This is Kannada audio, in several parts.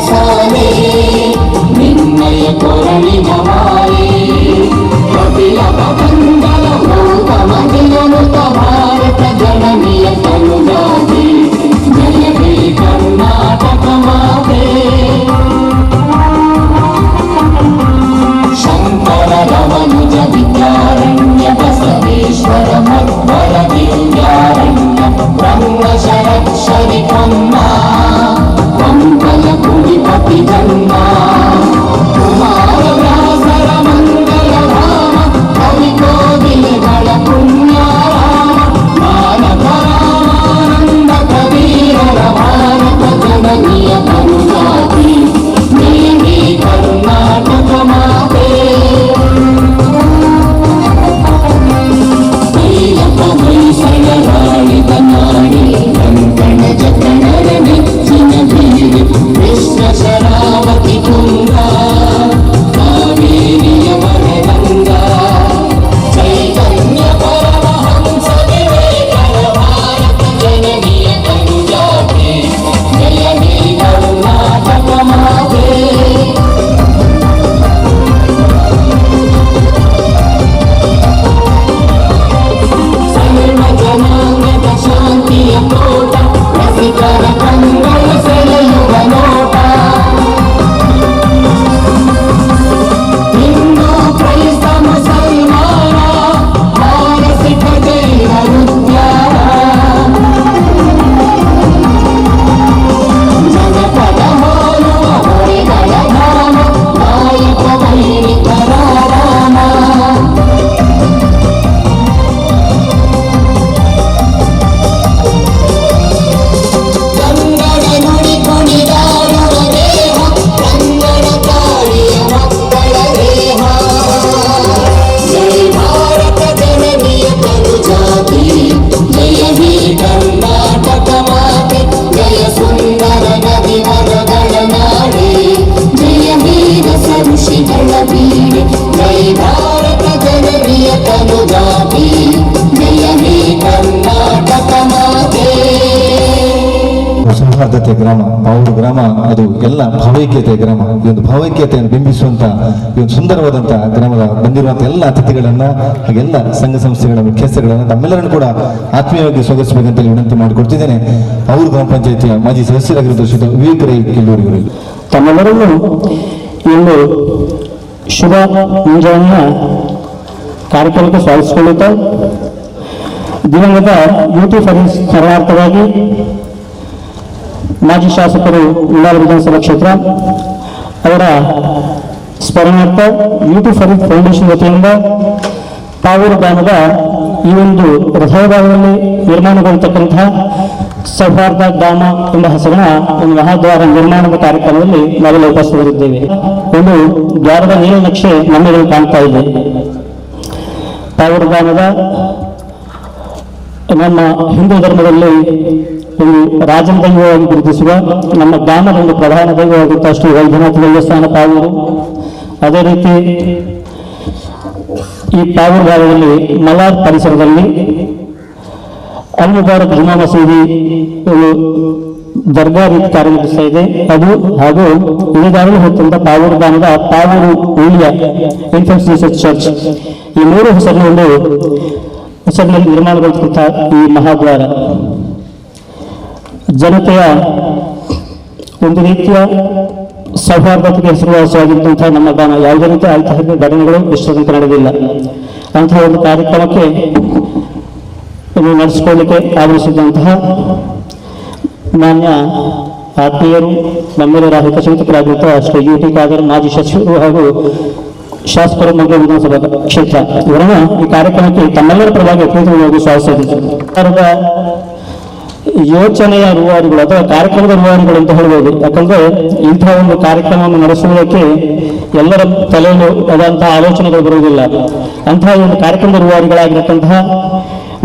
ಸಾಲೆ ನಿನ್ನಯ ಕೊರಳಿನ ಮಾಲೆ ಕಪಿಲಕ ಬಂದಲ ಗೌತಮ ದಿನನುತ ಭಾರತ ಜನನಿಯ ತನುಜಾತಿ ಜಯವೇ ಕರ್ನಾಟಕ ಮಾತೆ ಶಂಕರ ರಮನುಜ ವಿದ್ಯಾರಣ್ಯ ಬಸವೇಶ್ವರ ಮಧ್ವರ ದಿವ್ಯಾರಣ್ಯ ಬ್ರಹ್ಮ ಶರಕ್ಷರಿ ಕಮ್ಮ ಮಂಗಲ ಕುಡಿಪತಿ ಜನ್ಮ ಕುಮಾರ ವ್ಯಾಸರ ಮಂಗಲ ಧಾಮ ಕವಿಕೋಗಿಲೆಗಳ ಪುಣ್ಯಾರಾಮ ಮಾನವ ರಾಮಾನಂದ ಕಬೀರರ ಭಾರತ ಜನನಿಯ ಕರುಣಾತಿ ದೇವಿ ಕರ್ನಾಟಕ ಮಾತೆ ಮೈಸಳರಾಳಿದ ನಾಡಿ ಕಂಕಣ ಜಕಣರ ನೆಚ್ಚಿನ ಬೀರು ಕೃಷ್ಣ ಶರಾವತಿ ತುಂಗ ಕಾವೇರಿಯ ಮನೆಗಂಗ ಚೈತನ್ಯ ಪರಮಹಂಸ ವಿವೇಕರ ಭಾರತ ಜನನಿಯ ತನುಜಾತೆ ಜಯ ಹೇ ಕರ್ನಾಟಕ ಮಾತೆ ಜನಾಂಗದ ಶಾಂತಿಯ ತೋಟ ರಸಿಕರ ಕಂಗಳ ಸೆಳೆಯುವ ನೋಟ ಹಿಂದೂ ಕ್ರೈಸ್ತ ಮುಸಲ್ಮಾನ ಪಾರಸಿಕ ಜೈನ ಉದ್ಯಾನ ಜನಪದ ಹೋಲುವ ಹೊಳೆಗಳ ಧಾಮ ನಾಯಕ ವೈರಿಕರ ರಾಮ ಕರ್ನಾಟಕ ಮಾತೆ ಜಯ ಸುಂದರ ನದಿ ವನಗಳ ನಾಡೆ ಜಯ ವೀರ ಋಷಿಗಳ ಬೀಡೆ ಜಯ ಭಾರತ ಜನನಿಯ ತನುಜಾತಿ ಜಯ ಹೇ ಕರ್ನಾಟಕ ಮಾತೆ. ಸೌಹಾರ್ದತೆ ಗ್ರಾಮ ಪಾವೂರು ಗ್ರಾಮ ಅದು ಎಲ್ಲ ಭಾವೈಕ್ಯತೆ ಗ್ರಾಮ. ಈ ಒಂದು ಭಾವೈಕ್ಯತೆಯನ್ನು ಬಿಂಬಿಸುವಂತ ಈ ಒಂದು ಸುಂದರವಾದಂತಹ ಗ್ರಾಮದ ಬಂದಿರುವಂತಹ ಎಲ್ಲ ಅತಿಥಿಗಳನ್ನ ಹಾಗೆಲ್ಲ ಸಂಘ ಸಂಸ್ಥೆಗಳ ಮುಖ್ಯಸ್ಥಗಳನ್ನ ತಮ್ಮೆಲ್ಲರನ್ನು ಕೂಡ ಆತ್ಮೀಯವಾಗಿ ಸ್ವಾಗತಿಸಬೇಕಂತ ವಿನಂತಿ ಮಾಡಿಕೊಡ್ತಿದ್ದೇನೆ. ಪಾವೂರು ಗ್ರಾಮ ಪಂಚಾಯಿತಿಯ ಮಾಜಿ ಸದಸ್ಯರಾಗಿರುವ ಶ್ರೀ ವಿವೇಕ್ ರೈ ಕಿಲ್ಲೂರು ತಮ್ಮೆಲ್ಲರನ್ನು ಇಂದು ಶುಭ ಮುಂಜಾನೆಯ ಕಾರ್ಯಕ್ರಮಕ್ಕೆ ಸ್ವಾಗತಿಸಿಕೊಳ್ಳುತ್ತಾ ದಿವಂಗತ ಯೂಟಿ ಫರೀದ್ ಸ್ಮರಣಾರ್ಥವಾಗಿ ಮಾಜಿ ಶಾಸಕರು ಉಳ್ಳಾಲ ವಿಧಾನಸಭಾ ಕ್ಷೇತ್ರ ಅವರ ಸ್ಮರಣಾರ್ಥ ಯೂಟಿ ಫರೀದ್ ಫೌಂಡೇಶನ್ ವತಿಯಿಂದ ಪಾವೂರು ಗ್ರಾಮದ ಈ ಒಂದು ಹೃದಯ ಭಾಗದಲ್ಲಿ ನಿರ್ಮಾಣಗೊಳ್ಳತಕ್ಕಂತಹ ಸೌಹಾರ್ದ ಗ್ರಾಮ ಎಂಬ ಹೆಸರಿನ ಒಂದು ಮಹಾದ್ವಾರ ನಿರ್ಮಾಣದ ಕಾರ್ಯಕ್ರಮದಲ್ಲಿ ನಾವೆಲ್ಲ ಉಪಸ್ಥಿತರಿದ್ದೇವೆ. ಒಂದು ದ್ವಾರದ ನೀಲನಕ್ಷೆ ನಮ್ಮೆಗಳು ಕಾಣ್ತಾ ಇದೆ. ಪಾವೂರು ಗ್ರಾಮದ ನಮ್ಮ ಹಿಂದೂ ಧರ್ಮದಲ್ಲಿ ಒಂದು ರಾಜನ ದೈವವಾಗಿ ಗುರುತಿಸುವ ನಮ್ಮ ಗ್ರಾಮದ ಒಂದು ಪ್ರಧಾನ ದೈವವಾಗುತ್ತಾ ಶ್ರೀ ವೈದ್ಯನಾಥ ದೇವಸ್ಥಾನ ಪಾವೂರು. ಅದೇ ರೀತಿ ಈ ಪಾವೂರು ಭಾಗದಲ್ಲಿ ಮಲಾರ್ ಪರಿಸರದಲ್ಲಿ ಅಲ್ಮುಬಾರಕ್ ಜುಮಾ ಮಸೀದಿ ಒಂದು ದರ್ಗಾ ರೀತಿ ಕಾರ್ಯನಿರ್ವಹಿಸ್ತಾ ಇದೆ. ಅದು ಹಾಗೂ ಇಳಿದಾರಲು ಹೊತ್ತಂತ ಪಾವೂರು ಗ್ರಾಮದ ಪಾವೂರು ಉಳಿಯ ಇನ್ಫೆಂಟ್ ಜೀಸಸ್ ಚರ್ಚ್ ಈ ಮೂರು ಹೆಸರಿನಲ್ಲಿ ನಿರ್ಮಾಣಗೊಳಿಸಿದಂಥ ಈ ಮಹಾದ್ವಾರ ಜನತೆಯ ಒಂದು ರೀತಿಯ ಸೌಹಾರ್ದತೆಗೆ ಹೆಸರುವಾಸಿಯಾಗಿದ್ದಂತಹ ನಮ್ಮ ಗ್ರಾಮ ಯಾವುದೇ ರೀತಿಯ ಅಹಿತಕರ ಘಟನೆಗಳು ವಿಶ್ವದಂತ ನಡೆದಿಲ್ಲ. ಅಂತಹ ಒಂದು ಕಾರ್ಯಕ್ರಮಕ್ಕೆ ನಡೆಸಿಕೊಳ್ಳಲಿಕ್ಕೆ ಆಗಮಿಸಿದಂತಹ ಮಾನ್ಯ ಆತ್ಮೀಯರು ನಮ್ಮೆಲ್ಲರ ಹಿತಚಿಂತಕರಾಗಿರುವಂತಹ ಶ್ರೀ ಯುಟಿ ಖಾದರ್ ಮಾಜಿ ಸಚಿವರು ಹಾಗೂ ಶಾಸಕರು ಮಂಗಳೂರು ವಿಧಾನಸಭಾ ಕ್ಷೇತ್ರ ಇವರನ್ನು ಈ ಕಾರ್ಯಕ್ರಮಕ್ಕೆ ತಮ್ಮೆಲ್ಲರ ಪರವಾಗಿ ಅತ್ಯಂತವಾಗಿ ಸ್ವಾಗತಿಸಿದ್ದಾರೆ. ಯೋಚನೆಯ ರೂವಾರಿಗಳು ಅಥವಾ ಕಾರ್ಯಕ್ರಮದ ರೂವಾರಿಗಳು ಅಂತ ಹೇಳ್ಬೋದು. ಯಾಕಂದ್ರೆ ಇಂತಹ ಒಂದು ಕಾರ್ಯಕ್ರಮವನ್ನು ನಡೆಸುವುದಕ್ಕೆ ಎಲ್ಲರ ತಲೆಯಲ್ಲೂ ಆದಂತಹ ಆಲೋಚನೆಗಳು ಬರುವುದಿಲ್ಲ. ಅಂತಹ ಒಂದು ಕಾರ್ಯಕ್ರಮದ ರೂವಾರಿಗಳಾಗಿರತಕ್ಕಂತಹ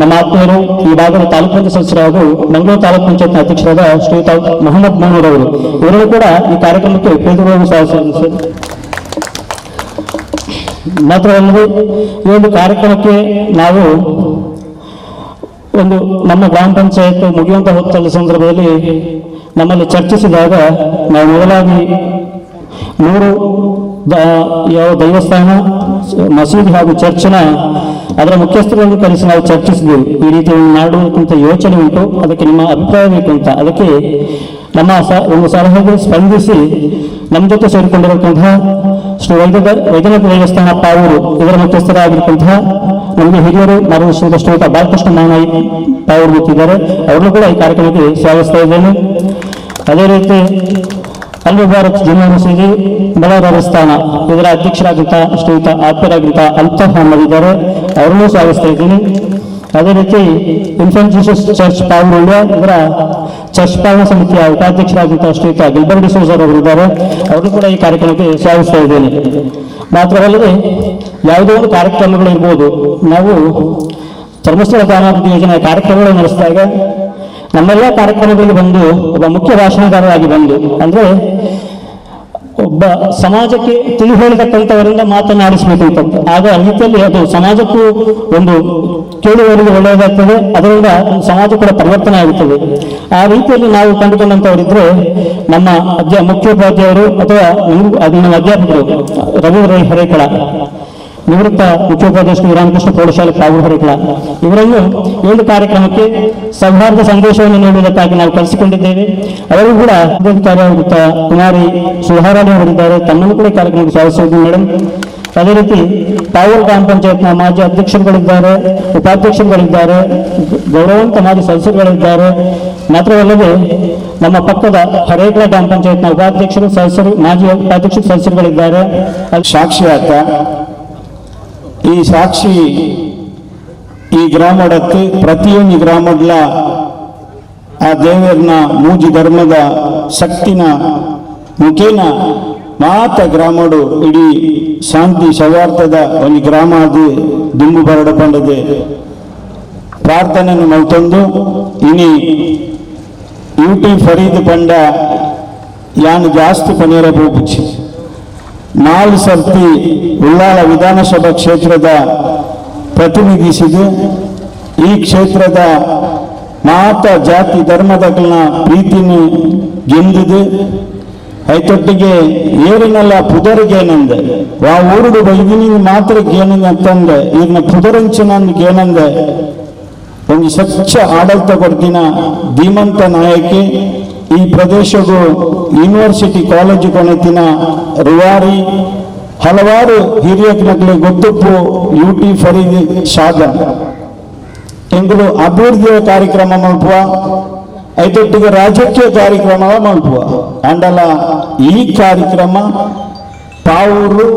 ನಮ್ಮ ಆತ್ಮೀಯರು ಈ ಭಾಗದ ತಾಲೂಕು ಪಂಚಾಯತ್ ಸದಸ್ಯರು ಹಾಗೂ ಮಂಗಳೂರು ತಾಲೂಕು ಪಂಚಾಯತ್ನ ಅಧ್ಯಕ್ಷರಾದ ಶ್ರೀಯುತ ಮೊಹಮ್ಮದ್ ಮನೂರ್ ಅವರು ಇವರೂ ಕೂಡ ಈ ಕಾರ್ಯಕ್ರಮಕ್ಕೆ ಪ್ರೀತಿಪೂರ್ವಕ ಸ್ವಾಗತಿಸಿದ್ದಾರೆ. ಮಾತ್ರವಲ್ಲದೆ ಈ ಒಂದು ಕಾರ್ಯಕ್ರಮಕ್ಕೆ ನಾವು ಒಂದು ನಮ್ಮ ಗ್ರಾಮ ಪಂಚಾಯತ್ ಮುಗಿಯುವಂತಹ ಹೊತ್ತಲ್ಲ ಸಂದರ್ಭದಲ್ಲಿ ನಮ್ಮಲ್ಲಿ ಚರ್ಚಿಸಿದಾಗ ನಾವು ಮೊದಲಾಗಿ 3 ಯಾವ ದೇವಸ್ಥಾನ, ಮಸೀದಿ ಹಾಗೂ ಚರ್ಚ್ನ ಅದರ ಮುಖ್ಯಸ್ಥರನ್ನು ಕರೆಸಿ ನಾವು ಚರ್ಚಿಸಿದೆವು. ಈ ರೀತಿ ಮಾಡುವಂಥ ಯೋಚನೆ ಉಂಟು, ಅದಕ್ಕೆ ನಿಮ್ಮ ಅಭಿಪ್ರಾಯ ಬೇಕು ಅಂತ. ಅದಕ್ಕೆ ನಮ್ಮ ಒಂದು ಸಲಹೆಗೆ ಸ್ಪಂದಿಸಿ ನಮ್ಮ ಜೊತೆ ಸೇರಿಕೊಂಡಿರುವಂತಹ ಶ್ರೀ ವೈದ್ಯನಾಥ ದೇವಸ್ಥಾನ ಪಾವೂರು ಇದರ ಮುಖ್ಯಸ್ಥರಾಗಿರುವಂತಹ ನಮಗೆ ಹಿರಿಯರು ಮಾರ್ಗದರ್ಶನದ ಶ್ರೀಯುತ ಬಾಲಕೃಷ್ಣ ಮಾನಾಯಿ ಪಾವೂರು ಗೊತ್ತಿದ್ದಾರೆ. ಅವ್ರನ್ನೂ ಕೂಡ ಈ ಕಾರ್ಯಕ್ರಮಕ್ಕೆ ಸ್ವಾಗತಿಸ್ತಾ ಇದ್ದೇನೆ. ಅದೇ ರೀತಿ ಅಲ್ ಮುಬಾರಕ್ ಜುಮ್ಮಾ ಮಸೀದಿ ಬಳ್ಳಾರಿ ಸ್ಥಾನ ಇದರ ಅಧ್ಯಕ್ಷರಾಗಿದ್ದ ಶ್ರೀಯುತ ಆಪ್ತರಾಗಿದ್ದ ಅಲ್ತಾಫ್ ಅಹಮದ್ ಇದ್ದಾರೆ, ಅವರನ್ನೂ ಸ್ವಾಗತಿಸ್ತಾ ಇದ್ದೀನಿ. ಅದೇ ರೀತಿ ಇನ್ಫೆಂಟ್ ಜೀಸಸ್ ಚರ್ಚ್ ಪಾವೂರು ಇದರ ಚರ್ಚ್ ಪಾಲನಾ ಸಮಿತಿಯ ಉಪಾಧ್ಯಕ್ಷರಾಗಿದ್ದ ಶ್ರೀಯುತ ಗಿಲ್ಬರ್ಟ್ ಡಿಸೋಜರ್ ಅವರಿದ್ದಾರೆ, ಅವರು ಕೂಡ ಈ ಕಾರ್ಯಕ್ರಮಕ್ಕೆ ಸ್ವಾಗತಿಸ್ತಾ ಇದ್ದೇನೆ. ಮಾತ್ರವಲ್ಲದೆ ಯಾವುದೋ ಒಂದು ಕಾರ್ಯಕ್ರಮಗಳಿರ್ಬೋದು, ನಾವು ಧರ್ಮಸ್ಥಳ ದಾನಾಭಿವೃದ್ಧಿ ಯೋಜನೆಯ ಕಾರ್ಯಕ್ರಮಗಳು ನಡೆಸಿದಾಗ ನಮ್ಮೆಲ್ಲ ಕಾರ್ಯಕ್ರಮಗಳಿಗೆ ಬಂದು ಒಬ್ಬ ಮುಖ್ಯ ಭಾಷಣಕಾರರಾಗಿ ಬಂದು, ಅಂದರೆ ಒಬ್ಬ ಸಮಾಜಕ್ಕೆ ತಿಳಿ ಹೇಳಿತಕ್ಕಂಥವರಿಂದ ಮಾತನಾಡಿಸಬೇಕು ಅಂತ. ಆಗ ರೀತಿಯಲ್ಲಿ ಅದು ಸಮಾಜಕ್ಕೂ ಒಂದು ಕೇಳುವವರಿಗೆ ಒಳ್ಳೆಯದಾಗ್ತದೆ, ಅದರಿಂದ ಸಮಾಜ ಕೂಡ ಪರಿವರ್ತನೆ ಆಗುತ್ತದೆ. ಆ ರೀತಿಯಲ್ಲಿ ನಾವು ಕಂಡುಕೊಂಡಂಥವರಿದ್ರೆ ನಮ್ಮ ಮುಖ್ಯೋಪಾಧ್ಯಾಯರು ಅಥವಾ ನಮ್ಮ ಅಧ್ಯಾಪಕರು ರವೀಂದ್ರ ಹರೇಕಳ, ನಿವೃತ್ತ ಮುಖ್ಯೋಪಾಧ್ಯಾಯ ಶ್ರೀ ರಾಮಕೃಷ್ಣ ಪ್ರೌಢಶಾಲೆ ಪಾವೂರು ಹರೇಕಳ, ಇವರನ್ನು ಒಂದು ಕಾರ್ಯಕ್ರಮಕ್ಕೆ ಸೌಹಾರ್ದ ಸಂದೇಶವನ್ನು ನೀಡುವುದಕ್ಕಾಗಿ ನಾವು ಕಲಿಸಿಕೊಂಡಿದ್ದೇವೆ. ಅವರು ಕೂಡ ಅಧಿಕಾರಿಯಾಗಿದ್ದ ಕುಮಾರಿ ಸುಧಾರಾಣಿ ಅವರಿದ್ದಾರೆ, ತಮ್ಮನ್ನು ಕೂಡ ಕಾರ್ಯಕ್ರಮಕ್ಕೆ ಸ್ವಾಗತಿಸಿದ್ದು ಮೇಡಮ್. ಅದೇ ರೀತಿ ಪಾವೂರು ಗ್ರಾಮ ಪಂಚಾಯತ್ನ ಮಾಜಿ ಅಧ್ಯಕ್ಷರುಗಳಿದ್ದಾರೆ, ಉಪಾಧ್ಯಕ್ಷರುಗಳಿದ್ದಾರೆ, ಗೌರವಾನ್ವಿತ ಮಾಜಿ ಸದಸ್ಯರುಗಳಿದ್ದಾರೆ. ಮಾತ್ರವಲ್ಲದೆ ನಮ್ಮ ಪಕ್ಕದ ಹರೇಕಳ ಗ್ರಾಮ ಪಂಚಾಯತ್ನ ಉಪಾಧ್ಯಕ್ಷರು, ಸದಸ್ಯರು, ಮಾಜಿ ಉಪಾಧ್ಯಕ್ಷರು, ಸದಸ್ಯರುಗಳಿದ್ದಾರೆ. ಸಾಕ್ಷಿ ಆತ ಈ ಸಾಕ್ಷಿ ಈ ಗ್ರಾಮಡಕ್ಕೆ ಪ್ರತಿಯೊಂದು ಗ್ರಾಮಡ್ಲ ಆ ದೇವರನ್ನ ಮೂಜಿ ಧರ್ಮದ ಶಕ್ತಿನ ಮುಖೇನ ಮಾತ ಗ್ರಾಮಡು ಇಡೀ ಶಾಂತಿ ಸೌಹಾರ್ದದ ಒಂದು ಗ್ರಾಮ ಅದು ದುಂಬು ಬರಡ ಪಂಡದೆ ಪ್ರಾರ್ಥನೆಯನ್ನು ಮಲ್ತೊಂದು ಇನಿ ಯೂಟಿ ಫರೀದ್ ಪಂಡ ಯಾನು ಜಾಸ್ತಿ ಪನೇರ ಹೋಗುಚ್ಚಿ 4 ಸರ್ತಿ ಉಳ್ಳಾಳ ವಿಧಾನಸಭಾ ಕ್ಷೇತ್ರದ ಪ್ರತಿನಿಧಿಸಿದೆ. ಈ ಕ್ಷೇತ್ರದ ಮಾತ ಜಾತಿ ಧರ್ಮದಗಳನ್ನ ಪ್ರೀತಿನ ಗೆಂದಿದೆ. ಐತೊಟ್ಟಿಗೆ ಏರಿನೆಲ್ಲ ಪುದರಿಗೇನಂದೆ ಆ ಊರುಡು ಬೈದಿನಿ ಮಾತ್ರ ಏನಂದೆ ಅಂತಂದೆ ಇದನ್ನ ಪುದರಂಚನಂದು ಏನಂದೆ ಒಂದು ಸ್ವಚ್ಛ ಆಡಳಿತ ಕೊಡ್ತಿನ ಧೀಮಂತ ನಾಯಕಿ. ಈ ಪ್ರದೇಶಗೂ ಯೂನಿವರ್ಸಿಟಿ ಕಾಲೇಜು ಕೊನೆತಿನ ರುವಾರಿ ಹಲವಾರು ಹಿರಿಯ ಮಕ್ಕಳಿಗೆ ಗೊತ್ತುಪ್ಪು ಯೂಟಿ ಫರೀದ್ ಸಾಧನ ಎಂಗಳು ಅಭಿವೃದ್ಧಿಯ ಕಾರ್ಯಕ್ರಮ ಮಲ್ಪುವ ಐದೊಟ್ಟಿಗೆ ರಾಜಕೀಯ ಕಾರ್ಯಕ್ರಮ ಮಲ್ಪುವ ಅಂಡಲ ಈ ಕಾರ್ಯಕ್ರಮ ಪಾವೂರು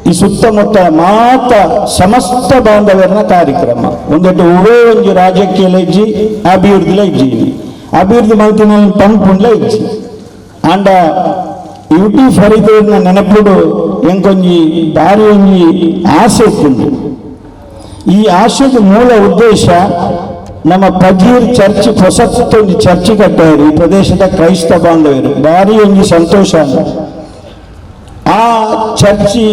ಈ ಸುತ್ತಮುತ್ತ ಮಾತ ಸಮಸ್ತ ಬಾಂಧವರನ ಕಾರ್ಯಕ್ರಮ ಒಂದೊಟ್ಟು ಉವೇ ಒಂದು ರಾಜಕೀಯ ಇಜ್ಜಿ ಅಭಿವೃದ್ಧಿಲ ಇಜ್ಜಿ ಅಭಿವೃದ್ಧಿ ಮಾಡ್ತೀನಿ ಪಂಪುಂಡ್ಲ ಇಜ್ಜಿ ಅಂಡ ಯೂಟಿ ಫರೀದ್ ನೆನಪುಡು ಎಂಕೊಂಜಿ ಭಾರಿ ಒಂಜಿ ಆಸೆ ಇತ್ತು. ಈ ಆಸೆದ ಮೂಲ ಉದ್ದೇಶ ನಮ್ಮ ಪಗೀರ್ ಚರ್ಚ್ ಹೊಸತ್ತೊಂದು ಚರ್ಚ್ ಕಟ್ಟವರು ಈ ಪ್ರದೇಶದ ಕ್ರೈಸ್ತ ಬಾಂಧವರು ಭಾರಿ ಒಂಜಿ ಸಂತೋಷ. ಆ ಚರ್ಚಿ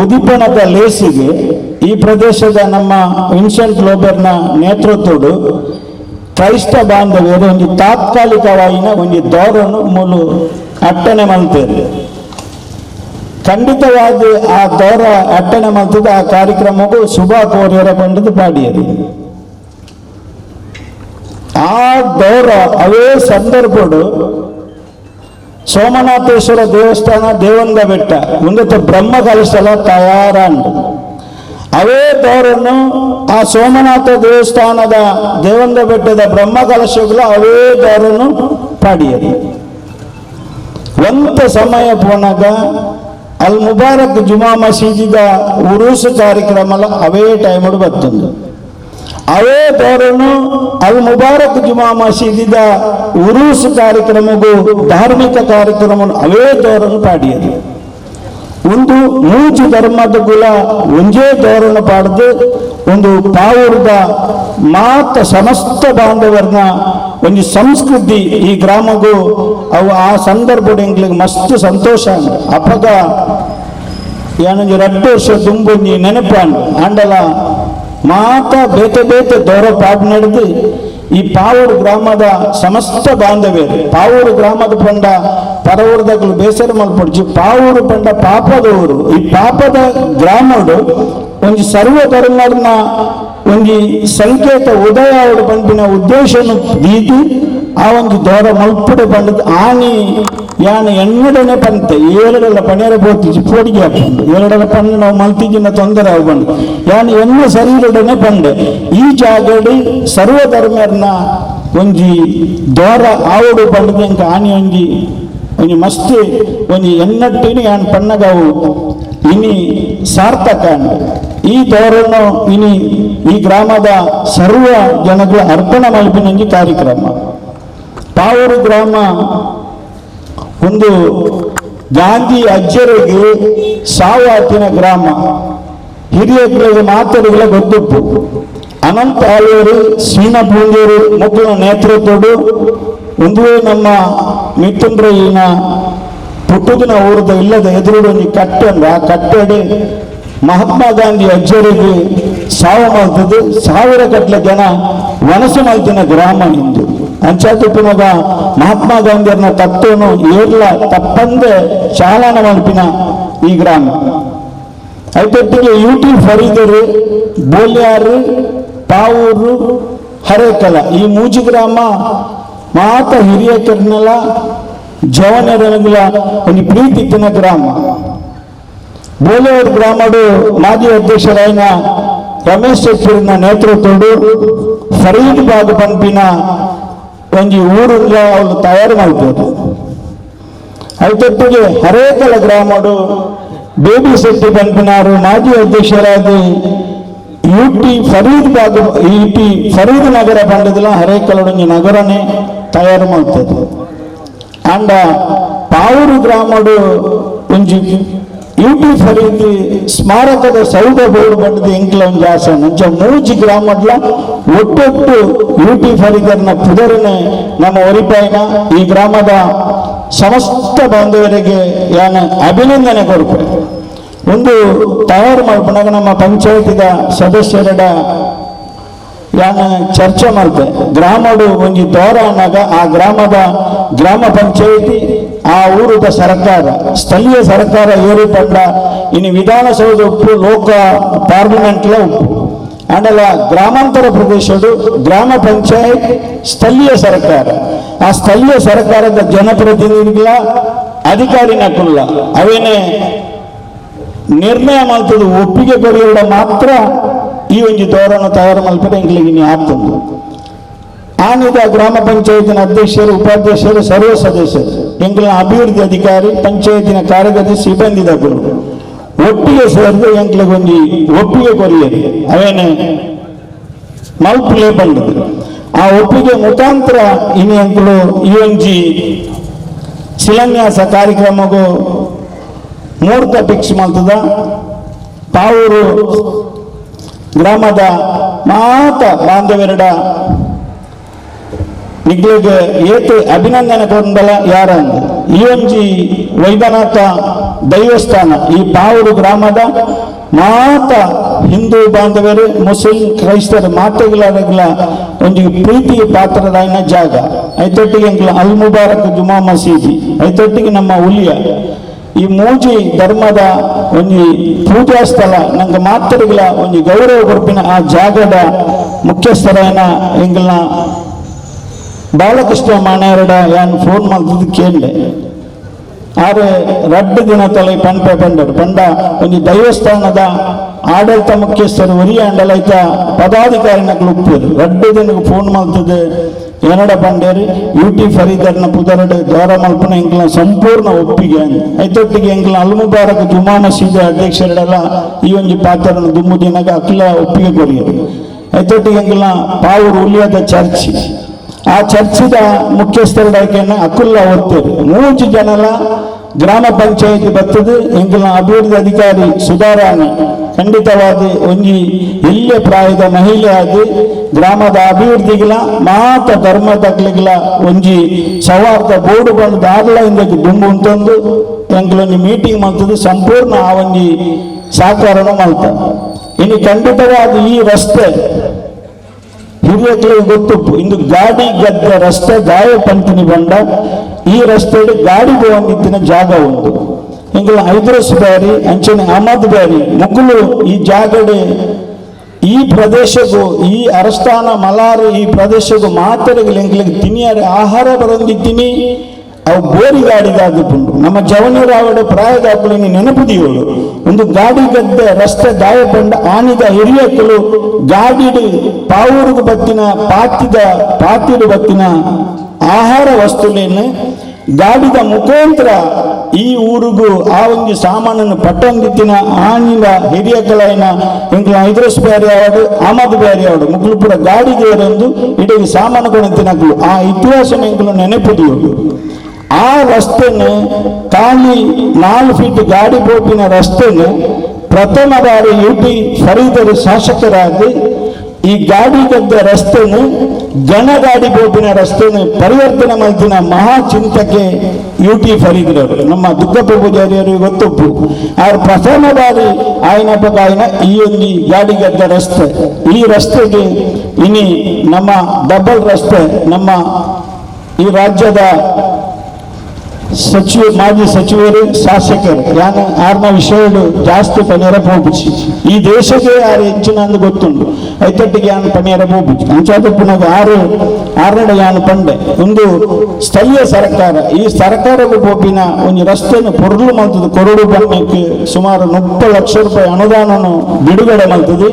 ಉದಿಪಣದ ಲೇಸಿಗೆ ಈ ಪ್ರದೇಶದ ನಮ್ಮ ವಿನ್ಸೆಂಟ್ ಲೋಬರ್ನ ನೇತೃತ್ವಡು ಕ್ರೈಸ್ತ ಬಾಂಧವ್ಯರು ಒಂದು ತಾತ್ಕಾಲಿಕವಾಗಿನ ಒಂದು ದೌರನ್ನು ಮೂಲ ಅಟ್ಟಣೆ ಮಾಡ್ತಾರೆ. ಖಂಡಿತವಾಗಿ ಆ ದೌರ ಅಟ್ಟಣೆ ಮಾಡ್ತಿದ್ದ ಆ ಕಾರ್ಯಕ್ರಮಕ್ಕೂ ಶುಭ ಕೋರ್ಯರ ಬಂಡದು ಪಾಡಿಯರು. ಆ ದೌರ ಅವೇ ಸಂದರ್ಭಡು ಸೋಮನಾಥೇಶ್ವರ ದೇವಸ್ಥಾನ ದೇವಂಗ ಬೆಟ್ಟ ಮುಂದത്തെ ಬ್ರಹ್ಮ ಕಲಶಲ ತಯಾರಂಡು ಅವೇ ದೌರನ್ನು ಆ ಸೋಮನಾಥ ದೇವಸ್ಥಾನದ ದೇವಂಗ ಬೆಟ್ಟದ ಬ್ರಹ್ಮ ಕಲಶಗಳು ಅವೇ ದೌರನ್ನು ಪಾಡಿಯರು. ಒಂತ ಸಮಯ ಪೋನಾಗ ಅಲ್ ಮುಬಾರಕ್ ಜುಮಾ ಮಸೀದಿದ ಉರುಸು ಕಾರ್ಯಕ್ರಮ ಅವೇ ಟೈಮಡು ಬರ್ತಂದು ಅವೇ ದೌರನ್ನು ಅಲ್ ಮುಬಾರಕ್ ಜುಮಾ ಮಸೀದಿದ ಉರುಸು ಕಾರ್ಯಕ್ರಮಗೂ ಧಾರ್ಮಿಕ ಕಾರ್ಯಕ್ರಮ ಅವೇ ದೌರನ್ನು ಪಾಡಿಯರು. ಒಂದು ಮೂಜು ಧರ್ಮದ ಗುಲ ಒಂದೇ ದೌರನ್ನ ಪಾಡ್ದು ಒಂದು ಪಾವೂರದ ಮಾತ ಸಮಸ್ತ ಬಾಂಧವರನ್ನ ಒಂದು ಸಂಸ್ಕೃತಿ ಈ ಗ್ರಾಮಗೂ ಅವು ಆ ಸಂದರ್ಭದ ಎಂಗ್ಲಿಗೆ ಮಸ್ತ್ ಸಂತೋಷ ಅಪಗ ಏನೊಂದು 2 ವರ್ಷ ದುಂಬೊಂಜಿ ನೆನಪಾಂಡು ಅಂಡಲ ಮಾತ ಬೇತೆ ಬೇತೆ ದೌರ ಪಾಡು ನಡೆದು ಈ ಪಾವೂರು ಗ್ರಾಮದ ಸಮಸ್ತ ಬಾಂಧವ್ಯರು ಪಾವೂರು ಗ್ರಾಮದ ಪಂಡ ಪರವೂರದಾಗಲು ಬೇಸರ ಮಲ್ಪಡ್ಚಿ ಪಾವೂರು ಪಂಡ ಪಾಪದವರು ಈ ಪಾಪದ ಗ್ರಾಮಡು ಒಂದು ಸರ್ವ ಧರ್ಮರ್ನ ಒಂದು ಸಂಕೇತ ಉದಯ ಅವಳು ಪಂಪಿನ ಉದ್ದೇಶನು ದೀದಿ ಆ ಒಂದು ದೋರ ಮಲ್ಪಡೆ ಪಂಡದ ಆನಿ ಯಾನ ಎನ್ನಡನೆ ಪಂತೆ ಏಳಡೆಲ್ಲ ಪಣಿಯರ ಬೋತಿಜಿ ಪೋಡಿಗೆ ಹಾಕೊಂಡು ಏಳಡೆಲ್ಲ ಪಂಡು ನಾವು ಮಲ್ತಿಗಿನ ತೊಂದರೆ ಆಗ್ಬಂಡು ಯಾನ ಎನ್ನ ಶರೀರಡನೆ ಪಂಡೆ ಈ ಜಾಗಡಿ ಸರ್ವಧರ್ಮರ್ನ ಒಂಜಿ ದೋರ ಆವಡು ಪಂಡದ ಇಂಕ ಆನಿ ಒಂಜಿ ಮಸ್ತ್ ಒಂಜಿ ಎನ್ನಟ್ಟಿನಿ ಯಾನ್ ಪಣ್ಣಗವು ಇನಿ ಸಾರ್ಥಕ ಈ ದೋರನ್ನು ಇನಿ ಈ ಗ್ರಾಮದ ಸರ್ವ ಜನಗಳ ಅರ್ಪಣೆ ಮಲ್ಪಿನಂಜಿ ಕಾರ್ಯಕ್ರಮ ಪಾವೂರು ಗ್ರಾಮ ಒಂದು ಗಾಂಧಿ ಅಜ್ಜರಿಗೆ ಸಾವಾತಿನ ಗ್ರಾಮ ಹಿರಿಯಗಳಿಗೆ ಮಾತರಿಗಳ ಗೊತ್ತುಪ್ಪು ಅನಂತ ಆಳ್ವರು ಶ್ರೀನಪೂಂಜರು ಮಕ್ಕಳ ನೇತೃತ್ವಡು ಒಂದು ನಮ್ಮ ಮಿತ್ತುಂದ್ರಯ್ಯನ ಪುಟ್ಟುದಿನ ಊರದ ಇಲ್ಲದ ಎದುರುಡೊಂದು ಕಟ್ಟಂಡು ಆ ಕಟ್ಟಡಿ ಮಹಾತ್ಮ ಗಾಂಧಿ ಅಜ್ಜರಿಗೆ ಸಾವು ಮಲ್ತದ್ದು 1000 ಗಟ್ಟಲೆ ಜನ ವನಸು ಮಲ್ತಿನ ಗ್ರಾಮ ಇಂದು ಅಂಚಾತುಪಿನಗ ಮಹಾತ್ಮ ಗಾಂಧಿಯರ್ನ ತತ್ವನು ಏರ್ಲ ತಪ್ಪಂದೆ ಚಾಲನ ಮಲ್ಪಿನ ಈ ಗ್ರಾಮ ಐದೊಟ್ಟಿಗೆ ಯೂಟಿ ಫರೀದರು ಬೋಲ್ಯಾರು ಪಾವೂರು ಹರೇಕಲ ಈ ಮೂಜಿ ಗ್ರಾಮ ಮಾತ ಹಿರಿಯಕರನೆಲ್ಲ ಜವನರಗಳ ಒಂದು ಪ್ರೀತಿ ತಿನ್ನ ಗ್ರಾಮ ಬೋಲೇವರು ಗ್ರಾಮಡು ಮಾಜಿ ಅಧ್ಯಕ್ಷರಾಯನ ರಮೇಶ್ ಶೆಟ್ಟಿನ ನೇತೃತ್ವಡು ಫರೀದ್ ಬಾಗ್ ಪಂಪಿನ ಒಂದು ಊರಿಂದ ಅವರು ತಯಾರು ಮಾಡ್ಬೋದು ಐದೊಟ್ಟಿಗೆ ಹರೇಕಲ ಗ್ರಾಮಡು ಬೇಬಿ ಶೆಟ್ಟಿ ಪಂಪಿನಾರು ಮಾಜಿ ಅಧ್ಯಕ್ಷರಾದ ಯುಟಿ ಫರೀದ್ ಬಾಗ್ ಯುಟಿ ಫರೀದ್ ನಗರ ಪಂಡದಲ್ಲ ಹರೇಕಲೊಂದು ನಗರನೇ ತಯಾರು ಮಾಡ್ತದೆ ಅಂಡ ಪಾವೂರು ಗ್ರಾಮಡು ಒಂಜಿ ಯುಟಿ ಫರೀದ್ ಸ್ಮಾರಕದ ಸೌಧ ಬೋರ್ಡ್ ಬಂಡದ ಎಂಕ್ಲ ಒಂದು ಆಸನ ಅಂಚ ಮೂಜಿ ಗ್ರಾಮಡ್ಲ ಒಟ್ಟೊಟ್ಟು ಯುಟಿ ಫರೀದರ್ನ ಪುದರನೆ ನಮ್ಮ ಒರಿಪಾಯಿನ ಈ ಗ್ರಾಮದ ಸಮಸ್ತ ಬಾಂಧವರಿಗೆ ಯಾನ ಅಭಿನಂದನೆ ಕೊಡ್ಪೆ ಒಂದು ತಯಾರು ಮಾಡ್ಕೊಂಡಾಗ ನಮ್ಮ ಪಂಚಾಯತಿದ ಸದಸ್ಯರ ಯಾನ ಚರ್ಚೆ ಮಾಡ್ತೆ ಗ್ರಾಮಡು ಒಂದು ದೋರ ಅನ್ನೋಗ ಆ ಗ್ರಾಮದ ಗ್ರಾಮ ಪಂಚಾಯತಿ ಆ ಊರದ ಸರ್ಕಾರ ಸ್ಥಳೀಯ ಸರ್ಕಾರ ಏರಿ ಪಂಡ ಇನ್ನು ವಿಧಾನಸೌಧ ಉಪ್ಪು ಲೋಕ ಪಾರ್ಲಿಮೆಂಟ್ಲ ಉಪ್ಪು ಅಂಡಲ ಗ್ರಾಮಾಂತರ ಪ್ರದೇಶಡು ಗ್ರಾಮ ಪಂಚಾಯತ್ ಸ್ಥಳೀಯ ಸರ್ಕಾರ ಆ ಸ್ಥಳೀಯ ಸರ್ಕಾರದ ಜನಪ್ರತಿನಿಧಿಗಳ ಅಧಿಕಾರಿನ ಕುಲ್ಲ ಅವೇನೇ ನಿರ್ಣಯ ಮಾಡ್ತದೆ ಒಪ್ಪಿಗೆ ಕೊರಿಯೋಡ ಮಾತ್ರ ಈ ಒಂದು ದೋರನ್ನು ತಯಾರು ಮಲ್ಪಡೆ ಎಂಗ್ಲಿಗೆ ನೀವು ಆಗ್ತದೆ ಆನಿದ ಗ್ರಾಮ ಪಂಚಾಯತಿನ ಅಧ್ಯಕ್ಷರು ಉಪಾಧ್ಯಕ್ಷರು ಸರ್ವ ಸದಸ್ಯರು ಎಂಗ್ಲ ಅಭಿವೃದ್ಧಿ ಅಧಿಕಾರಿ ಪಂಚಾಯತಿನ ಕಾರ್ಯದರ್ಶಿ ಸಿಬ್ಬಂದಿದಗಳು ಒಟ್ಟಿಗೆ ಸೇರಿದು ಎಂಗ್ಲಿಗೆ ಒಂದು ಒಪ್ಪಿಗೆ ಕೊರಿಯರು ಅವೇನೆ ಮಲ್ಪಲೆ ಬಂದದು ಆ ಒಪ್ಪಿಗೆ ಮುಖಾಂತರ ಇನ್ನು ಎಂಕ್ಲು ಈ ಒಂಜಿ ಶಿಲಾನ್ಯಾಸ ಕಾರ್ಯಕ್ರಮಗೂ ಮುಹೂರ್ತ ಫಿಕ್ಸ್ ಮಾಡ್ತದ ಪಾವೂರು ಗ್ರಾಮದ ಮಾತ ಬಾಂಧವ್ಯರಡ ನಿಗ್ಲಿಗೆ ಏತು ಅಭಿನಂದನೆ ಕೊಂಡಲ ಯಾರಂದು ಈ ಒಂಜಿ ವೈದ್ಯನಾಥ ದೈವಸ್ಥಾನ ಈ ಪಾವೂರು ಗ್ರಾಮದ ಮಾತ ಹಿಂದೂ ಬಾಂಧವ್ಯರು ಮುಸ್ಲಿಂ ಕ್ರೈಸ್ತರ ಮಾತೆಗಳ ಒಂದು ಪ್ರೀತಿ ಪಾತ್ರದಾಯಿನ ಜಾಗ ಐತೊಟ್ಟಿಗೆ ಅಲ್ ಮುಬಾರಕ್ ಜುಮಾ ಮಸೀದಿ ಐತೊಟ್ಟಿಗೆ ನಮ್ಮ ಹುಲಿಯ ಈ ಮೂಜಿ ಧರ್ಮದ ಒಂದು ಪೂಜಾ ಸ್ಥಳ ನಂಗೆ ಮಾತರಿಗಳ ಒಂದು ಗೌರವ ಕೊರಪಿನ ಆ ಜಾಗದ ಮುಖ್ಯಸ್ಥರಾಯನ ಎಂಗ್ಲನ ಬಾಲಕೃಷ್ಣ ಮಾಣೆಯರಡ ಯಾನ್ ಫೋನ್ ಮಾಡಿದ್ದು ಕೇಳಿದೆ ಆದ್ರೆ 2 ದಿನ ತಲೆ ಪಂಪೆ ಬಂದರು ಪಂಡ ಒಂದು ದೈವಸ್ಥಾನದ ಆಡಳಿತ ಮುಖ್ಯಸ್ಥರು ಒರಿಯ ಅಂಡಲೈತ ಪದಾಧಿಕಾರಿನಗಳು ಉಪ್ಪರು 2 ದಿನಕ್ಕೆ ಫೋನ್ ಮಾಡ್ತದೆ ಏನಡ ಪಂಡೇರಿ ಯುಟಿ ಫರೀದರ್ನ ಪುದರಡು ದ್ವಾರ ಮಲ್ಪನ ಎಂಕ್ಲ ಸಂಪೂರ್ಣ ಒಪ್ಪಿಗೆ ಐತೊಟ್ಟಿಗೆ ಎಂಕ್ಲ ಅಲ್ ಮುಬಾರಕ್ ಜುಮಾ ಮಸೀದಿ ಅಧ್ಯಕ್ಷರೆಲ್ಲ ಈ ಒಂದು ಪಾತ್ರನ ದುಮ್ಮು ದಿನಗ ಅಕ್ಲ ಒಪ್ಪಿಗೆ ಕೊರಿಯರು ಐತೊಟ್ಟಿಗೆ ಎಂಕ್ಲ ಪಾವೂರು ಉಲಿಯದ ಚರ್ಚ್ ಆ ಚರ್ಚಿದ ಮುಖ್ಯಸ್ಥರನ್ನ ಅಕುಲ್ಲ ಒತ್ತೇರಿ 3 ಜನಲ ಗ್ರಾಮ ಪಂಚಾಯತಿ ಬರ್ತದೆ ಎಂಕ್ಲ ಅಭಿವೃದ್ಧಿ ಅಧಿಕಾರಿ ಸುಧಾರಾಣಿ ಖಂಡಿತವಾದ ಒಂಜಿ ಎಲ್ಲೇ ಪ್ರಾಯದ ಮಹಿಳೆ ಆದಿ ಗ್ರಾಮದ ಅಭಿವೃದ್ಧಿಗಳ ಮಾತ ಧರ್ಮದಕ್ಲಿಗಳ ಒಂಜಿ ಸೌಹಾರ್ದ ಬೋರ್ಡು ಬಂದು ದಾರ್ಲ ಇಂದಕ್ಕೆ ದುಂಬು ಅಂತಂದು ಎಂಕ್ಲೊಂದು ಮೀಟಿಂಗ್ ಮಾಡ್ತದೆ ಸಂಪೂರ್ಣ ಆ ಒಂಜಿ ಸಹಕಾರನ ಮಾಡ್ತಾರೆ ಇನ್ನು ಖಂಡಿತವಾದ ಈ ರಸ್ತೆ ಹಿರಿಯಕ್ಲಿಗೆ ಗೊತ್ತುಪ್ಪು ಇಂದು ಗಾಡಿ ಗದ್ದೆ ರಸ್ತೆ ಗಾಯ ಪಂತಿನಿ ಬಂಡ ಈ ರಸ್ತೆಯಲ್ಲಿ ಗಾಡಿ ಹೋಗಿದ್ದಿನ ಜಾಗ ಉಂಟು ಇಂಗಳ ಹೈದ್ರಸ್ ಬ್ಯಾರಿ ಅಂಚನೆ ಅಹಮದ್ ಬ್ಯಾರಿ ಮುಗ್ಗುಲು ಈ ಜಾಗಡೆ ಈ ಪ್ರದೇಶಕ್ಕೂ ಈ ಅರಸ್ಥಾನ ಮಲಾರು ಈ ಪ್ರದೇಶಕ್ಕೂ ಮಾತರಿಗೆ ಎಂಗ್ಲಿಗೆ ತಿನಿಯಾರೆ ಆಹಾರ ಬರಂದಿದ್ದೀನಿ ಅವು ಬೋರಿ ಗಾಡಿಗಾದುಂಡು ನಮ್ಮ ಜವನರಾವಡ ಪ್ರಾಯದ ಹಬ್ಬಳಿನ ನೆನಪುದಿಯೋಳು ಒಂದು ಗಾಡಿ ಗದ್ದೆ ರಸ್ತೆ ದಾಯ ಬಂಡ ಆನಿದ ಹಿರಿಯಕ್ಕಳು ಗಾಡಿಡು ಪಾವೂರಿಗೆ ಬತ್ತಿನ ಪಾತಿಡು ಬತ್ತಿನ ಆಹಾರ ವಸ್ತುಲೇನು ಗಾಡಿದ ಮುಖಾಂತರ ಈ ಊರಿಗೂ ಆ ಒಂದು ಸಾಮಾನನ್ನು ಪಟ್ಟೊಂದಿತ್ತಿನ ಆನಿನ ಹಿರಿಯಕ್ಕಳೈನ ಎಂಕ್ಲ ಹೈದ್ರಸ್ ಬ್ಯಾರಿ ಆವಡು ಅಹಮದ್ ಬ್ಯಾರಿ ಆವಡು ಮುಗ್ಲು ಪೂರ ಗಾಡಿಗೆ ಇರಂದು ಇಡೀ ಸಾಮಾನು ಕೊಣತಿನಕ್ಲು ಆ ಇತಿಹಾಸ ಎಂಕ್ಲು ನೆನಪುದಿಯೋಳು ಆ ರಸ್ತೆನು ಖಾಲಿ 4 ಫೀಟ್ ಗಾಡಿ ಬೋಪಿನ ರಸ್ತೆನು ಪ್ರಥಮ ಬಾರಿ UT ಫರೀದರು ಶಾಸಕರಾದ ಈ ಗಾಡಿ ಗದ್ದೆ ರಸ್ತೆನು ಘನ ಗಾಡಿ ಬೋಪಿನ ರಸ್ತೆನು ಪರಿವರ್ತನೆ ಮಾಡಿದ ಮಹಾ ಚಿಂತಕೆ UT ಫರೀದರವರು ನಮ್ಮ ದುಗ್ಗಪ್ಪ ಪೂಜಾರಿಯವರು ಗೊತ್ತುಪ್ಪು ಅವ್ರ ಪ್ರಥಮ ಬಾರಿ ಆಯ್ನ ಈ ಒಂದು ಗಾಡಿ ಗದ್ದೆ ರಸ್ತೆ ಈ ರಸ್ತೆಗೆ ಇನಿ ನಮ್ಮ ಡಬಲ್ ರಸ್ತೆ ನಮ್ಮ ಈ ರಾಜ್ಯದ ಮಾಜಿ ಸಚಿವರು ಶಾಸಕರು ಯಾನು ಆರ್ನ ವಿಷಯಗಳು ಜಾಸ್ತಿ ಪಣಿಯರ ಹೋಗ್ಬಿಚ್ಚಿ ಈ ದೇಶಕ್ಕೆ ಯಾರು ಹೆಚ್ಚಿನ ಅಂದು ಗೊತ್ತುಂಟು ಐತಟ್ಟಿಗೆ ಯಾನು ಪಣಿಯರ ಹೋಗ್ಬಿಚ್ಚಿ ಅಂಚಾದಪ್ಪನಾಗ ಆರಡೆ ಯಾನು ಪಂಡೆ ಒಂದು ಸ್ಥಳೀಯ ಸರ್ಕಾರ ಈ ಸರ್ಕಾರಕ್ಕೆ ಹೋಗಿನ ಒಂದು ರಸ್ತೆಯನ್ನು ಪೊರ್ಲು ಮಾಡ್ತದೆ ಕೊರಡು ಬಣ್ಣಕ್ಕೆ ಸುಮಾರು 30 ಲಕ್ಷ ರೂಪಾಯಿ ಅನುದಾನವನ್ನು ಬಿಡುಗಡೆ ಮಾಡ್ತದೆ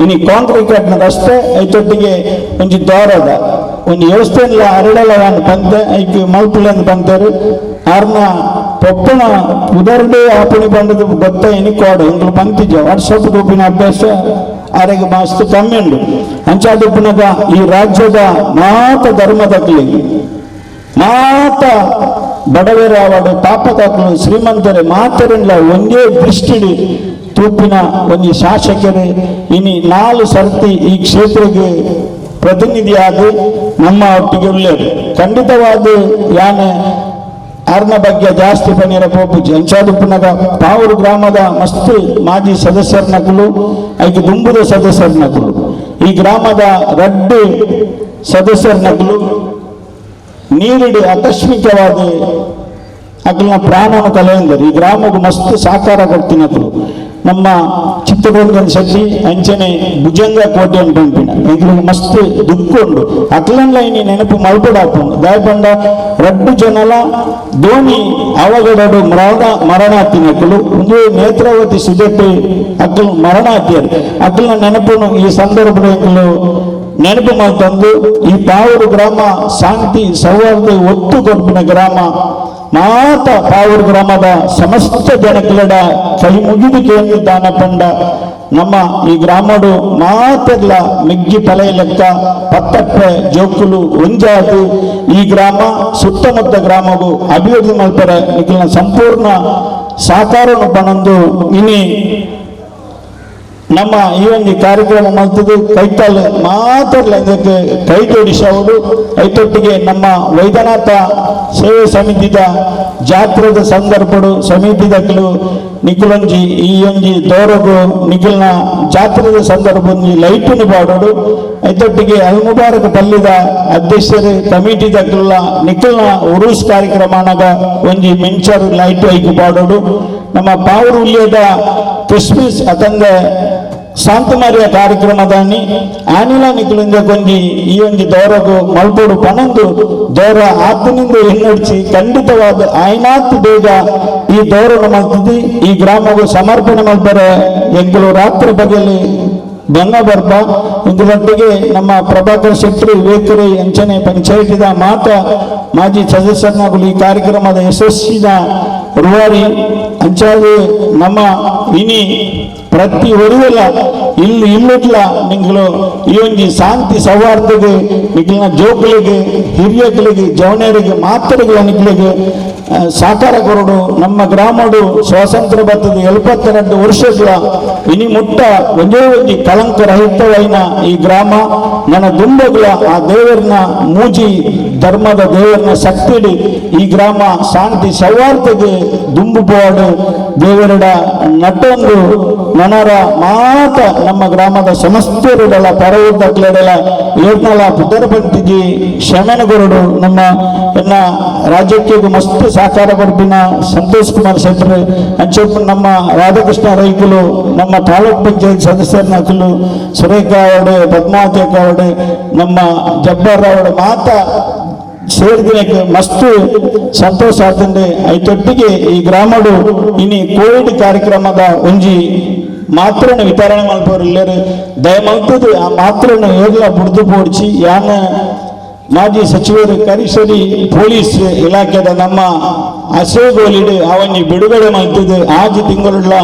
ಇನ್ನು ಕಾಂಕ್ರೀಟ್ ರಸ್ತೆ ಐತೊಟ್ಟಿಗೆ ಒಂದು ದ್ವಾರದ ಒಂದು ವ್ಯವಸ್ಥೆಲ್ಲ ಅರಡಲ ಯಾನು ಬಂದೆ ಐಕೆ ಮಲ್ಪುಲೆಂದು ಬಂದರು ಆರ್ನ ಪೊಪ್ಪನ ಉದರ್ಡೆ ಆಪಣಿ ಬಂಡದ ಗೊತ್ತ ಎನಿಕೋಡು ಇಂಗ್ಲು ಪಂಕ್ತಿಜ ವಾಟ್ಸಪ್ ಗ್ರೂಪಿನ ಅಭ್ಯಾಸ ಆರೆಗೆ ಮಸ್ತ್ ಕಮ್ಮಿ ಉಂಡು ಅಂಚಾದುಪ್ಪನಾಗ ಈ ರಾಜ್ಯದ ಮಾತ ಧರ್ಮದಕ್ಲಿ ಮಾತ ಬಡವರ ಆವಡು ತಾಪದಾಕ್ಲು ಶ್ರೀಮಂತರೇ ಮಾತರೆಲ್ಲ ಒಂದೇ ದೃಷ್ಟಿಡಿ ತೂಪಿನ ಒಂದು ಶಾಸಕರೇ ಇನಿ 4 ಸರ್ತಿ ಈ ಕ್ಷೇತ್ರಕ್ಕೆ ಪ್ರತಿನಿಧಿಯಾದ ನಮ್ಮ ಒಟ್ಟಿಗೆ ಉಳ್ಳೇರು ಖಂಡಿತವಾದ ಯಾನೆ ಆರ್ನ ಬಗ್ಗೆ ಜಾಸ್ತಿ ಪಣಿಯರ ಪೋಪುಜಿ ಅಂಚಾದುಪ್ಪನಾಗ ಪಾವೂರು ಗ್ರಾಮದ ಮಸ್ತ್ ಮಾಜಿ ಸದಸ್ಯರನಕಲು ಐದು ದುಂಬುದ ಸದಸ್ಯರನಕಲು ಈ ಗ್ರಾಮದ ರಡ್ಡು ಸದಸ್ಯರನಕಲು ನೀರಿಡಿ ಆಕಸ್ಮಿಕವಾದ ಅಕಲ್ನ ಪ್ರಾಣವನ್ನು ಕಲೆಯಂದರು ಈ ಗ್ರಾಮಕ್ಕೆ ಮಸ್ತ್ ಸಾಕಾರ ಕೊಡ್ತಿನಕಲು ನಮ್ಮ ಚಿತ್ರದುರ್ಗದ ಶೆಟ್ಟಿ ಅಂಚನೆ ಭುಜಂಗ ಕೋಟೆ ಅನ್ಪಂಪಿನ ಎಗ್ಲಿಗೆ ಮಸ್ತ್ ದುಃಖುಂಡು ಅಕ್ಲನ್ಲ ಇನಿ ನೆನಪು ಮಲ್ಪಡಾಪುಂಡು ದಯಪಂಡ ರಡ್ಡು ಜನಲ ಧೋನಿ ಅವಗಡಡು ಮರಣಾತಿನಕ್ಕಲು ಒಂದು ನೇತ್ರಾವತಿ ಸುಜೆಟ್ಟು ಅಕ್ಕಲು ಮರಣಾತಿಯರು ಅಕ್ಕಲ್ನ ನೆನಪನ್ನು ಈ ಸಂದರ್ಭದಲ್ಲಿ ನೆನಪು ಮಾಡ್ತಂದು ಈ ಪಾವೂರು ಗ್ರಾಮ ಶಾಂತಿ ಸೌಹಾರ್ದ ಒತ್ತು ಕೊಡ್ಪಿನ ಗ್ರಾಮ ಮಾತ ಪಾವೂರು ಗ್ರಾಮದ ಸಮಸ್ತ ಜನಗಳ ಕೈ ಮುಗಿದು ಕೇಳಿದ್ದಾನ ಪಂಡ ನಮ್ಮ ಈ ಗ್ರಾಮಡು ಮಾತೆಲ್ಲ ಮಿಗ್ಗಿ ತಲೆ ಲೆಕ್ಕ ಪತ್ತಪ್ಪೆ ಜೋಕುಲು ಒಂಜಾದು ಈ ಗ್ರಾಮ ಸುತ್ತಮುತ್ತ ಗ್ರಾಮವು ಅಭಿವೃದ್ಧಿ ಮಾಡ್ತಾರೆ ಇದನ್ನ ಸಂಪೂರ್ಣ ಸಾಕಾರವನ್ನು ಪಣಂದು ಇನಿ ನಮ್ಮ ಈ ಒಂದು ಕಾರ್ಯಕ್ರಮ ಮಾಡ್ತದೆ ಕೈತಾಲ್ ಮಾತಾಡಲ ಇದಕ್ಕೆ ಕೈ ಜೋಡಿಸೋದು ಐತೊಟ್ಟಿಗೆ ನಮ್ಮ ವೈದ್ಯನಾಥ ಸೇವೆ ಸಮಿತಿದ ಜಾತ್ರೆದ ಸಂದರ್ಭಡು ಸಮಿತಿದಕ್ಕಲು ನಿಖಿಲೊಂಜಿ ಈ ಒಂಜಿ ದೌರಗು ನಿಖಿಲ್ನ ಜಾತ್ರೆದ ಸಂದರ್ಭ ಲೈಟನ್ನು ಪಾಡೋಡು ಐತೊಟ್ಟಿಗೆ ಅಲ್ ಮುಬಾರಕ್ ಪಲ್ಲಿದ ಅಧ್ಯಕ್ಷರು ಕಮಿಟಿದಕ್ಕಲ್ಲ ನಿಖಿಲ್ನ ಉರುಸ್ ಕಾರ್ಯಕ್ರಮನಾಗ ಒಂಜಿ ಮೆಂಚರ್ ಲೈಟ್ ಐಕು ಪಾಡೋಡು ನಮ್ಮ ಪಾವೂರು ಉಲ್ಯದ ಕ್ರಿಸ್ಮಸ್ ಅತಂದ ಶಾಂತಮಾರಿಯ ಕಾರ್ಯಕ್ರಮದಾನಿ ಆನಿಲ ನಿಖಿಲಿಂದ ಕೊಂಜಿ ಈ ಒಂದು ದೌರಗು ಮಲ್ಪೋಡು ಪನಂದು ದೌರ ಆತನಿಂದ ಹಿನ್ನಡಿಸಿ ಖಂಡಿತವಾದ ಆಯ್ನಾತ್ ಬೇಗ ಈ ದೌರನ ಮಾಡ್ತಿದ್ದಿ ಈ ಗ್ರಾಮವು ಸಮರ್ಪಣೆ ಮಾಡ್ತಾರೆ ಎಂಗಳು ರಾತ್ರಿ ಬಗೆಯಲ್ಲಿ ಬೆನ್ನ ಬರ್ಪ ಇಂದರೊಟ್ಟಿಗೆ ನಮ್ಮ ಪ್ರಭಾಕರ್ ಶೆಟ್ಟಿ ವೇಕರಿ ಅಂಚನೆ ಪಂಚಾಯತಿದ ಮಾಜಿ ಸದಸ್ಯರನ್ನಾಗಲು ಈ ಕಾರ್ಯಕ್ರಮದ ಯಶಸ್ಸಿನ ರೂವಾರಿ ಅಂಚಾದು ನಮ್ಮ ಇನಿ ಪ್ರತಿ ಒರಿಯಲ್ಲ ಇಲ್ಲಿಟ್ಲ ನಿಂಗಳು ಈ ಒಂದು ಶಾಂತಿ ಸೌಹಾರ್ದಗೆ ನಿಖಿಲ್ನ ಜೋಕುಲಿಗೆ ಹಿರಿಯಗಳಿಗೆ ಜವನಿಯರಿಗೆ ಮಾತರಿಗೆ ನಿಖಿಲಿಗೆ ಸಾಕಾರ ಕೊರಡು ನಮ್ಮ ಗ್ರಾಮಡು ಸ್ವಾತಂತ್ರ್ಯ ಬರ್ತದ 72 ವರ್ಷಗಳ ಇನಿ ಮುಟ್ಟ ಒಂದೇ ಒಂದು ಕಳಂಕ ರಹಿತವೈನ ಈ ಗ್ರಾಮ ನನ್ನ ದುಂಬಗಳ ಆ ದೇವರನ್ನ ಮೂಜಿ ಧರ್ಮದ ದೇವರನ್ನ ಶಕ್ತಿಡಿ ಈ ಗ್ರಾಮ ಶಾಂತಿ ಸೌಹಾರ್ದಕ್ಕೆ ದುಂಬು ಪೋಡು ದೇವರಡ ನಟೊಂದು ನನರ ಮಾತ ನಮ್ಮ ಗ್ರಾಮದ ಸಮಸ್ತರುಗಳ ಪರವುದ್ದಕ್ಲೆಡಲ ಏರ್ನಲ ಪುಟರ್ಪಂತಿಜಿ ಶಮನಗುರುಡು ನಮ್ಮ ಎನ್ನ ರಾಜ್ಯಕ್ಕೆ ಮಸ್ತ್ ಸಹಕಾರ ಕೊಡ್ಪಿನ ಸಂತೋಷ್ ಕುಮಾರ್ ಶೆಟ್ಟರ್ ಅಂಚೆಪ್ಪು ನಮ್ಮ ರಾಧಾಕೃಷ್ಣ ರೈಕುಲು ನಮ್ಮ ತಾಲೂಕ್ ಪಂಚಾಯತ್ ಸದಸ್ಯರನ್ನ ಸುರೇಖ ಅವಡೆ ಪದ್ಮಾವತಿ ಅವಡೆ ನಮ್ಮ ಜಬ್ಬರ್ ಅವಡೆ ಮಾತ ಸೇರಿದಿನಕ್ಕೆ ಮಸ್ತ್ ಸಂತೋಷ ಆಗ್ತಂಡೆ ಐತೊಟ್ಟಿಗೆ ಈ ಗ್ರಾಮಡು ಇನಿ ಕೋವಿಡ್ ಕಾರ್ಯಕ್ರಮದ ಒಂಜಿ ಮಾತ್ರನ ವಿತರಣೆ ಮಾಡ್ಬೋರು ಎಲ್ಲರೂ ದಯಮಲ್ತದ್ದು ಆ ಮಾತ್ರನ ಹೇಗಲ ಬುಡ್ದು ಪೋಡ್ಚಿ ಯಾನ ಮಾಜಿ ಸಚಿವರು ಕರಿಸರಿ ಪೊಲೀಸ್ ಇಲಾಖೆದ ನಮ್ಮ ಅಶೋಗೋಲಿಡು ಅವನಿ ಬಿಡುಗಡೆ ಮಾಡ್ತಿದ್ದು ಆಜಿ ತಿಂಗಳ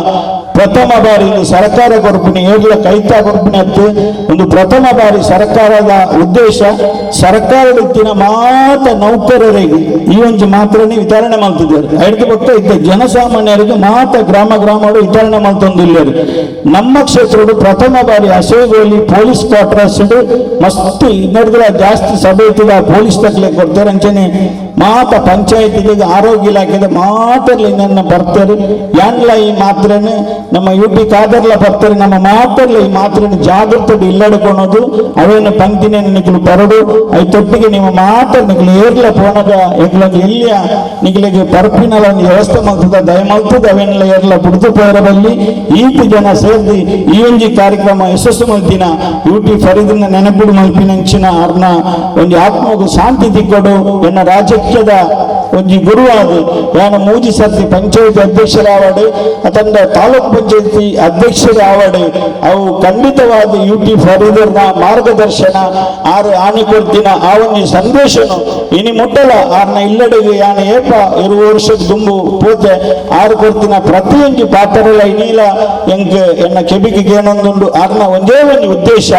ಪ್ರಥಮ ಬಾರಿ ಸರ್ಕಾರ ಕೊರಪಿನ ಏರ್ಲ ಕೈತಾ ಕೊರಪಿನ ಒಂದು ಪ್ರಥಮ ಬಾರಿ ಸರ್ಕಾರದ ಉದ್ದೇಶ ಸರ್ಕಾರದ ಮಾತ ನೌಕರರಿಗೆ ಈ ಒಂದು ಮಾತ್ರನೇ ವಿತರಣೆ ಮಾಡ್ತಿದ್ದಾರೆ ಹಿಡಿದು ಕೊಟ್ಟ ಇದ್ದ ಜನಸಾಮಾನ್ಯರಿಗೆ ಮಾತ ಗ್ರಾಮ ಗ್ರಾಮಗಳು ವಿತರಣೆ ಮಾಡ್ತೊಂದಿಲ್ಲ ನಮ್ಮ ಕ್ಷೇತ್ರದ ಪ್ರಥಮ ಬಾರಿ ಅಶೋಗೋಲಿ ಪೊಲೀಸ್ ಕ್ವಾರ್ಟರ್ಸ್ ಮಸ್ತ್ ಇನ್ನರ್ಗಳ ಜಾಸ್ತಿ ಸಭೆ ಇತ್ತಿದ ಪೊಲೀಸ್ ತಕ್ಲೆ ಕೊಡ್ತಾರೆ ಅಂಚನೆ ಮಾತ ಪಂಚಾಯತಿಗೆ ಆರೋಗ್ಯ ಇಲಾಖೆದ ಮಾತರ್ಲಿ ನನ್ನ ಬರ್ತಾರೆ ಯಾನ್ಲ ಈ ಮಾತ್ರನೇ ನಮ್ಮ UP ಕಾದರ್ಲ ಬರ್ತಾರೆ ನಮ್ಮ ಮಾತರ್ಲ ಈ ಮಾತ್ರನ ಜಾಗೃತಿ ಇಲ್ಲಡ್ಕೊಳೋದು ಅವೇನು ಪಂಕ್ತಿನೇ ನಿಖಲು ಬರಡು ಐತೊಟ್ಟಿಗೆ ನಿಮ್ಮ ಮಾತ ನಿಖಲು ಏರ್ಲ ಪೋನಗ ಎಗ್ಲಂಗೆ ಎಲ್ಲಿಯ ನಿಖಲಿಗೆ ಪರಪಿನಲ ಒಂದು ವ್ಯವಸ್ಥೆ ಮಾಡ್ತದ ದಯಮಲ್ತದ ಅವೇನೆಲ್ಲ ಏರ್ಲ ಬುಡ್ದು ಪೋರಬಲ್ಲಿ ಈತಿ ಜನ ಸೇರಿ ಈ ಒಂಜಿ ಕಾರ್ಯಕ್ರಮ ಯಶಸ್ಸು ಮಲ್ತಿನ UT ಫರೀದಿನ ನೆನಪಿಡು ಮಲ್ಪಿನಂಚಿನ ಅವ್ರನ್ನ ಒಂದು ಆತ್ಮಗೂ ಶಾಂತಿ ತಿಕ್ಕೊಡು ಎನ್ನ ರಾಜಕೀಯದ ಒಂಜಿ ಗುರುವಾದು ಯಾನ ಮೂಜಿ ಸರ್ತಿ ಪಂಚಾಯತಿ ಅಧ್ಯಕ್ಷರಾವಡು ಅತಂಡ ತಾಲೂಕ್ ಪಂಚಾಯತಿ ಅಧ್ಯಕ್ಷರಾವಡು ಅವು ಖಂಡಿತವಾದ UT ಫರೀದರ್ನ ಮಾರ್ಗದರ್ಶನ ಆರು ಆಣಿ ಕೊಡ್ತಿನ ಆ ಒಂದು ಸಂದೇಶನು ಇನಿ ಮುಟ್ಟಲ ಆರ್ನ ಇಲ್ಲಡೆಗೆ ಯಾನ ಏಪ 2 ವರ್ಷದ ದುಂಬು ಪೋತೆ ಆರು ಕೊಡ್ತಿನ ಪ್ರತಿಯೊಂದು ಪಾತ್ರಲ ಇನೀಲ ಎಂಕ್ ಎನ್ನ ಕೆಬಿಗೆ ಏನೊಂದುಂಡು ಆರ್ನ ಒಂದೇ ಒಂದು ಉದ್ದೇಶ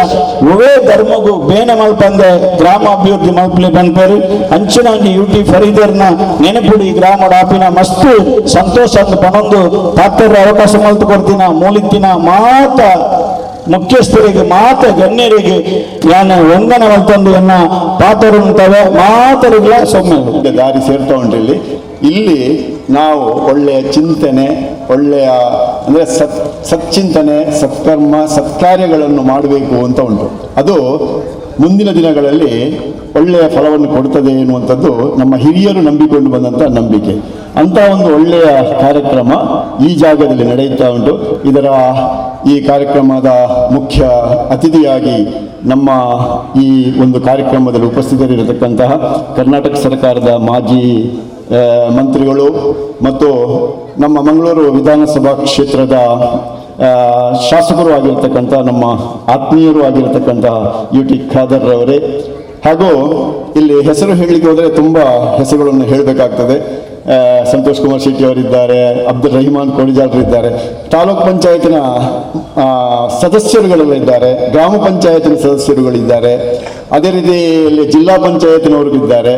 ಒವೇ ಧರ್ಮಗೂ ಬೇನೆ ಮಲ್ಪಂದೆ ಗ್ರಾಮಾಭಿವೃದ್ಧಿ ಮಲ್ಪಲಿ ಬಂದ್ಪೇರು ಅಂಚಿನ ಒಂದು UT ಫರೀದರ್ನ ನೆನಪಿಡಿ ಈ ಗ್ರಾಮದ ಆಪಿನ ಮಸ್ತ್ ಸಂತೋಷ ಅಂತ ಪಣೊಂದು ಪಾತ್ರ ಅವಕಾಶ ಮಲ್ತು ಕೊಡ್ತಿನ ಮೂಲಿತ್ತಿನ ಮಾತ ಮುಖ್ಯಸ್ಥರಿಗೆ ಮಾತ ಗಣ್ಯರಿಗೆ ಯಾನ ವಂದನ ಮಲ್ತಂದು ಎನ್ನ ಪಾತ್ರರು ಅಂತವೆ ಮಾತರಿಗಳ ಸೊಮ್ಮೆ ದಾರಿ ಸೇರ್ತಾ ಉಂಟು ಇಲ್ಲಿ ನಾವು ಒಳ್ಳೆಯ ಚಿಂತನೆ ಒಳ್ಳೆಯ ಅಂದರೆ ಸಚ್ಚಿಂತನೆ ಸತ್ಕರ್ಮ ಸತ್ಕಾರ್ಯಗಳನ್ನು ಮಾಡಬೇಕು ಅಂತ ಉಂಟು ಅದು ಮುಂದಿನ ದಿನಗಳಲ್ಲಿ ಒಳ್ಳೆಯ ಫಲವನ್ನು ಕೊಡ್ತದೆ ಎನ್ನುವಂಥದ್ದು ನಮ್ಮ ಹಿರಿಯರು ನಂಬಿಕೊಂಡು ಬಂದಂಥ ನಂಬಿಕೆ ಅಂತ ಒಂದು ಒಳ್ಳೆಯ ಕಾರ್ಯಕ್ರಮ ಈ ಜಾಗದಲ್ಲಿ ನಡೆಯುತ್ತಾ ಉಂಟು ಇದರ ಈ ಕಾರ್ಯಕ್ರಮದ ಮುಖ್ಯ ಅತಿಥಿಯಾಗಿ ನಮ್ಮ ಈ ಒಂದು ಕಾರ್ಯಕ್ರಮದಲ್ಲಿ ಉಪಸ್ಥಿತರಿರತಕ್ಕಂತಹ ಕರ್ನಾಟಕ ಸರ್ಕಾರದ ಮಾಜಿ ಮಂತ್ರಿಗಳು ಮತ್ತು ನಮ್ಮ ಮಂಗಳೂರು ವಿಧಾನಸಭಾ ಕ್ಷೇತ್ರದ ಶಾಸಕರು ಆಗಿರ್ತಕ್ಕಂಥ ನಮ್ಮ ಆತ್ಮೀಯರು ಆಗಿರತಕ್ಕಂತಹ UT ಖಾದರ್ ಅವರೇ ಹಾಗೂ ಇಲ್ಲಿ ಹೆಸರು ಹೇಳಲಿಕ್ಕೆ ಹೋದರೆ ತುಂಬ ಹೆಸರುಗಳನ್ನು ಹೇಳಬೇಕಾಗ್ತದೆ. ಸಂತೋಷ್ ಕುಮಾರ್ ಶೆಟ್ಟಿ ಅವರಿದ್ದಾರೆ, ಅಬ್ದುಲ್ ರಹಿಮಾನ್ ಕೋಡಿಜಾಲ್ರಿದ್ದಾರೆ, ತಾಲೂಕ್ ಪಂಚಾಯತಿನ ಸದಸ್ಯರುಗಳೆಲ್ಲ ಇದ್ದಾರೆ, ಗ್ರಾಮ ಪಂಚಾಯತಿನ ಸದಸ್ಯರುಗಳಿದ್ದಾರೆ, ಅದೇ ರೀತಿಯಲ್ಲಿ ಜಿಲ್ಲಾ ಪಂಚಾಯತಿನವರು ಇದ್ದಾರೆ.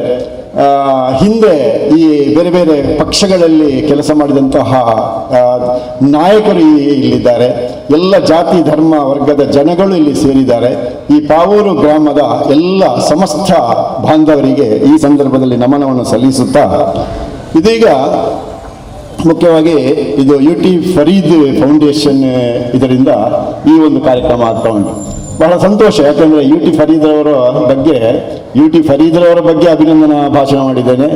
ಹಿಂದೆ ಈ ಬೇರೆ ಬೇರೆ ಪಕ್ಷಗಳಲ್ಲಿ ಕೆಲಸ ಮಾಡಿದಂತಹ ನಾಯಕರು ಇಲ್ಲಿದ್ದಾರೆ. ಎಲ್ಲ ಜಾತಿ ಧರ್ಮ ವರ್ಗದ ಜನಗಳು ಇಲ್ಲಿ ಸೇರಿದ್ದಾರೆ. ಈ ಪಾವೂರು ಗ್ರಾಮದ ಎಲ್ಲ ಸಮಸ್ತ ಬಾಂಧವರಿಗೆ ಈ ಸಂದರ್ಭದಲ್ಲಿ ನಮನವನ್ನು ಸಲ್ಲಿಸುತ್ತಾ, ಇದೀಗ ಮುಖ್ಯವಾಗಿ ಇದು UT ಫರೀದ್ ಫೌಂಡೇಶನ್ ಇದರಿಂದ ಈ ಒಂದು ಕಾರ್ಯಕ್ರಮ ಆಗ್ತಾ ಉಂಟು. ಬಹಳ ಸಂತೋಷ, ಯಾಕಂದರೆ UT ಫರೀದ್ರವರ ಬಗ್ಗೆ ಅಭಿನಂದನಾ ಭಾಷಣ ಮಾಡಿದ್ದೇನೆ.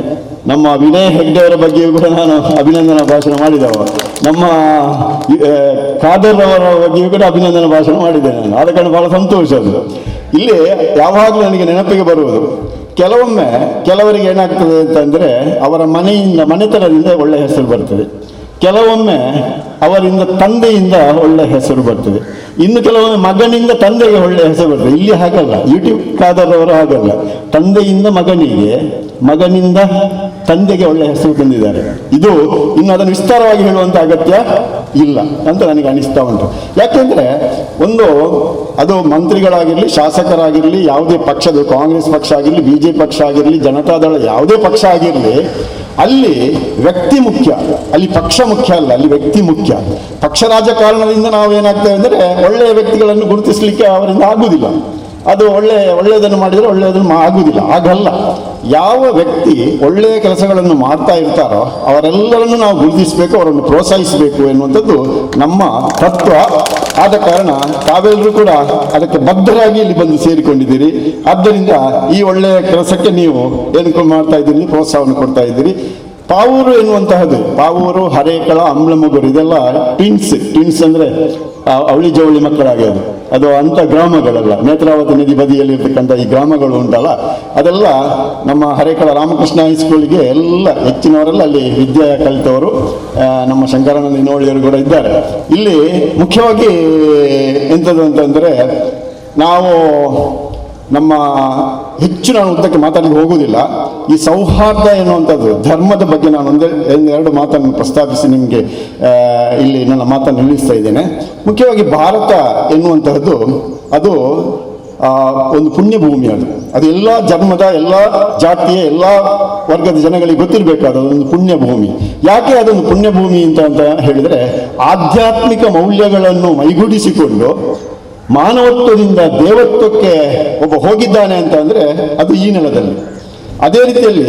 ನಮ್ಮ ವಿನಯ್ ಹೆಗ್ಡೆಯವರ ಬಗ್ಗೆಯೂ ಕೂಡ ನಾನು ಅಭಿನಂದನಾ ಭಾಷಣ ಮಾಡಿದವ. ನಮ್ಮ ಖಾದರ್ ಅವರ ಬಗ್ಗೆಯೂ ಕೂಡ ಅಭಿನಂದನಾ ಭಾಷಣ ಮಾಡಿದ್ದೇನೆ ನಾನು. ಆದ ಕಾರಣ ಬಹಳ ಸಂತೋಷ ಅದು. ಇಲ್ಲಿ ಯಾವಾಗಲೂ ನನಗೆ ನೆನಪಿಗೆ ಬರುವುದು, ಕೆಲವರಿಗೆ ಏನಾಗ್ತದೆ ಅಂತಂದರೆ ಅವರ ಮನೆತನದಿಂದ ಒಳ್ಳೆಯ ಹೆಸರು ಬರ್ತದೆ, ಕೆಲವೊಮ್ಮೆ ಅವರಿಂದ ತಂದೆಯಿಂದ ಒಳ್ಳೆಯ ಹೆಸರು ಬರ್ತದೆ, ಇನ್ನು ಕೆಲವೊಮ್ಮೆ ಮಗನಿಂದ ತಂದೆಗೆ ಒಳ್ಳೆಯ ಹೆಸರು ಬರ್ತದೆ. ಇಲ್ಲಿ ಹಾಗಲ್ಲ, UT ಖಾದರ್ ಅವರು ಹಾಗಲ್ಲ, ತಂದೆಯಿಂದ ಮಗನಿಗೆ, ಮಗನಿಂದ ತಂದೆಗೆ ಒಳ್ಳೆಯ ಹೆಸರು ತಂದಿದ್ದಾರೆ. ಇದು ಇನ್ನು ಅದನ್ನು ವಿಸ್ತಾರವಾಗಿ ಹೇಳುವಂಥ ಅಗತ್ಯ ಇಲ್ಲ ಅಂತ ನನಗೆ ಅನಿಸ್ತಾ ಉಂಟು. ಯಾಕೆಂದರೆ ಅದು ಮಂತ್ರಿಗಳಾಗಿರಲಿ, ಶಾಸಕರಾಗಿರಲಿ, ಯಾವುದೇ ಪಕ್ಷದ, ಕಾಂಗ್ರೆಸ್ ಪಕ್ಷ ಆಗಿರಲಿ, BJP ಪಕ್ಷ ಆಗಿರಲಿ, ಜನತಾದಳ ಯಾವುದೇ ಪಕ್ಷ ಆಗಿರಲಿ, ಅಲ್ಲಿ ವ್ಯಕ್ತಿ ಮುಖ್ಯ, ಅಲ್ಲಿ ಪಕ್ಷ ಮುಖ್ಯ ಅಲ್ಲ, ಅಲ್ಲಿ ವ್ಯಕ್ತಿ ಮುಖ್ಯ. ಪಕ್ಷ ರಾಜಕಾರಣದಿಂದ ನಾವು ಏನಾಗ್ತೇವೆ ಅಂದರೆ ಒಳ್ಳೆಯ ವ್ಯಕ್ತಿಗಳನ್ನು ಗುರುತಿಸಲಿಕ್ಕೆ ಅವರಿಂದ ಆಗುವುದಿಲ್ಲ. ಅದು ಒಳ್ಳೆಯದನ್ನು ಮಾಡಿದರೆ ಒಳ್ಳೆಯದನ್ನು ಆಗುವುದಿಲ್ಲ. ಹಾಗಲ್ಲ, ಯಾವ ವ್ಯಕ್ತಿ ಒಳ್ಳೆಯ ಕೆಲಸಗಳನ್ನು ಮಾಡ್ತಾ ಇರ್ತಾರೋ ಅವರೆಲ್ಲರನ್ನು ನಾವು ಗುರುತಿಸಬೇಕು, ಅವರನ್ನು ಪ್ರೋತ್ಸಾಹಿಸಬೇಕು ಎನ್ನುವಂಥದ್ದು ನಮ್ಮ ತತ್ವ. ಆದ ಕಾರಣ ತಾವೆಲ್ಲರೂ ಕೂಡ ಅದಕ್ಕೆ ಬದ್ಧರಾಗಿ ಇಲ್ಲಿ ಬಂದು ಸೇರಿಕೊಂಡಿದ್ದೀರಿ. ಆದ್ದರಿಂದ ಈ ಒಳ್ಳೆಯ ಕೆಲಸಕ್ಕೆ ನೀವು ಏನು ಮಾಡ್ತಾ ಇದ್ದೀರಿ, ಪ್ರೋತ್ಸಾಹವನ್ನು ಕೊಡ್ತಾ ಇದ್ದೀರಿ. ಪಾವೂರು ಎನ್ನುವಂತಹದ್ದು, ಪಾವೂರು, ಹರೇಕಳ, ಅಂಬ್ಲಮುಗೂರು ಇದೆಲ್ಲ ಟ್ವಿನ್ಸ್ ಅಂದರೆ ಅವಳಿ ಜವಳಿ ಮಕ್ಕಳಾಗ್ಯದು. ಅದು ಅಂಥ ಗ್ರಾಮಗಳಲ್ಲ, ನೇತ್ರಾವತಿ ನದಿ ಬದಿಯಲ್ಲಿರ್ತಕ್ಕಂಥ ಈ ಗ್ರಾಮಗಳು ಉಂಟಲ್ಲ, ಅದೆಲ್ಲ ನಮ್ಮ ಹರೇಕಳ ರಾಮಕೃಷ್ಣ ಹೈಸ್ಕೂಲಿಗೆ ಎಲ್ಲ ಹೆಚ್ಚಿನವರೆಲ್ಲ ಅಲ್ಲಿ ವಿದ್ಯೆ ಕಲಿತವರು. ನಮ್ಮ ಶಂಕರಾನಂದ ನೋಳಿಯವರು ಕೂಡ ಇದ್ದಾರೆ. ಇಲ್ಲಿ ಮುಖ್ಯವಾಗಿ ಎಂಥದ್ದು ಅಂತಂದರೆ, ನಾವು ನಮ್ಮ ಹೆಚ್ಚು ನಾನು ಉದ್ದಕ್ಕೆ ಮಾತಾಡಲಿಕ್ಕೆ ಹೋಗುವುದಿಲ್ಲ. ಈ ಸೌಹಾರ್ದ ಎನ್ನುವಂಥದ್ದು, ಧರ್ಮದ ಬಗ್ಗೆ ನಾನು ಎರಡು ಮಾತನ್ನು ಪ್ರಸ್ತಾಪಿಸಿ ನಿಮಗೆ ಇಲ್ಲಿ ನನ್ನ ಮಾತನ್ನು ನಿಲ್ಲಿಸ್ತಾ ಇದ್ದೇನೆ. ಮುಖ್ಯವಾಗಿ ಭಾರತ ಎನ್ನುವಂತಹದ್ದು ಅದು ಒಂದು ಪುಣ್ಯ ಭೂಮಿ. ಅದು ಎಲ್ಲ ಧರ್ಮದ, ಎಲ್ಲ ಜಾತಿಯ, ಎಲ್ಲ ವರ್ಗದ ಜನಗಳಿಗೆ ಗೊತ್ತಿರಬೇಕಾದ ಒಂದು ಪುಣ್ಯ ಭೂಮಿ. ಯಾಕೆ ಅದೊಂದು ಪುಣ್ಯ ಭೂಮಿ ಅಂತ ಹೇಳಿದರೆ, ಆಧ್ಯಾತ್ಮಿಕ ಮೌಲ್ಯಗಳನ್ನು ಮೈಗೂಡಿಸಿಕೊಂಡು ಮಾನವತ್ವದಿಂದ ದೇವತ್ವಕ್ಕೆ ಒಬ್ಬ ಹೋಗಿದ್ದಾನೆ ಅಂತ ಅಂದರೆ ಅದು ಈ ನೆಲದಲ್ಲಿ. ಅದೇ ರೀತಿಯಲ್ಲಿ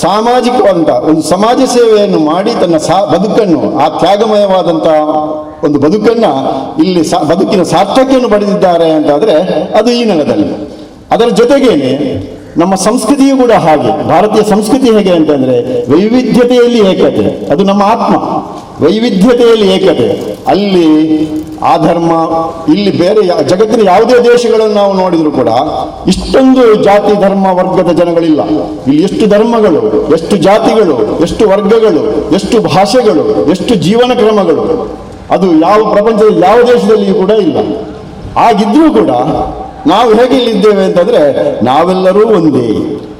ಸಾಮಾಜಿಕವಾದಂಥ ಒಂದು ಸಮಾಜ ಸೇವೆಯನ್ನು ಮಾಡಿ ತನ್ನ ಬದುಕನ್ನು, ಆ ತ್ಯಾಗಮಯವಾದಂಥ ಒಂದು ಬದುಕನ್ನು ಇಲ್ಲಿ ಬದುಕಿನ ಸಾರ್ಥಕ್ಯವನ್ನು ಪಡೆದಿದ್ದಾರೆ ಅಂತಾದರೆ ಅದು ಈ ನೆಲದಲ್ಲಿ. ಅದರ ಜೊತೆಗೇನೆ ನಮ್ಮ ಸಂಸ್ಕೃತಿಯೂ ಕೂಡ ಹಾಗೆ. ಭಾರತೀಯ ಸಂಸ್ಕೃತಿ ಹೇಗೆ ಅಂತಂದರೆ ವೈವಿಧ್ಯತೆಯಲ್ಲಿ ಏಕತೆ, ಅದು ನಮ್ಮ ಆತ್ಮ. ವೈವಿಧ್ಯತೆಯಲ್ಲಿ ಏಕತೆ, ಅಲ್ಲಿ ಆ ಧರ್ಮ, ಇಲ್ಲಿ ಬೇರೆ ಜಗತ್ತಿನ ಯಾವುದೇ ದೇಶಗಳನ್ನು ನಾವು ನೋಡಿದರೂ ಕೂಡ ಇಷ್ಟೊಂದು ಜಾತಿ ಧರ್ಮ ವರ್ಗದ ಜನಗಳಿಲ್ಲ. ಇಲ್ಲಿ ಎಷ್ಟು ಧರ್ಮಗಳು, ಎಷ್ಟು ಜಾತಿಗಳು, ಎಷ್ಟು ವರ್ಗಗಳು, ಎಷ್ಟು ಭಾಷೆಗಳು, ಎಷ್ಟು ಜೀವನ ಕ್ರಮಗಳು, ಅದು ಯಾವ ಪ್ರಪಂಚದ ಯಾವ ದೇಶದಲ್ಲಿಯೂ ಕೂಡ ಇಲ್ಲ. ಹಾಗಿದ್ರೂ ಕೂಡ ನಾವು ಹೇಗೆ ಇಲ್ಲಿದ್ದೇವೆ ಅಂತಂದರೆ, ನಾವೆಲ್ಲರೂ ಒಂದೇ,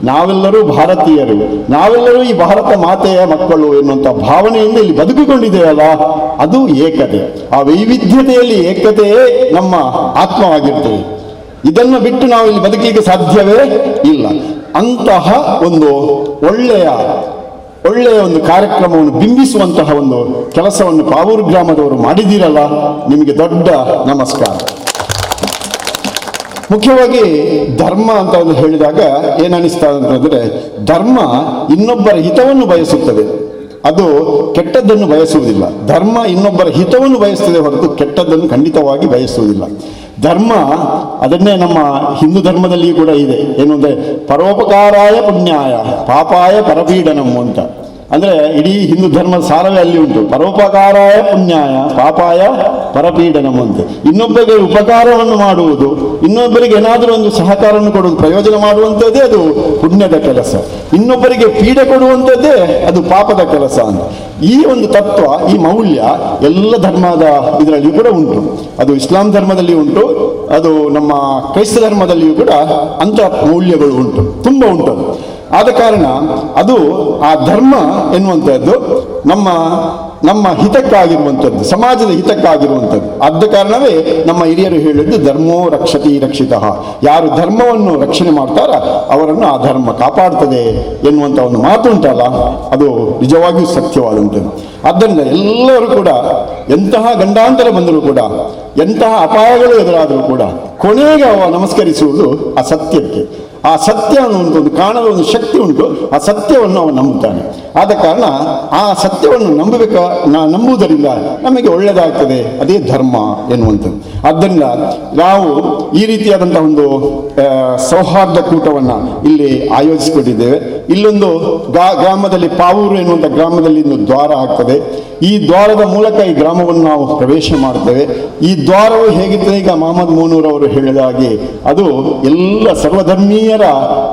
ನಾವೆಲ್ಲರೂ ಭಾರತೀಯರು, ನಾವೆಲ್ಲರೂ ಈ ಭಾರತ ಮಾತೆಯ ಮಕ್ಕಳು ಎನ್ನುವಂಥ ಭಾವನೆಯಿಂದ ಇಲ್ಲಿ ಬದುಕಿಕೊಂಡಿದ್ದೇವಲ್ಲ, ಅದು ಏಕತೆ. ಆ ವೈವಿಧ್ಯತೆಯಲ್ಲಿ ಏಕತೆಯೇ ನಮ್ಮ ಆತ್ಮವಾಗಿರ್ತದೆ. ಇದನ್ನು ಬಿಟ್ಟು ನಾವು ಇಲ್ಲಿ ಬದುಕಲಿಕ್ಕೆ ಸಾಧ್ಯವೇ ಇಲ್ಲ. ಅಂತಹ ಒಂದು ಒಳ್ಳೆಯ ಒಂದು ಕಾರ್ಯಕ್ರಮವನ್ನು ಬಿಂಬಿಸುವಂತಹ ಒಂದು ಕೆಲಸವನ್ನು ಪಾವೂರು ಗ್ರಾಮದವರು ಮಾಡಿದ್ದೀರಲ್ಲ, ನಿಮಗೆ ದೊಡ್ಡ ನಮಸ್ಕಾರ. ಮುಖ್ಯವಾಗಿ ಧರ್ಮ ಅಂತ ಹೇಳಿದಾಗ ಏನನ್ನಿಸ್ತಾ ಅಂತಂದರೆ, ಧರ್ಮ ಇನ್ನೊಬ್ಬರ ಹಿತವನ್ನು ಬಯಸುತ್ತದೆ, ಅದು ಕೆಟ್ಟದ್ದನ್ನು ಬಯಸುವುದಿಲ್ಲ. ಧರ್ಮ ಇನ್ನೊಬ್ಬರ ಹಿತವನ್ನು ಬಯಸ್ತದೆ ಹೊರತು ಕೆಟ್ಟದ್ದನ್ನು ಖಂಡಿತವಾಗಿ ಬಯಸುವುದಿಲ್ಲ. ಧರ್ಮ ಅದನ್ನೇ ನಮ್ಮ ಹಿಂದೂ ಧರ್ಮದಲ್ಲಿಯೂ ಕೂಡ ಇದೆ. ಏನು ಅಂದರೆ ಪರೋಪಕಾರಾಯ ಪುಣ್ಯಾಯ ಪಾಪಾಯ ಪರಪೀಡನಂ ಅಂತ. ಅಂದರೆ ಇಡೀ ಹಿಂದೂ ಧರ್ಮದ ಸಾರವೇ ಅಲ್ಲಿ ಉಂಟು. ಪರೋಪಕಾರಾಯ ಪುಣ್ಯಾಯ ಪಾಪಾಯ ಪರಪೀಡನಂ ಅಂತ. ಇನ್ನೊಬ್ಬರಿಗೆ ಉಪಕಾರವನ್ನು ಮಾಡುವುದು, ಇನ್ನೊಬ್ಬರಿಗೆ ಏನಾದರೂ ಒಂದು ಸಹಕಾರವನ್ನು ಕೊಡುವುದು, ಪ್ರಯೋಜನ ಮಾಡುವಂಥದ್ದೇ ಅದು ಪುಣ್ಯದ ಕೆಲಸ. ಇನ್ನೊಬ್ಬರಿಗೆ ಪೀಡೆ ಕೊಡುವಂಥದ್ದೇ ಅದು ಪಾಪದ ಕೆಲಸ ಅಂತ. ಈ ಒಂದು ತತ್ವ, ಈ ಮೌಲ್ಯ ಎಲ್ಲ ಧರ್ಮದ ಇದರಲ್ಲಿಯೂ ಕೂಡ ಉಂಟು. ಅದು ಇಸ್ಲಾಂ ಧರ್ಮದಲ್ಲಿ ಉಂಟು, ಅದು ನಮ್ಮ ಕ್ರೈಸ್ತ ಧರ್ಮದಲ್ಲಿಯೂ ಕೂಡ ಅಂಥ ಮೌಲ್ಯಗಳು ಉಂಟು, ತುಂಬ ಉಂಟು. ಆದ ಕಾರಣ ಅದು ಆ ಧರ್ಮ ಎನ್ನುವಂಥದ್ದು ನಮ್ಮ ಹಿತಕ್ಕಾಗಿರುವಂಥದ್ದು, ಸಮಾಜದ ಹಿತಕ್ಕಾಗಿರುವಂಥದ್ದು. ಆದ ಕಾರಣವೇ ನಮ್ಮ ಹಿರಿಯರು ಹೇಳಿದ್ದು ಧರ್ಮೋ ರಕ್ಷತಿ ರಕ್ಷಿತಃ. ಯಾರು ಧರ್ಮವನ್ನು ರಕ್ಷಣೆ ಮಾಡ್ತಾರ ಅವರನ್ನು ಆ ಧರ್ಮ ಕಾಪಾಡ್ತದೆ ಎನ್ನುವಂಥ ಒಂದು ಮಾತು ಉಂಟಲ್ಲ, ಅದು ನಿಜವಾಗಿಯೂ ಸತ್ಯವಾದಂಥದ್ದು. ಆದ್ದರಿಂದ ಎಲ್ಲರೂ ಕೂಡ ಎಂತಹ ಗಂಡಾಂತರ ಬಂದರೂ ಕೂಡ, ಎಂತಹ ಅಪಾಯಗಳು ಎದುರಾದರೂ ಕೂಡ ಕೊನೆಗೆ ಅವ ನಮಸ್ಕರಿಸುವುದು ಆ ಸತ್ಯಕ್ಕೆ. ಆ ಸತ್ಯ ಅನ್ನುವಂಥದ್ದು ಕಾಣದ ಒಂದು ಶಕ್ತಿ ಉಂಟು, ಆ ಸತ್ಯವನ್ನು ಅವನು ನಂಬುತ್ತಾನೆ. ಆದ ಕಾರಣ ಆ ಸತ್ಯವನ್ನು ನಂಬುವುದರಿಂದ ನಮಗೆ ಒಳ್ಳೆಯದಾಗ್ತದೆ, ಅದೇ ಧರ್ಮ ಎನ್ನುವಂಥದ್ದು. ಆದ್ದರಿಂದ ನಾವು ಈ ರೀತಿಯಾದಂಥ ಒಂದು ಸೌಹಾರ್ದ ಕೂಟವನ್ನು ಇಲ್ಲಿ ಆಯೋಜಿಸಿಕೊಂಡಿದ್ದೇವೆ. ಇಲ್ಲೊಂದು ಗ್ರಾಮದಲ್ಲಿ ಪಾವೂರು ಎನ್ನುವಂಥ ಗ್ರಾಮದಲ್ಲಿ ಒಂದು ದ್ವಾರ ಆಗ್ತದೆ. ಈ ದ್ವಾರದ ಮೂಲಕ ಈ ಗ್ರಾಮವನ್ನು ನಾವು ಪ್ರವೇಶ ಮಾಡ್ತೇವೆ. ಈ ದ್ವಾರವು ಹೇಗಿರ್ತದೆ, ಈಗ ಮಹಮ್ಮದ್ ಮೋನೂರ್ ಅವರು ಹೇಳಿದ ಹಾಗೆ ಅದು ಎಲ್ಲ ಸರ್ವಧರ್ಮೀಯರ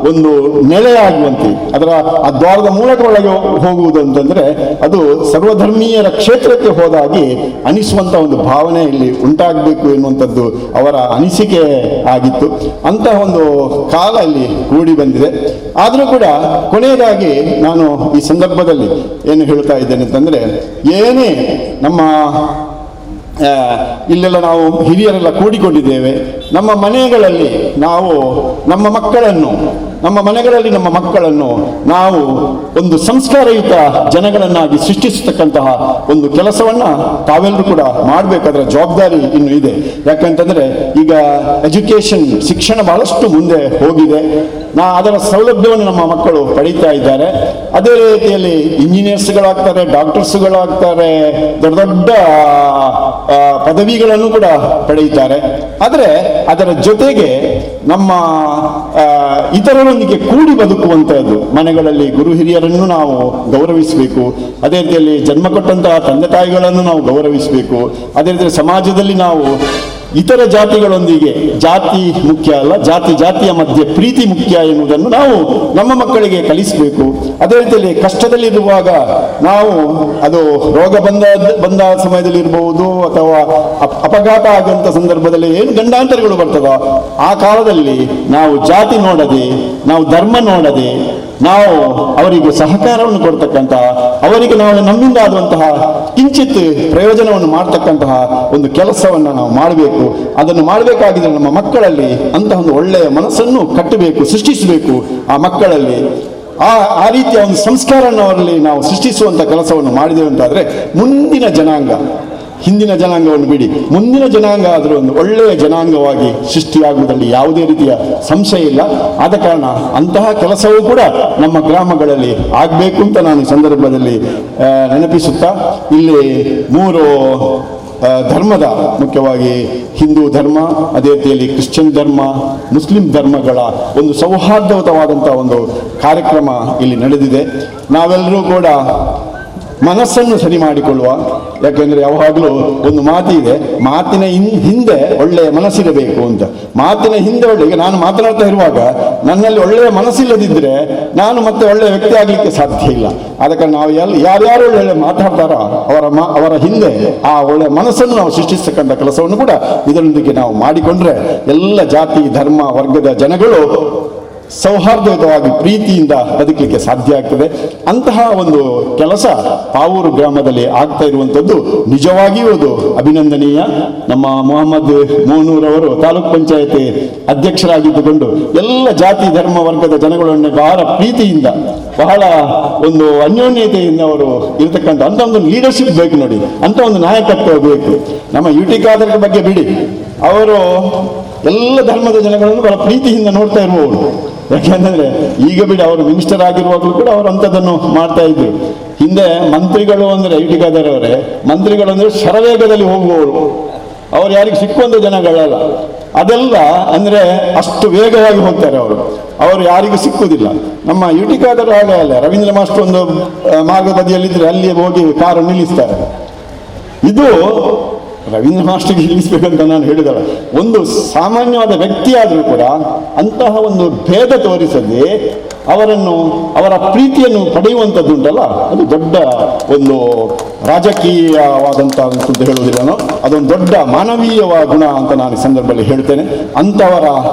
ಒಂದು ನೆಲೆಯಾಗುವಂತೆ, ಅದರ ಆ ದ್ವಾರದ ಮೂಲಕ ಒಳಗೆ ಹೋಗುವುದು ಅಂತಂದರೆ ಅದು ಸರ್ವಧರ್ಮೀಯರ ಕ್ಷೇತ್ರಕ್ಕೆ ಹೋದಾಗಿ ಅನಿಸುವಂಥ ಒಂದು ಭಾವನೆ ಇಲ್ಲಿ ಉಂಟಾಗಬೇಕು ಎನ್ನುವಂಥದ್ದು ಅವರ ಅನಿಸಿಕೆ ಆಗಿತ್ತು. ಅಂತಹ ಒಂದು ಕಾಲ ಇಲ್ಲಿ ಕೂಡಿ ಬಂದಿದೆ. ಆದರೂ ಕೂಡ ಕೊನೆಯದಾಗಿ ನಾನು ಈ ಸಂದರ್ಭದಲ್ಲಿ ಏನು ಹೇಳ್ತಾ ಇದ್ದೇನೆ ಅಂತಂದರೆ, ಏನೇ ನಮ್ಮ ಇಲ್ಲೆಲ್ಲ ನಾವು ಹಿರಿಯರೆಲ್ಲ ಕೂಡಿಕೊಂಡಿದ್ದೇವೆ. ನಮ್ಮ ಮನೆಗಳಲ್ಲಿ ನಾವು ನಮ್ಮ ಮನೆಗಳಲ್ಲಿ ನಾವು ಒಂದು ಸಂಸ್ಕಾರಯುತ ಜನಗಳನ್ನಾಗಿ ಸೃಷ್ಟಿಸತಕ್ಕಂತಹ ಒಂದು ಕೆಲಸವನ್ನು ತಾವೆಲ್ಲರೂ ಕೂಡ ಮಾಡಬೇಕಾದ್ರ ಜವಾಬ್ದಾರಿ ಇನ್ನು ಇದೆ. ಯಾಕಂತಂದರೆ ಈಗ ಶಿಕ್ಷಣ ಬಹಳಷ್ಟು ಮುಂದೆ ಹೋಗಿದೆ. ಅದರ ಸೌಲಭ್ಯವನ್ನು ನಮ್ಮ ಮಕ್ಕಳು ಪಡೀತಾ ಇದ್ದಾರೆ. ಅದೇ ರೀತಿಯಲ್ಲಿ ಇಂಜಿನಿಯರ್ಸ್ಗಳಾಗ್ತಾರೆ, ಡಾಕ್ಟರ್ಸ್ಗಳಾಗ್ತಾರೆ, ದೊಡ್ಡ ದೊಡ್ಡ ಪದವಿಗಳನ್ನು ಕೂಡ ಪಡೆಯುತ್ತಾರೆ. ಆದರೆ ಅದರ ಜೊತೆಗೆ ನಮ್ಮ ಇತರರೊಂದಿಗೆ ಕೂಡಿ ಬದುಕುವಂಥದ್ದು, ಮನೆಗಳಲ್ಲಿ ಗುರು ಹಿರಿಯರನ್ನು ನಾವು ಗೌರವಿಸಬೇಕು. ಅದೇ ರೀತಿಯಲ್ಲಿ ಜನ್ಮ ಕೊಟ್ಟಂತಹ ತಂದೆ ತಾಯಿಗಳನ್ನು ನಾವು ಗೌರವಿಸಬೇಕು. ಅದೇ ರೀತಿಯಲ್ಲಿ ಸಮಾಜದಲ್ಲಿ ನಾವು ಇತರ ಜಾತಿಗಳೊಂದಿಗೆ, ಜಾತಿ ಮುಖ್ಯ ಅಲ್ಲ, ಜಾತಿಯ ಮಧ್ಯೆ ಪ್ರೀತಿ ಮುಖ್ಯ ಎನ್ನುವುದನ್ನು ನಾವು ನಮ್ಮ ಮಕ್ಕಳಿಗೆ ಕಲಿಸಬೇಕು. ಅದೇ ರೀತಿಯಲ್ಲಿ ಕಷ್ಟದಲ್ಲಿರುವಾಗ ನಾವು ಅದು ರೋಗ ಬಂದ ಸಮಯದಲ್ಲಿ ಇರಬಹುದು ಅಥವಾ ಅಪಘಾತ ಆಗುವಂಥ ಸಂದರ್ಭದಲ್ಲಿ ಏನು ಗಂಡಾಂತರಗಳು ಬರ್ತದೋ ಆ ಕಾಲದಲ್ಲಿ ನಾವು ಜಾತಿ ನೋಡದೆ, ನಾವು ಧರ್ಮ ನೋಡದೆ, ನಾವು ಅವರಿಗೆ ಸಹಕಾರವನ್ನು ಕೊಡ್ತಕ್ಕಂತಹ, ಅವರಿಗೆ ನಾವು ನಮ್ಮಿಂದ ಆದಂತಹ ಕಿಂಚಿತ್ ಪ್ರಯೋಜನವನ್ನು ಮಾಡ್ತಕ್ಕಂತಹ ಒಂದು ಕೆಲಸವನ್ನು ನಾವು ಮಾಡಬೇಕು. ಅದನ್ನು ಮಾಡಬೇಕಾಗಿದ್ರೆ ನಮ್ಮ ಮಕ್ಕಳಲ್ಲಿ ಅಂತಹ ಒಂದು ಒಳ್ಳೆಯ ಮನಸ್ಸನ್ನು ಕಟ್ಟಬೇಕು, ಸೃಷ್ಟಿಸಬೇಕು. ಆ ಮಕ್ಕಳಲ್ಲಿ ಆ ರೀತಿಯ ಒಂದು ಸಂಸ್ಕಾರವನ್ನು ಅವರಲ್ಲಿ ನಾವು ಸೃಷ್ಟಿಸುವಂಥ ಕೆಲಸವನ್ನು ಮಾಡಿದೆವು ಅಂತಾದರೆ ಮುಂದಿನ ಜನಾಂಗ, ಹಿಂದಿನ ಜನಾಂಗವನ್ನು ಬಿಡಿ, ಮುಂದಿನ ಜನಾಂಗ ಆದರೂ ಒಂದು ಒಳ್ಳೆಯ ಜನಾಂಗವಾಗಿ ಸೃಷ್ಟಿಯಾಗುವುದರಲ್ಲಿ ಯಾವುದೇ ರೀತಿಯ ಸಂಶಯ ಇಲ್ಲ. ಆದ ಕಾರಣ ಅಂತಹ ಕೆಲಸವೂ ಕೂಡ ನಮ್ಮ ಗ್ರಾಮಗಳಲ್ಲಿ ಆಗಬೇಕು ಅಂತ ನಾನು ಈ ಸಂದರ್ಭದಲ್ಲಿ ನೆನಪಿಸುತ್ತಾ, ಇಲ್ಲಿ 3 ಧರ್ಮದ, ಮುಖ್ಯವಾಗಿ ಹಿಂದೂ ಧರ್ಮ, ಅದೇ ರೀತಿಯಲ್ಲಿ ಕ್ರಿಶ್ಚಿಯನ್ ಧರ್ಮ, ಮುಸ್ಲಿಂ ಧರ್ಮಗಳ ಒಂದು ಸೌಹಾರ್ದಯುತವಾದಂಥ ಒಂದು ಕಾರ್ಯಕ್ರಮ ಇಲ್ಲಿ ನಡೆದಿದೆ. ನಾವೆಲ್ಲರೂ ಕೂಡ ಮನಸ್ಸನ್ನು ಸರಿ ಮಾಡಿಕೊಳ್ಳುವ. ಯಾಕೆಂದರೆ ಯಾವಾಗಲೂ ಒಂದು ಮಾತಿದೆ, ಮಾತಿನ ಹಿಂದೆ ಒಳ್ಳೆಯ ಮನಸ್ಸಿರಬೇಕು ಅಂತ. ಮಾತಿನ ಹಿಂದೆ ಈಗ ನಾನು ಮಾತನಾಡ್ತಾ ಇರುವಾಗ ನನ್ನಲ್ಲಿ ಒಳ್ಳೆಯ ಮನಸ್ಸಿಲ್ಲದಿದ್ದರೆ ನಾನು ಮತ್ತೆ ಒಳ್ಳೆಯ ವ್ಯಕ್ತಿ ಆಗಲಿಕ್ಕೆ ಸಾಧ್ಯ ಇಲ್ಲ. ಅದಕ್ಕೆ ನಾವು ಯಾರ್ಯಾರು ಒಳ್ಳೆ ಮಾತಾಡ್ತಾರೋ ಅವರ ಹಿಂದೆ ಆ ಒಳ್ಳೆಯ ಮನಸ್ಸನ್ನು ನಾವು ಸೃಷ್ಟಿಸ್ತಕ್ಕಂಥ ಕೆಲಸವನ್ನು ಕೂಡ ಇದರೊಂದಿಗೆ ನಾವು ಮಾಡಿಕೊಂಡ್ರೆ ಎಲ್ಲ ಜಾತಿ ಧರ್ಮ ವರ್ಗದ ಜನಗಳು ಸೌಹಾರ್ದಯುತವಾಗಿ ಪ್ರೀತಿಯಿಂದ ಬದುಕಲಿಕ್ಕೆ ಸಾಧ್ಯ ಆಗ್ತದೆ. ಅಂತಹ ಒಂದು ಕೆಲಸ ಪಾವೂರು ಗ್ರಾಮದಲ್ಲಿ ಆಗ್ತಾ ಇರುವಂಥದ್ದು ನಿಜವಾಗಿಯೂ ಅದು ಅಭಿನಂದನೀಯ. ನಮ್ಮ ಮೊಹಮ್ಮದ್ ಮೋನೂರವರು ತಾಲೂಕ್ ಪಂಚಾಯತಿ ಅಧ್ಯಕ್ಷರಾಗಿದ್ದುಕೊಂಡು ಎಲ್ಲ ಜಾತಿ ಧರ್ಮ ವರ್ಗದ ಜನಗಳನ್ನು ಬಹಳ ಪ್ರೀತಿಯಿಂದ, ಬಹಳ ಒಂದು ಅನ್ಯೋನ್ಯತೆಯಿಂದ ಅವರು ಇರತಕ್ಕಂಥ ಅಂತ ಒಂದು ಲೀಡರ್ಶಿಪ್ ಬೇಕು ನೋಡಿ, ಅಂತ ಒಂದು ನಾಯಕತ್ವ ಬೇಕು. ನಮ್ಮ ಯುಟಿ ಖಾದರ್ ಬಗ್ಗೆ ಬಿಡಿ, ಅವರು ಎಲ್ಲ ಧರ್ಮದ ಜನಗಳನ್ನು ಬಹಳ ಪ್ರೀತಿಯಿಂದ ನೋಡ್ತಾ ಇರುವವರು. ಯಾಕೆಂತಂದ್ರೆ ಈಗ ಬಿಡಿ, ಅವರು ಮಿನಿಸ್ಟರ್ ಆಗಿರುವಾಗಲೂ ಕೂಡ ಅವರು ಅಂಥದ್ದನ್ನು ಮಾಡ್ತಾ ಇದ್ರು. ಹಿಂದೆ ಮಂತ್ರಿಗಳು ಅಂದರೆ ಯುಟಿ ಖಾದರ್ ಅವರೇ, ಮಂತ್ರಿಗಳು ಅಂದರೆ ಶರವೇಗದಲ್ಲಿ ಹೋಗುವವರು, ಅವ್ರು ಯಾರಿಗೆ ಸಿಕ್ಕುವಂಥ ಜನಗಳಲ್ಲ. ಅದೆಲ್ಲ ಅಂದರೆ ಅಷ್ಟು ವೇಗವಾಗಿ ಹೋಗ್ತಾರೆ ಅವರು ಯಾರಿಗೂ ಸಿಕ್ಕುವುದಿಲ್ಲ. ನಮ್ಮ ಯುಟಿ ಖಾದರ್ ಹಾಗೆ ಅಲ್ಲ, ರವೀಂದ್ರ ಮಾಸ್ಟರ್ ಒಂದು ಮಾರ್ಗ ಬದಿಯಲ್ಲಿದ್ದರೆ ಅಲ್ಲಿ ಹೋಗಿ ಕಾರು ನಿಲ್ಲಿಸ್ತಾರೆ. ಇದು ರವೀಂದ್ರ ಮಾಸ್ಟರ್ಗೆ ನಿಲ್ಲಿಸಬೇಕಂತ ನಾನು ಹೇಳಿದಲ್ಲ, ಒಂದು ಸಾಮಾನ್ಯವಾದ ವ್ಯಕ್ತಿ ಆದರೂ ಕೂಡ ಅಂತಹ ಒಂದು ಭೇದ ತೋರಿಸದೆ ಅವರ ಪ್ರೀತಿಯನ್ನು ಪಡೆಯುವಂಥದ್ದುಂಟಲ್ಲ, ಅದು ದೊಡ್ಡ ಒಂದು ರಾಜಕೀಯವಾದಂಥ ಅಂತ ಹೇಳುವುದಿಲ್ಲ, ಅದೊಂದು ದೊಡ್ಡ ಮಾನವೀಯ ಗುಣ ಅಂತ ನಾನು ಈ ಸಂದರ್ಭದಲ್ಲಿ ಹೇಳ್ತೇನೆ. ಅಂಥವರ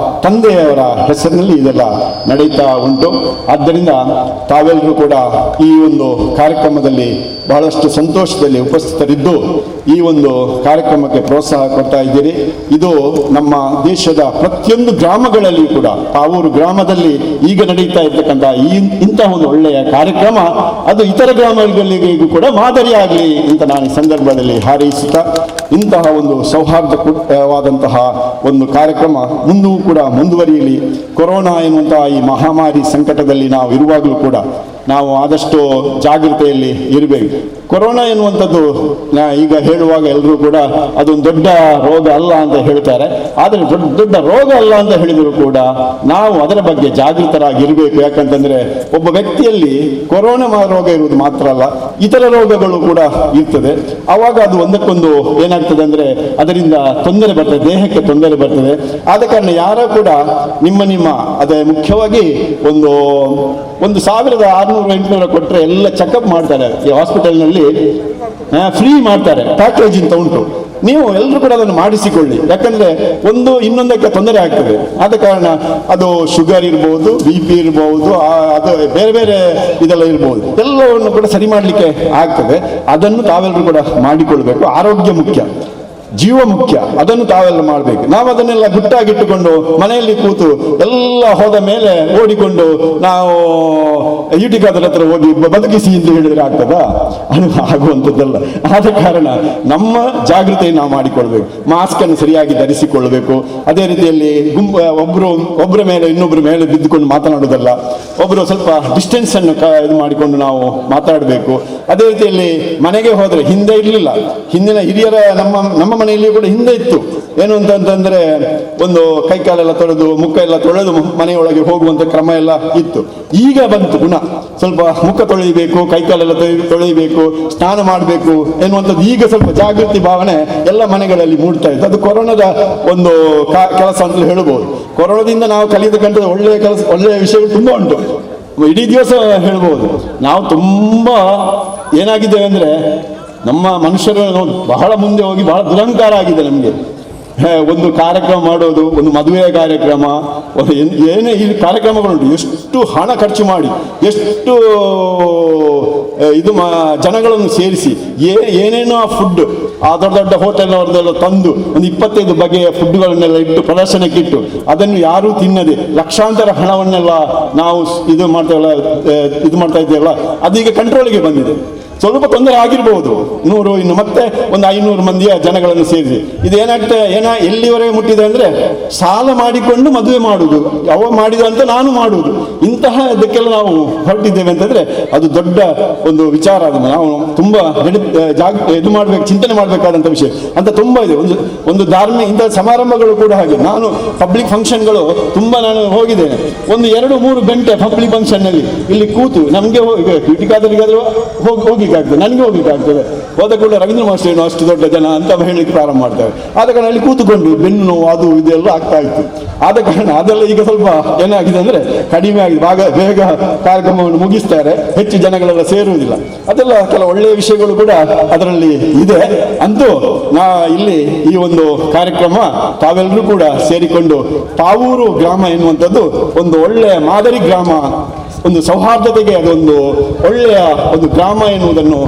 ತಂದೆಯವರ ಹೆಸರಿನಲ್ಲಿ ಇದೆಲ್ಲ ನಡೀತಾ ಉಂಟು. ಆದ್ದರಿಂದ ತಾವೆಲ್ಲರೂ ಕೂಡ ಈ ಒಂದು ಕಾರ್ಯಕ್ರಮದಲ್ಲಿ ಬಹಳಷ್ಟು ಸಂತೋಷದಲ್ಲಿ ಉಪಸ್ಥಿತರಿದ್ದು ಈ ಒಂದು ಕಾರ್ಯಕ್ರಮಕ್ಕೆ ಪ್ರೋತ್ಸಾಹ ಕೊಡ್ತಾ ಇದ್ದೀರಿ. ಇದು ನಮ್ಮ ದೇಶದ ಪ್ರತಿಯೊಂದು ಗ್ರಾಮಗಳಲ್ಲಿ ಕೂಡ, ಪಾವೂರು ಗ್ರಾಮದಲ್ಲಿ ಈಗ ನಡೀತಾ ಇರ್ತಕ್ಕಂಥ ಇಂತಹ ಒಂದು ಒಳ್ಳೆಯ ಕಾರ್ಯಕ್ರಮ ಅದು ಇತರ ಗ್ರಾಮಗಳಿಗೂ ಕೂಡ ಮಾದರಿಯಾಗಲಿ ಅಂತ ನಾನು ಈ ಸಂದರ್ಭದಲ್ಲಿ ಹಾರೈಸುತ್ತಾ, ಇಂತಹ ಒಂದು ಸೌಹಾರ್ದವಾದಂತಹ ಒಂದು ಕಾರ್ಯಕ್ರಮ ಮುಂದೂ ಕೂಡ ಮುಂದುವರಿಯಲಿ. ಕೊರೋನಾ ಎನ್ನುವಂತಹ ಈ ಮಹಾಮಾರಿ ಸಂಕಟದಲ್ಲಿ ನಾವು ಇರುವಾಗಲೂ ಕೂಡ ನಾವು ಆದಷ್ಟು ಜಾಗೃತೆಯಲ್ಲಿ ಇರಬೇಕು. ಕೊರೋನಾ ಎನ್ನುವಂಥದ್ದು ಈಗ ಹೇಳುವಾಗ ಎಲ್ಲರೂ ಕೂಡ ಅದೊಂದು ದೊಡ್ಡ ರೋಗ ಅಲ್ಲ ಅಂತ ಹೇಳ್ತಾರೆ. ಆದರೆ ದೊಡ್ಡ ರೋಗ ಅಲ್ಲ ಅಂತ ಹೇಳಿದರೂ ಕೂಡ ನಾವು ಅದರ ಬಗ್ಗೆ ಜಾಗೃತರಾಗಿರಬೇಕು. ಯಾಕಂತಂದರೆ ಒಬ್ಬ ವ್ಯಕ್ತಿಯಲ್ಲಿ ಕೊರೋನಾ ರೋಗ ಇರುವುದು ಮಾತ್ರ ಅಲ್ಲ, ಇತರ ರೋಗಗಳು ಕೂಡ ಇರ್ತದೆ. ಆವಾಗ ಅದು ಒಂದಕ್ಕೊಂದು ಏನಾಗ್ತದೆ ಅಂದರೆ ಅದರಿಂದ ತೊಂದರೆ ಬರ್ತದೆ, ದೇಹಕ್ಕೆ ತೊಂದರೆ ಬರ್ತದೆ. ಆದ ಕಾರಣ ಯಾರು ಕೂಡ ನಿಮ್ಮ ಅದೇ ಮುಖ್ಯವಾಗಿ ಒಂದು 1600-800 ಕೊಟ್ಟರೆ ಎಲ್ಲ ಚೆಕಪ್ ಮಾಡ್ತಾರೆ ಈ ಹಾಸ್ಪಿಟಲ್ನಲ್ಲಿ, ಫ್ರೀ ಮಾಡ್ತಾರೆ, ಪ್ಯಾಕೇಜ್ ಅಂತ ಉಂಟು. ನೀವು ಎಲ್ಲರೂ ಕೂಡ ಅದನ್ನು ಮಾಡಿಸಿಕೊಳ್ಳಿ. ಯಾಕಂದರೆ ಇನ್ನೊಂದಕ್ಕೆ ತೊಂದರೆ ಆಗ್ತದೆ. ಆದ ಕಾರಣ ಅದು ಶುಗರ್ ಇರ್ಬೋದು, BP ಇರ್ಬೋದು, ಅದು ಬೇರೆ ಬೇರೆ ಇದೆಲ್ಲ ಇರ್ಬೋದು, ಎಲ್ಲವನ್ನು ಕೂಡ ಸರಿ ಮಾಡಲಿಕ್ಕೆ ಆಗ್ತದೆ. ಅದನ್ನು ತಾವೆಲ್ಲರೂ ಕೂಡ ಮಾಡಿಕೊಳ್ಬೇಕು. ಆರೋಗ್ಯ ಮುಖ್ಯ. ಜೀವ ಮುಖ್ಯ, ಅದನ್ನು ತಾವೆಲ್ಲ ಮಾಡಬೇಕು. ನಾವು ಅದನ್ನೆಲ್ಲ ಗುಟ್ಟಾಗಿಟ್ಟುಕೊಂಡು ಮನೆಯಲ್ಲಿ ಕೂತು ಎಲ್ಲ ಹೋದ ಮೇಲೆ ಓಡಿಕೊಂಡು ನಾವು ಯುಟಿಕಾದರ ಹತ್ರ ಹೋಗಿ ಬದುಕಿಸಿ ಎಂದು ಹೇಳಿದ್ರೆ ಆಗ್ತದಾ? ಅದು ಆಗುವಂಥದ್ದಲ್ಲ. ಆದ ಕಾರಣ ನಮ್ಮ ಜಾಗೃತಿ ನಾವು ಮಾಡಿಕೊಳ್ಬೇಕು. ಮಾಸ್ಕ್ ಅನ್ನು ಸರಿಯಾಗಿ ಧರಿಸಿಕೊಳ್ಳಬೇಕು. ಅದೇ ರೀತಿಯಲ್ಲಿ ಒಬ್ಬರ ಮೇಲೆ ಇನ್ನೊಬ್ಬರ ಮೇಲೆ ಬಿದ್ದುಕೊಂಡು ಮಾತನಾಡುವುದಲ್ಲ. ಒಬ್ಬರು ಸ್ವಲ್ಪ ಡಿಸ್ಟೆನ್ಸ್ ಅನ್ನು ಇದು ಮಾಡಿಕೊಂಡು ನಾವು ಮಾತಾಡಬೇಕು. ಅದೇ ರೀತಿಯಲ್ಲಿ ಮನೆಗೆ ಹೋದರೆ ಹಿಂದೆ ಇರಲಿಲ್ಲ, ಹಿಂದಿನ ಹಿರಿಯರ ನಮ್ಮ ಮನೆಯಲ್ಲಿ ಕೂಡ ಹಿಂದೆ ಇತ್ತು. ಏನು ಅಂತಂದ್ರೆ ಒಂದು ಕೈಕಾಲೆಲ್ಲ ತೊಳೆದು ಮುಖ ಎಲ್ಲ ತೊಳೆದು ಮನೆಯೊಳಗೆ ಹೋಗುವಂತ ಕ್ರಮ ಎಲ್ಲ ಇತ್ತು. ಈಗ ಬಂತು ಪುನಃ ಸ್ವಲ್ಪ ಮುಖ ತೊಳೆಯಬೇಕು, ಕೈಕಾಲೆಲ್ಲ ತೊಳೆಯಬೇಕು, ಸ್ನಾನ ಮಾಡಬೇಕು ಎನ್ನುವಂಥದ್ದು ಈಗ ಸ್ವಲ್ಪ ಜಾಗೃತಿ ಭಾವನೆ ಎಲ್ಲ ಮನೆಗಳಲ್ಲಿ ಮೂಡ್ತಾ ಇತ್ತು. ಅದು ಕೊರೋನಾದ ಒಂದು ಕೆಲಸ ಅಂತ ಹೇಳ್ಬೋದು. ಕೊರೋನಾದಿಂದ ನಾವು ಕಲಿಯತಕ್ಕಂಥದ್ದು ಒಳ್ಳೆಯ ವಿಷಯಗಳು ತುಂಬ ಉಂಟು. ಇಡೀ ದಿವಸ ಹೇಳ್ಬೋದು. ನಾವು ತುಂಬ ಏನಾಗಿದ್ದೇವೆ ಅಂದರೆ ನಮ್ಮ ಮನುಷ್ಯರು ಬಹಳ ಮುಂದೆ ಹೋಗಿ ಬಹಳ ದುರಂಕಾರ ಆಗಿದೆ ನಮಗೆ. ಒಂದು ಕಾರ್ಯಕ್ರಮ ಮಾಡೋದು, ಒಂದು ಮದುವೆಯ ಕಾರ್ಯಕ್ರಮ, ಏನೇ ಈ ಕಾರ್ಯಕ್ರಮಗಳುಂಟು, ಎಷ್ಟು ಹಣ ಖರ್ಚು ಮಾಡಿ, ಎಷ್ಟು ಜನಗಳನ್ನು ಸೇರಿಸಿ ಏನೇನೋ ಫುಡ್ ಆ ದೊಡ್ಡ ದೊಡ್ಡ ಹೋಟೆಲ್ನವ್ರನ್ನೆಲ್ಲ ತಂದು ಒಂದು 25 ಬಗೆಯ ಫುಡ್ಗಳನ್ನೆಲ್ಲ ಇಟ್ಟು ಪ್ರದರ್ಶನಕ್ಕೆ ಇಟ್ಟು ಅದನ್ನು ಯಾರೂ ತಿನ್ನದೆ ಲಕ್ಷಾಂತರ ಹಣವನ್ನೆಲ್ಲ ನಾವು ಇದು ಮಾಡ್ತಾ ಇದ್ದೇವಲ್ಲ, ಅದೀಗ ಕಂಟ್ರೋಲಿಗೆ ಬಂದಿದೆ. ಸ್ವಲ್ಪ ತೊಂದರೆ ಆಗಿರ್ಬೋದು, 100 ಇನ್ನು ಮತ್ತೆ ಒಂದು 500 ಮಂದಿಯ ಜನಗಳನ್ನು ಸೇರಿಸಿ. ಇದು ಎಲ್ಲಿವರೆಗೆ ಮುಟ್ಟಿದೆ ಅಂದರೆ ಸಾಲ ಮಾಡಿಕೊಂಡು ಮದುವೆ ಮಾಡುವುದು, ಯಾವ ಮಾಡಿದ ಅಂತ ನಾನು ಮಾಡುವುದು, ಇಂತಹ ಇದಕ್ಕೆಲ್ಲ ನಾವು ಹೊರಟಿದ್ದೇವೆ ಅಂತಂದ್ರೆ ಅದು ದೊಡ್ಡ ಒಂದು ವಿಚಾರ. ಅದನ್ನು ನಾವು ತುಂಬ ಇದು ಮಾಡಬೇಕು, ಚಿಂತನೆ ಮಾಡಬೇಕಾದಂಥ ವಿಷಯ ಅಂತ ತುಂಬ ಇದೆ. ಒಂದು ಧಾರ್ಮಿಕ ಇಂಥ ಸಮಾರಂಭಗಳು ಕೂಡ ಹಾಗೆ. ನಾನು ಪಬ್ಲಿಕ್ ಫಂಕ್ಷನ್ಗಳು ತುಂಬ ನಾನು ಹೋಗಿದ್ದೇನೆ. ಒಂದು 2-3 ಗಂಟೆ ಪಬ್ಲಿಕ್ ಫಂಕ್ಷನ್ನಲ್ಲಿ ಇಲ್ಲಿ ಕೂತು ನಮಗೆ ಯುಟಿಕಾದಲ್ಲಿಗಾದರೂ ಹೋಗ್ಲಿಕ್ಕಾಗ್ತದೆ, ನನಗೆ ಹೋಗ್ಲಿಕ್ಕಾಗ್ತದೆ. ಹೋದ ಕೂಡ ರವೀಂದ್ರ ಮಾಸ್ಟರ್ ಏನು ಅಷ್ಟು ದೊಡ್ಡ ಜನ ಅಂತ ಹೇಳಲಿಕ್ಕೆ ಪ್ರಾರಂಭ ಮಾಡ್ತಾರೆ. ಆದ ಕಾರಣ ಅಲ್ಲಿ ಕೂತುಕೊಂಡು ಬೆನ್ನು ನೋವು ಅದು ಇದೆಲ್ಲ ಆಗ್ತಾ ಇತ್ತು. ಆದ ಕಾರಣ ಅದೆಲ್ಲ ಈಗ ಸ್ವಲ್ಪ ಏನಾಗಿದೆ ಅಂದರೆ ಕಡಿಮೆ ಆಗಿದೆ. ಬೇಗ ಕಾರ್ಯಕ್ರಮವನ್ನು ಮುಗಿಸ್ತಾರೆ, ಹೆಚ್ಚು ಜನಗಳೆಲ್ಲ ಸೇರುವುದಿಲ್ಲ. ಅದೆಲ್ಲ ಕೆಲವು ಒಳ್ಳೆಯ ವಿಷಯಗಳು ಕೂಡ ಅದರಲ್ಲಿ ಇದೆ. ಅಂತೂ ಇಲ್ಲಿ ಈ ಒಂದು ಕಾರ್ಯಕ್ರಮ ತಾವೆಲ್ಲರೂ ಕೂಡ ಸೇರಿಕೊಂಡು ಪಾವೂರು ಗ್ರಾಮ ಎನ್ನುವಂಥದ್ದು ಒಂದು ಒಳ್ಳೆಯ ಮಾದರಿ ಗ್ರಾಮ, ಒಂದು ಸೌಹಾರ್ದತೆಗೆ ಅದೊಂದು ಒಳ್ಳೆಯ ಒಂದು ಗ್ರಾಮ ಎನ್ನುವುದನ್ನು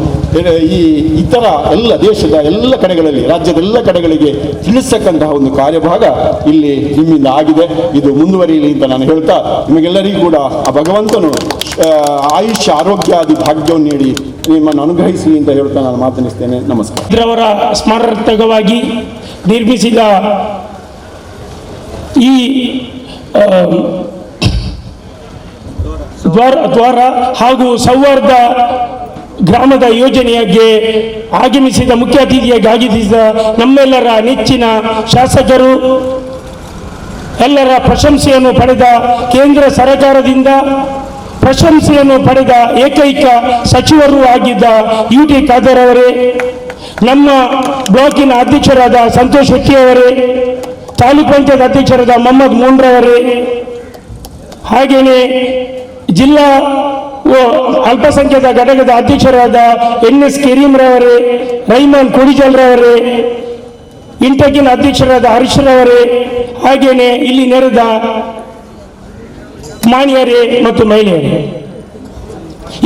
ಈ ಇತರ ಎಲ್ಲ ದೇಶದ ಎಲ್ಲ ಕಡೆಗಳಲ್ಲಿ, ರಾಜ್ಯದ ಎಲ್ಲ ಕಡೆಗಳಿಗೆ ತಿಳಿಸತಕ್ಕಂತಹ ಒಂದು ಕಾರ್ಯಭಾಗ ಇಲ್ಲಿ ನಿಮ್ಮಿಂದ ಆಗಿದೆ. ಇದು ಮುಂದುವರಿಯಲಿ ಅಂತ ನಾನು ಹೇಳ್ತಾ, ನಿಮಗೆಲ್ಲರಿಗೂ ಕೂಡ ಆ ಭಗವಂತನು ಆಯುಷ್ಯ ಆರೋಗ್ಯಾದಿ ಭಾಗ್ಯವನ್ನು ನೀಡಿ ನಿಮ್ಮನ್ನು ಅನುಗ್ರಹಿಸಲಿ ಅಂತ ಹೇಳ್ತಾ ನಾನು ಮಾತನಾಡಿಸ್ತೇನೆ. ನಮಸ್ಕಾರ. ಇದರವರ ಸ್ಮರಣಾರ್ಥಕವಾಗಿ ನಿರ್ಮಿಸಿದ ಈ ದ್ವಾರ ಹಾಗೂ ಸೌಹಾರ್ದ ಗ್ರಾಮದ ಯೋಜನೆಗೆ ಆಗಮಿಸಿದ ಮುಖ್ಯ ಅತಿಥಿಯಾಗಿ ಆಗಮಿಸಿದ ನಮ್ಮೆಲ್ಲರ ನೆಚ್ಚಿನ ಶಾಸಕರು, ಎಲ್ಲರ ಪ್ರಶಂಸೆಯನ್ನು ಪಡೆದ ಕೇಂದ್ರ ಸರ್ಕಾರದಿಂದ ಪ್ರಶಂಸೆಯನ್ನು ಪಡೆದ ಏಕೈಕ ಸಚಿವರು ಆಗಿದ್ದ ಯುಟಿ ಖಾದರ್ ಅವರೇ, ನಮ್ಮ ಬ್ಲಾಕಿನ ಅಧ್ಯಕ್ಷರಾದ ಸಂತೋಷ್ ಶೆಟ್ಟಿ ಅವರೇ, ತಾಲೂಕು ಪಂಚಾಯತ್ ಅಧ್ಯಕ್ಷರಾದ ಮೊಹಮ್ಮದ್ ಮೂನ್ರವರೇ, ಹಾಗೆಯೇ ಜಿಲ್ಲಾ ಅಲ್ಪಸಂಖ್ಯಾತ ಘಟಕದ ಅಧ್ಯಕ್ಷರಾದ NS ಕರೀಂರವರೇ, ರೈಮಾನ್ ಕೊಡಿಜಲ್ರವರೇ, ಇಂಟಕಿನ ಅಧ್ಯಕ್ಷರಾದ ಹರೀಶ್ರವರೇ, ಹಾಗೆಯೇ ಇಲ್ಲಿ ನೆರೆದ ಮಾನ್ಯರೇ ಮತ್ತು ಮಹಿಳೆಯರೇ,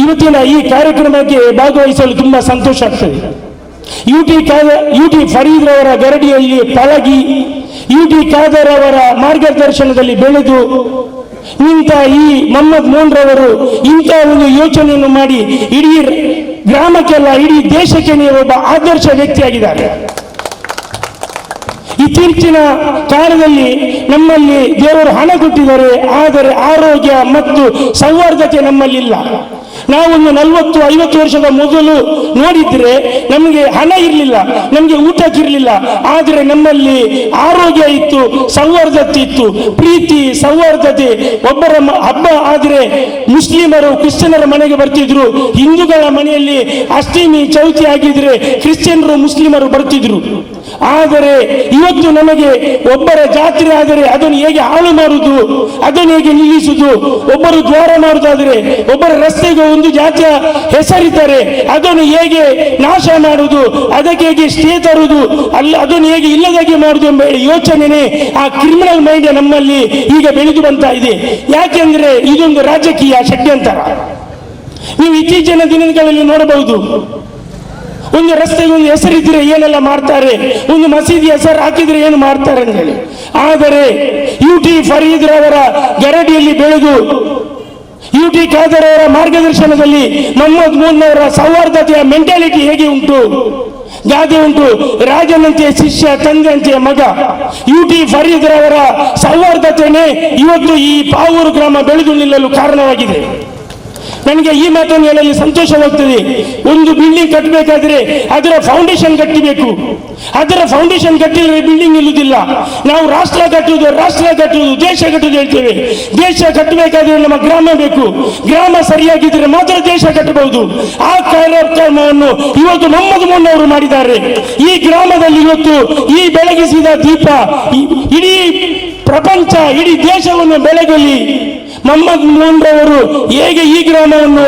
ಇವತ್ತಿನ ಈ ಕಾರ್ಯಕ್ರಮಕ್ಕೆ ಭಾಗವಹಿಸಲು ತುಂಬಾ ಸಂತೋಷ ಆಗ್ತದೆ. ಯುಟಿ ಫರೀದ್ ರವರ ಗರಡಿಯಲ್ಲಿ ಪಳಗಿ ಯುಟಿ ಖಾದರ್ ಅವರ ಮಾರ್ಗದರ್ಶನದಲ್ಲಿ ಬೆಳೆದು ನಿಂತ ಈ ಮೊಹಮ್ಮದ್ ಮೂನ್ರವರು ಇಂಥ ಒಂದು ಯೋಚನೆಯನ್ನು ಮಾಡಿ ಇಡೀ ಗ್ರಾಮಕ್ಕೆಲ್ಲ, ಇಡೀ ದೇಶಕ್ಕೆ ಒಬ್ಬ ಆದರ್ಶ ವ್ಯಕ್ತಿಯಾಗಿದ್ದಾರೆ. ಇತ್ತೀಚಿನ ಕಾಲದಲ್ಲಿ ನಮ್ಮಲ್ಲಿ ದೇವರು ಹಣ ಕೊಟ್ಟಿದ್ದಾರೆ, ಆದರೆ ಆರೋಗ್ಯ ಮತ್ತು ಸೌಹಾರ್ದತೆ ನಮ್ಮಲ್ಲಿಲ್ಲ. ನಾವೊಂದು 40-50 ವರ್ಷದ ಮೊದಲು ನೋಡಿದ್ರೆ ನಮಗೆ ಹಣ ಇರಲಿಲ್ಲ, ನಮಗೆ ಊಟಕ್ಕಿರಲಿಲ್ಲ, ಆದರೆ ನಮ್ಮಲ್ಲಿ ಆರೋಗ್ಯ ಇತ್ತು, ಸೌಹಾರ್ದತೆ ಇತ್ತು, ಪ್ರೀತಿ ಸೌಹಾರ್ದತೆ. ಒಬ್ಬರ ಹಬ್ಬ ಆದರೆ ಮುಸ್ಲಿಮರು ಕ್ರಿಶ್ಚಿಯನರ ಮನೆಗೆ ಬರ್ತಿದ್ರು, ಹಿಂದೂಗಳ ಮನೆಯಲ್ಲಿ ಅಷ್ಟಮಿ ಚೌತಿ ಆಗಿದ್ರೆ ಕ್ರಿಶ್ಚಿಯನರು ಮುಸ್ಲಿಮರು ಬರ್ತಿದ್ರು. ಆದರೆ ಇವತ್ತು ನಮಗೆ ಒಬ್ಬರ ಜಾತ್ರೆ ಆದರೆ ಅದನ್ನು ಹೇಗೆ ಹಾಳು ಮಾಡುವುದು, ಅದನ್ನು ಹೇಗೆ ನಿಲ್ಲಿಸುವುದು, ಒಬ್ಬರು ದ್ವಾರ ಮಾಡುವುದಾದರೆ ಒಬ್ಬರ ರಸ್ತೆಗೆ ಒಂದು ಜಾತಿಯ ಹೆಸರಿದ್ದಾರೆ, ಅದನ್ನು ಹೇಗೆ ನಾಶ ಮಾಡುವುದು, ಅದಕ್ಕೆ ಹೇಗೆ ಸ್ಟೇ ತರುವುದು, ಅದನ್ನು ಹೇಗೆ ಇಲ್ಲದಾಗೆ ಮಾಡುವುದು ಎಂಬ ಯೋಚನೆ, ಆ ಕ್ರಿಮಿನಲ್ ಮೈಂಡ್ ನಮ್ಮಲ್ಲಿ ಈಗ ಬೆಳೆದು ಬರ್ತಾ ಇದೆ. ಯಾಕೆಂದ್ರೆ ಇದೊಂದು ರಾಜಕೀಯ ಷಡ್ಯಂತರ. ನೀವು ಇತ್ತೀಚಿನ ದಿನಗಳಲ್ಲಿ ನೋಡಬಹುದು, ಒಂದು ರಸ್ತೆಗೆ ಒಂದು ಹೆಸರಿದ್ರೆ ಏನೆಲ್ಲ ಮಾಡ್ತಾರೆ, ಒಂದು ಮಸೀದಿ ಹೆಸರು ಹಾಕಿದ್ರೆ ಏನು ಮಾಡ್ತಾರೆ ಅಂತ ಹೇಳಿ. ಆದರೆ UT ಫರೀದ್ ರವರ ಗರಡಿಯಲ್ಲಿ ಬೆಳೆದು UT ಖಾದರ್ ಅವರ ಮಾರ್ಗದರ್ಶನದಲ್ಲಿ ಮೊಹಮ್ಮದ್ ಮೂನ್ನವರ ಸೌಹಾರ್ದತೆಯ ಮೆಂಟಾಲಿಟಿ ಹೇಗೆ ಉಂಟು, ಗಾದೆ ಉಂಟು, ರಾಜನಂತೆ ಶಿಷ್ಯ ತಂದೆಯಂತೆ ಮಗ. UT ಫರೀದ್ ರವರ ಸೌಹಾರ್ದತೆಯೇ ಇವತ್ತು ಈ ಪಾವೂರು ಗ್ರಾಮ ಬೆಳೆದು ನಿಲ್ಲಲು ಕಾರಣವಾಗಿದೆ. ನನಗೆ ಈ ಮಾತನ್ನು ಹೇಳಲು ಸಂತೋಷವಾಗ್ತದೆ. ಒಂದು ಬಿಲ್ಡಿಂಗ್ ಕಟ್ಟಬೇಕಾದ್ರೆ ಅದರ ಫೌಂಡೇಶನ್ ಕಟ್ಟಬೇಕು. ಅದರ ಫೌಂಡೇಶನ್ ಕಟ್ಟಿದ್ರೆ ಬಿಲ್ಡಿಂಗ್ ನಿಲ್ಲುವುದಿಲ್ಲ. ನಾವು ರಾಷ್ಟ್ರ ಕಟ್ಟುವುದು ದೇಶ ಕಟ್ಟುವುದು ಹೇಳ್ತೇವೆ. ದೇಶ ಕಟ್ಟಬೇಕಾದ್ರೆ ನಮ್ಮ ಗ್ರಾಮ ಬೇಕು. ಗ್ರಾಮ ಸರಿಯಾಗಿದ್ದರೆ ಮಾತ್ರ ದೇಶ ಕಟ್ಟಬಹುದು. ಆ ಕಾರ್ಯಕ್ರಮವನ್ನು ಇವತ್ತು ಮೊಹಮ್ಮದ್ ಮೂನ್ನವರು ಮಾಡಿದ್ದಾರೆ. ಈ ಗ್ರಾಮದಲ್ಲಿ ಇವತ್ತು ಈ ಬೆಳಗಿಸಿದ ದೀಪ ಇಡೀ ಪ್ರಪಂಚ, ಇಡೀ ದೇಶವನ್ನು ಬೆಳಗಲಿ. ಮೊಹಮ್ಮದ್ ಮೂನ್ನವರು ಹೇಗೆ ಈ ಗ್ರಾಮವನ್ನು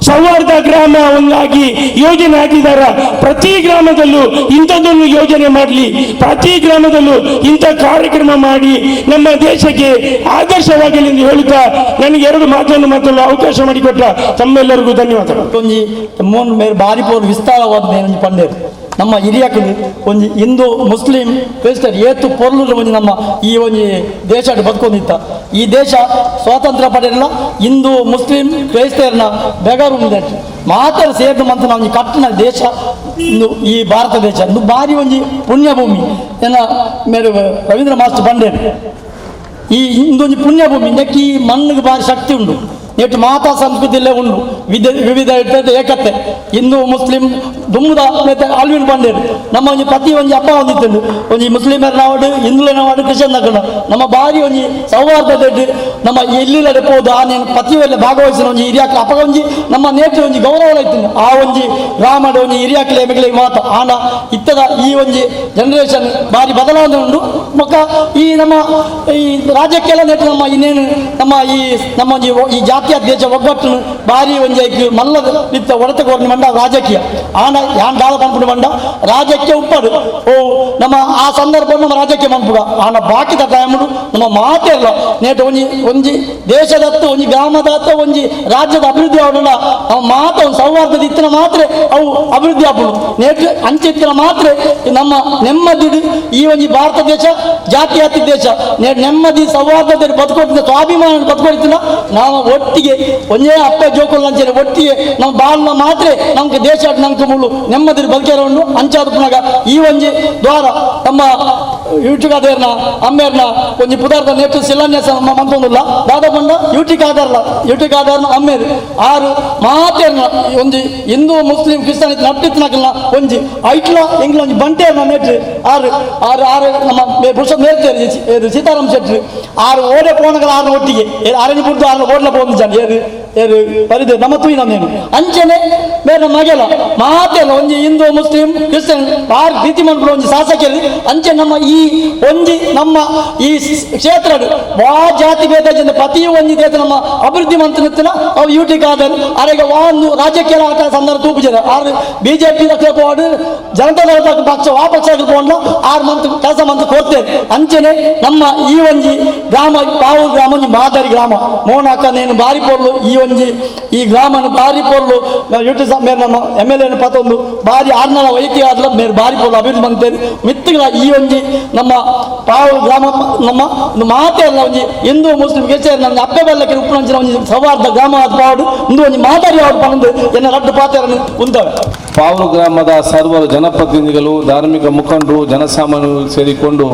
ಸೌಹಾರ್ದ ಗ್ರಾಮ ಒಂದಾಗಿ ಯೋಜನೆ ಹಾಕಿದಾರ, ಪ್ರತಿ ಗ್ರಾಮದಲ್ಲೂ ಇಂಥದ್ದೊಂದು ಯೋಜನೆ ಮಾಡಲಿ, ಪ್ರತಿ ಗ್ರಾಮದಲ್ಲೂ ಇಂಥ ಕಾರ್ಯಕ್ರಮ ಮಾಡಿ ನಮ್ಮ ದೇಶಕ್ಕೆ ಆದರ್ಶವಾಗಲಿ ಎಂದು ಹೇಳುತ್ತಾ ನನಗೆ 2 ಮಾತನ್ನು ಮಾತಲು ಅವಕಾಶ ಮಾಡಿಕೊಟ್ಟ ತಮ್ಮೆಲ್ಲರಿಗೂ ಧನ್ಯವಾದಗಳು. ಒಂಜಿ ಮೋನ್ ಮೇರೆ ಬಾರಿ ಪೋರು ವಿಸ್ತಾರವಾದ ಪಂಡೇರು ನಮ್ಮ ಹಿರಿಯಕಲು ಒಂಜಿ ಹಿಂದೂ ಮುಸ್ಲಿಂ ಕ್ರಿಸ್ಟಿಯನ್ ಏತು ಪೊರ್ಲು ಒಂಜಿ ನಮ್ಮ ಈ ಒಂಜಿ ದೇಶ ಬದುಕೊಂಡಿತ್ತ. ಈ ದೇಶ ಸ್ವಾತಂತ್ರ್ಯ ಪಡೆಯಲ್ಲ ಹಿಂದೂ ಮುಸ್ಲಿಂ ಕ್ರೈಸ್ತರನ್ನ ಬೆಗರು ಮಾತ್ರ ಸೇರ್ದು ಮಂತ ನಾವು ಕಟ್ಟಿನ ದೇಶ ಇಂದು ಈ ಭಾರತ ದೇಶ ಇಂದು ಬಾರಿ ಒಂಜಿ ಪುಣ್ಯಭೂಮಿ ಏನ ಮೇರೆ ರವೀಂದ್ರ ಮಾಸ್ಟರ್ ಬಂಡೇರು. ಈ ಇಂದೊಂದು ಪುಣ್ಯಭೂಮಿ ನೆಕ್ಕಿ ಮಣ್ಣಿಗೆ ಬಾರಿ ಶಕ್ತಿ ಉಂಟು. ನೆಟ್ಟು ಮಾತಾ ಸಂಸ್ಕೃತಿಯಲ್ಲೇ ಉಂಟು ವಿವಿಧ ಏಕತೆ. ಹಿಂದೂ ಮುಸ್ಲಿಂ ದುಮ್ಮದ ಅಲ್ವಿನ್ ಬಂಡೇರು ನಮ್ಮ ಒಂಜಿ ಪ್ರತಿ ಒಂಜಿ ಹಬ್ಬ ಹೊಂದಿತ್ತು. ಒಂಜಿ ಮುಸ್ಲಿಮರ ನಾಡು, ಹಿಂದುಳಿನ ನಾಡು, ಕ್ರಿಶ್ಚಿಯನ್ ನಗರ ನಮ್ಮ ಬಾರಿ ಒಂಜಿ ಸೌಹಾರ್ದತೆ ನಮ್ಮ ಎಲ್ಲಿಲ್ಲದೆ ಹೋದು ಆ ನೀನು ಪ್ರತಿಯೊಂದು ಭಾಗವಹಿಸಿನ ಒಂಜಿ ಹಿರಿಯಾಕ್ಲೆ ಅಪ್ಪ ಒಂಜಿ ನಮ್ಮ ನೇತ್ರ ಒಂಜಿ ಗೌರವ ಇತ್ತು. ಆ ಒಂಜಿ ಗ್ರಾಮದ ಒಂಜಿ ಹಿರಿಯಾಕ್ಲೆ ಎಮೆಗಳಿಗೆ ಮಾತ ಆನ ಇತ್ತದ ಈ ಒಂಜಿ ಜನರೇಷನ್ ಬಾರಿ ಬದಲಾವಣೆ ಉಂಟು. ಮಕ್ಕ ಈ ನಮ್ಮ ಈ ರಾಜ್ಯಕ್ಕೆಲ್ಲ ನೆಟ್ಟು ನಮ್ಮ ಇನ್ನೇನು ನಮ್ಮ ಒಂಜಿ ಈ ಜಾತಿಯ ದೇಶ ಒಗ್ಗಟ್ಟು ಬಾರಿ ಒಂಜಿ ಮಲ್ಲದ ಇತ್ತ ಒಡತ ಕೋರ್ನಿ ಮಂಡ ರಾಜಕೀಯ ಆನ ಯಾನ್ ದಾದ ಪಂಪುಡು ಮಂಡ ರಾಜಕೀಯ ಉಪ್ಪಡು ಓ ನಮ್ಮ ಆ ಸಂದರ್ಭ ನಮ್ಮ ರಾಜಕೀಯ ಪಂಪುಗ ಆನ ಬಾಕಿದ ಟೈಮುಡು ನಮ್ಮ ಮಾತೆಲ್ಲ ನೇಟ ಒಂಜಿ ದೇಶದತ್ತ ಒಂಜಿ ಗ್ರಾಮದತ್ತ ಒಂಜಿ ರಾಜ್ಯದ ಅಭಿವೃದ್ಧಿ ಆವಡಲ್ಲ ಅವು ಮಾತ ಒಂದು ಸೌಹಾರ್ದದ ಇತ್ತಿನ ಮಾತ್ರ ಅವು ಅಭಿವೃದ್ಧಿ ಆಪುಡು. ನೇಟ ಅಂಚಿತ್ತಿನ ಮಾತ್ರ ನಮ್ಮ ನೆಮ್ಮದಿ ಈ ಒಂಜಿ ಭಾರತ ದೇಶ ಜಾತ್ಯಾತಿ ದೇಶ ನೆಮ್ಮದಿ ಸೌಹಾರ್ದತೆ ಬದುಕೊಟ್ಟಿದ್ದ ಸ್ವಾಭಿಮಾನ ಬದುಕೊಡ್ತಿನ ನಾವು ಒಟ್ಟಿಗೆ ಒಂದೇ ಅಪ್ಪ ಜೋಕುಲ್ ಅಂಚೆ ಒಟ್ಟಿಗೆ ನಮ್ಮ ಬಾಳ್ನ ಮಾತ್ರ ನಮ್ಗೆ ದೇಶ ನಮ್ಗೆ ಮುಳ್ಳು ನೆಮ್ಮದಿ ಬದುಕೇರವನ್ನು ಅಂಚಾದ ಪುನಗ ಈ ಒಂಜಿ ದ್ವಾರ ನಮ್ಮ ಯುಟಿಕಾದೇರ್ನ ಅಮ್ಮೇರ್ನ ಒಂಜಿ ಪುದಾರ್ದ ನೇತು ಶಿಲಾನ್ಯಾಸ ಮಂತೊಂದಿಲ್ಲ ದಾದ ಬಂಡ ಯುಟಿಕಾದಾರ್ನ ಅಮ್ಮೇರು ಆರು ಮಾತೇರ್ನ ಒಂಜಿ ಹಿಂದೂ ಮುಸ್ಲಿಂ ಕ್ರಿಸ್ತಾನ್ ನಟ್ಟಿತ್ನಕಲ್ನ ಒಂಜಿ ಐಟ್ಲ ಎಂಗ್ಲ ಒಂಜಿ ಬಂಟೇರ್ನ ನೆಟ್ಟು ಆರು ಆರು ಆರು ನಮ್ಮ ಪುರುಷ ನೇರ್ತೇರು ಸೀತಾರಾಮ್ ಶೆಟ್ಟಿ ಆರು ಓಡೆ ಪೋಣಗಳ ಆರು ಒಟ್ಟಿಗೆ ಅರಣ್ಯ ಪುರ್ದು ಆರು ಓಡ್ಲ ಪೋಂದು ಜನ ಏರು ಪರಿದೆ ನಮ್ಮ ತೂಯಿ ನಮ್ಮೇನು ಅಂಚನೆ ಬೇರೆ ಮಗೆಲ ಮಾತೆಲ್ಲ ಒಂಜಿ ಹಿಂದೂ ಮುಸ್ಲಿಂ ಕ್ರಿಶ್ಚಿಯನ್ ಬಾರಿ ಪ್ರೀತಿ ಮಾಡ್ಕೊಂಡು ಒಂಜಿ ಶಾಸಕರು ಅಂಚೆ ನಮ್ಮ ಈ ಒಂಜಿ ನಮ್ಮ ಈ ಕ್ಷೇತ್ರ ಬಾ ಜಾತಿ ಭೇದ ಪ್ರತಿ ಒಂಜಿ ದೇಶ ನಮ್ಮ ಅಭಿವೃದ್ಧಿ ಮಂತ್ರಿನ ಅವು UT ಖಾದರ್ ಅರೆಗೆ ಒಂದು ರಾಜ್ಯಕ್ಕೆ ಸಂದರ್ಭ ತೂಪುಜರ ಆರು BJP ಹೋಡು ಜನತಾ ದಳ ಪಕ್ಷ ಆ ಪಕ್ಷ ಹೋಗ್ಲ 6 ಮಂತ್ ಕೆಲಸ ಮಂತ್ ಕೊಡ್ತೇವೆ. ಅಂಚನೆ ನಮ್ಮ ಈ ಒಂಜಿ ಗ್ರಾಮ ಪಾವೂರು ಗ್ರಾಮ ಒಂಜಿ ಮಾದರಿ ಗ್ರಾಮ ಮೋನಾಕ ನೇನು ಬಾರಿ ಪೋರ್ಲು ಈ ಗ್ರಾಮನ ಬಾರಿ ಪೋರ್ಲು UT ಮೇರೆ ನಮ್ಮ MLA ಪತ್ತೊಂದು ಬಾರಿ ಆರ್ನಲ ವೈದ್ಯ ಆದ್ಲ ಮೇರೆ ಬಾರಿ ಪೋರ್ಲು ಅಭಿವೃದ್ಧಿ ಮಂತೇನೆ ಮಿತ್ತಗಳ ಈ ಒಂಜಿ ನಮ್ಮ ಪಾವೂರು ಗ್ರಾಮ ನಮ್ಮ ಒಂದು ಮಾತೇ ಅಲ್ಲ ಒಂಜಿ ಹಿಂದೂ ಮುಸ್ಲಿಂ ಗೆಚ್ಚೇರಿ ನಮ್ಮ ಅಪ್ಪೆ ಬೆಲ್ಲಕ್ಕೆ ಉಪ್ಪುನಂಚಿನ ಒಂಜಿ ಸೌಹಾರ್ದ ಗ್ರಾಮ ಆದ ಪಾವಡು ಇಂದು ಒಂಜಿ ಮಾದರಿ ಆವಡು ಪಂದು ಎನ್ನ ರಡ್ಡು ಪಾತ್ರವನ್ನು ಉಂತವೆ. ಪಾವೂರು ಗ್ರಾಮದ ಸರ್ವರು ಜನಪ್ರತಿನಿಧಿಗಳು, ಧಾರ್ಮಿಕ ಮುಖಂಡರು, ಜನಸಾಮಾನ್ಯರು ಸೇರಿಕೊಂಡು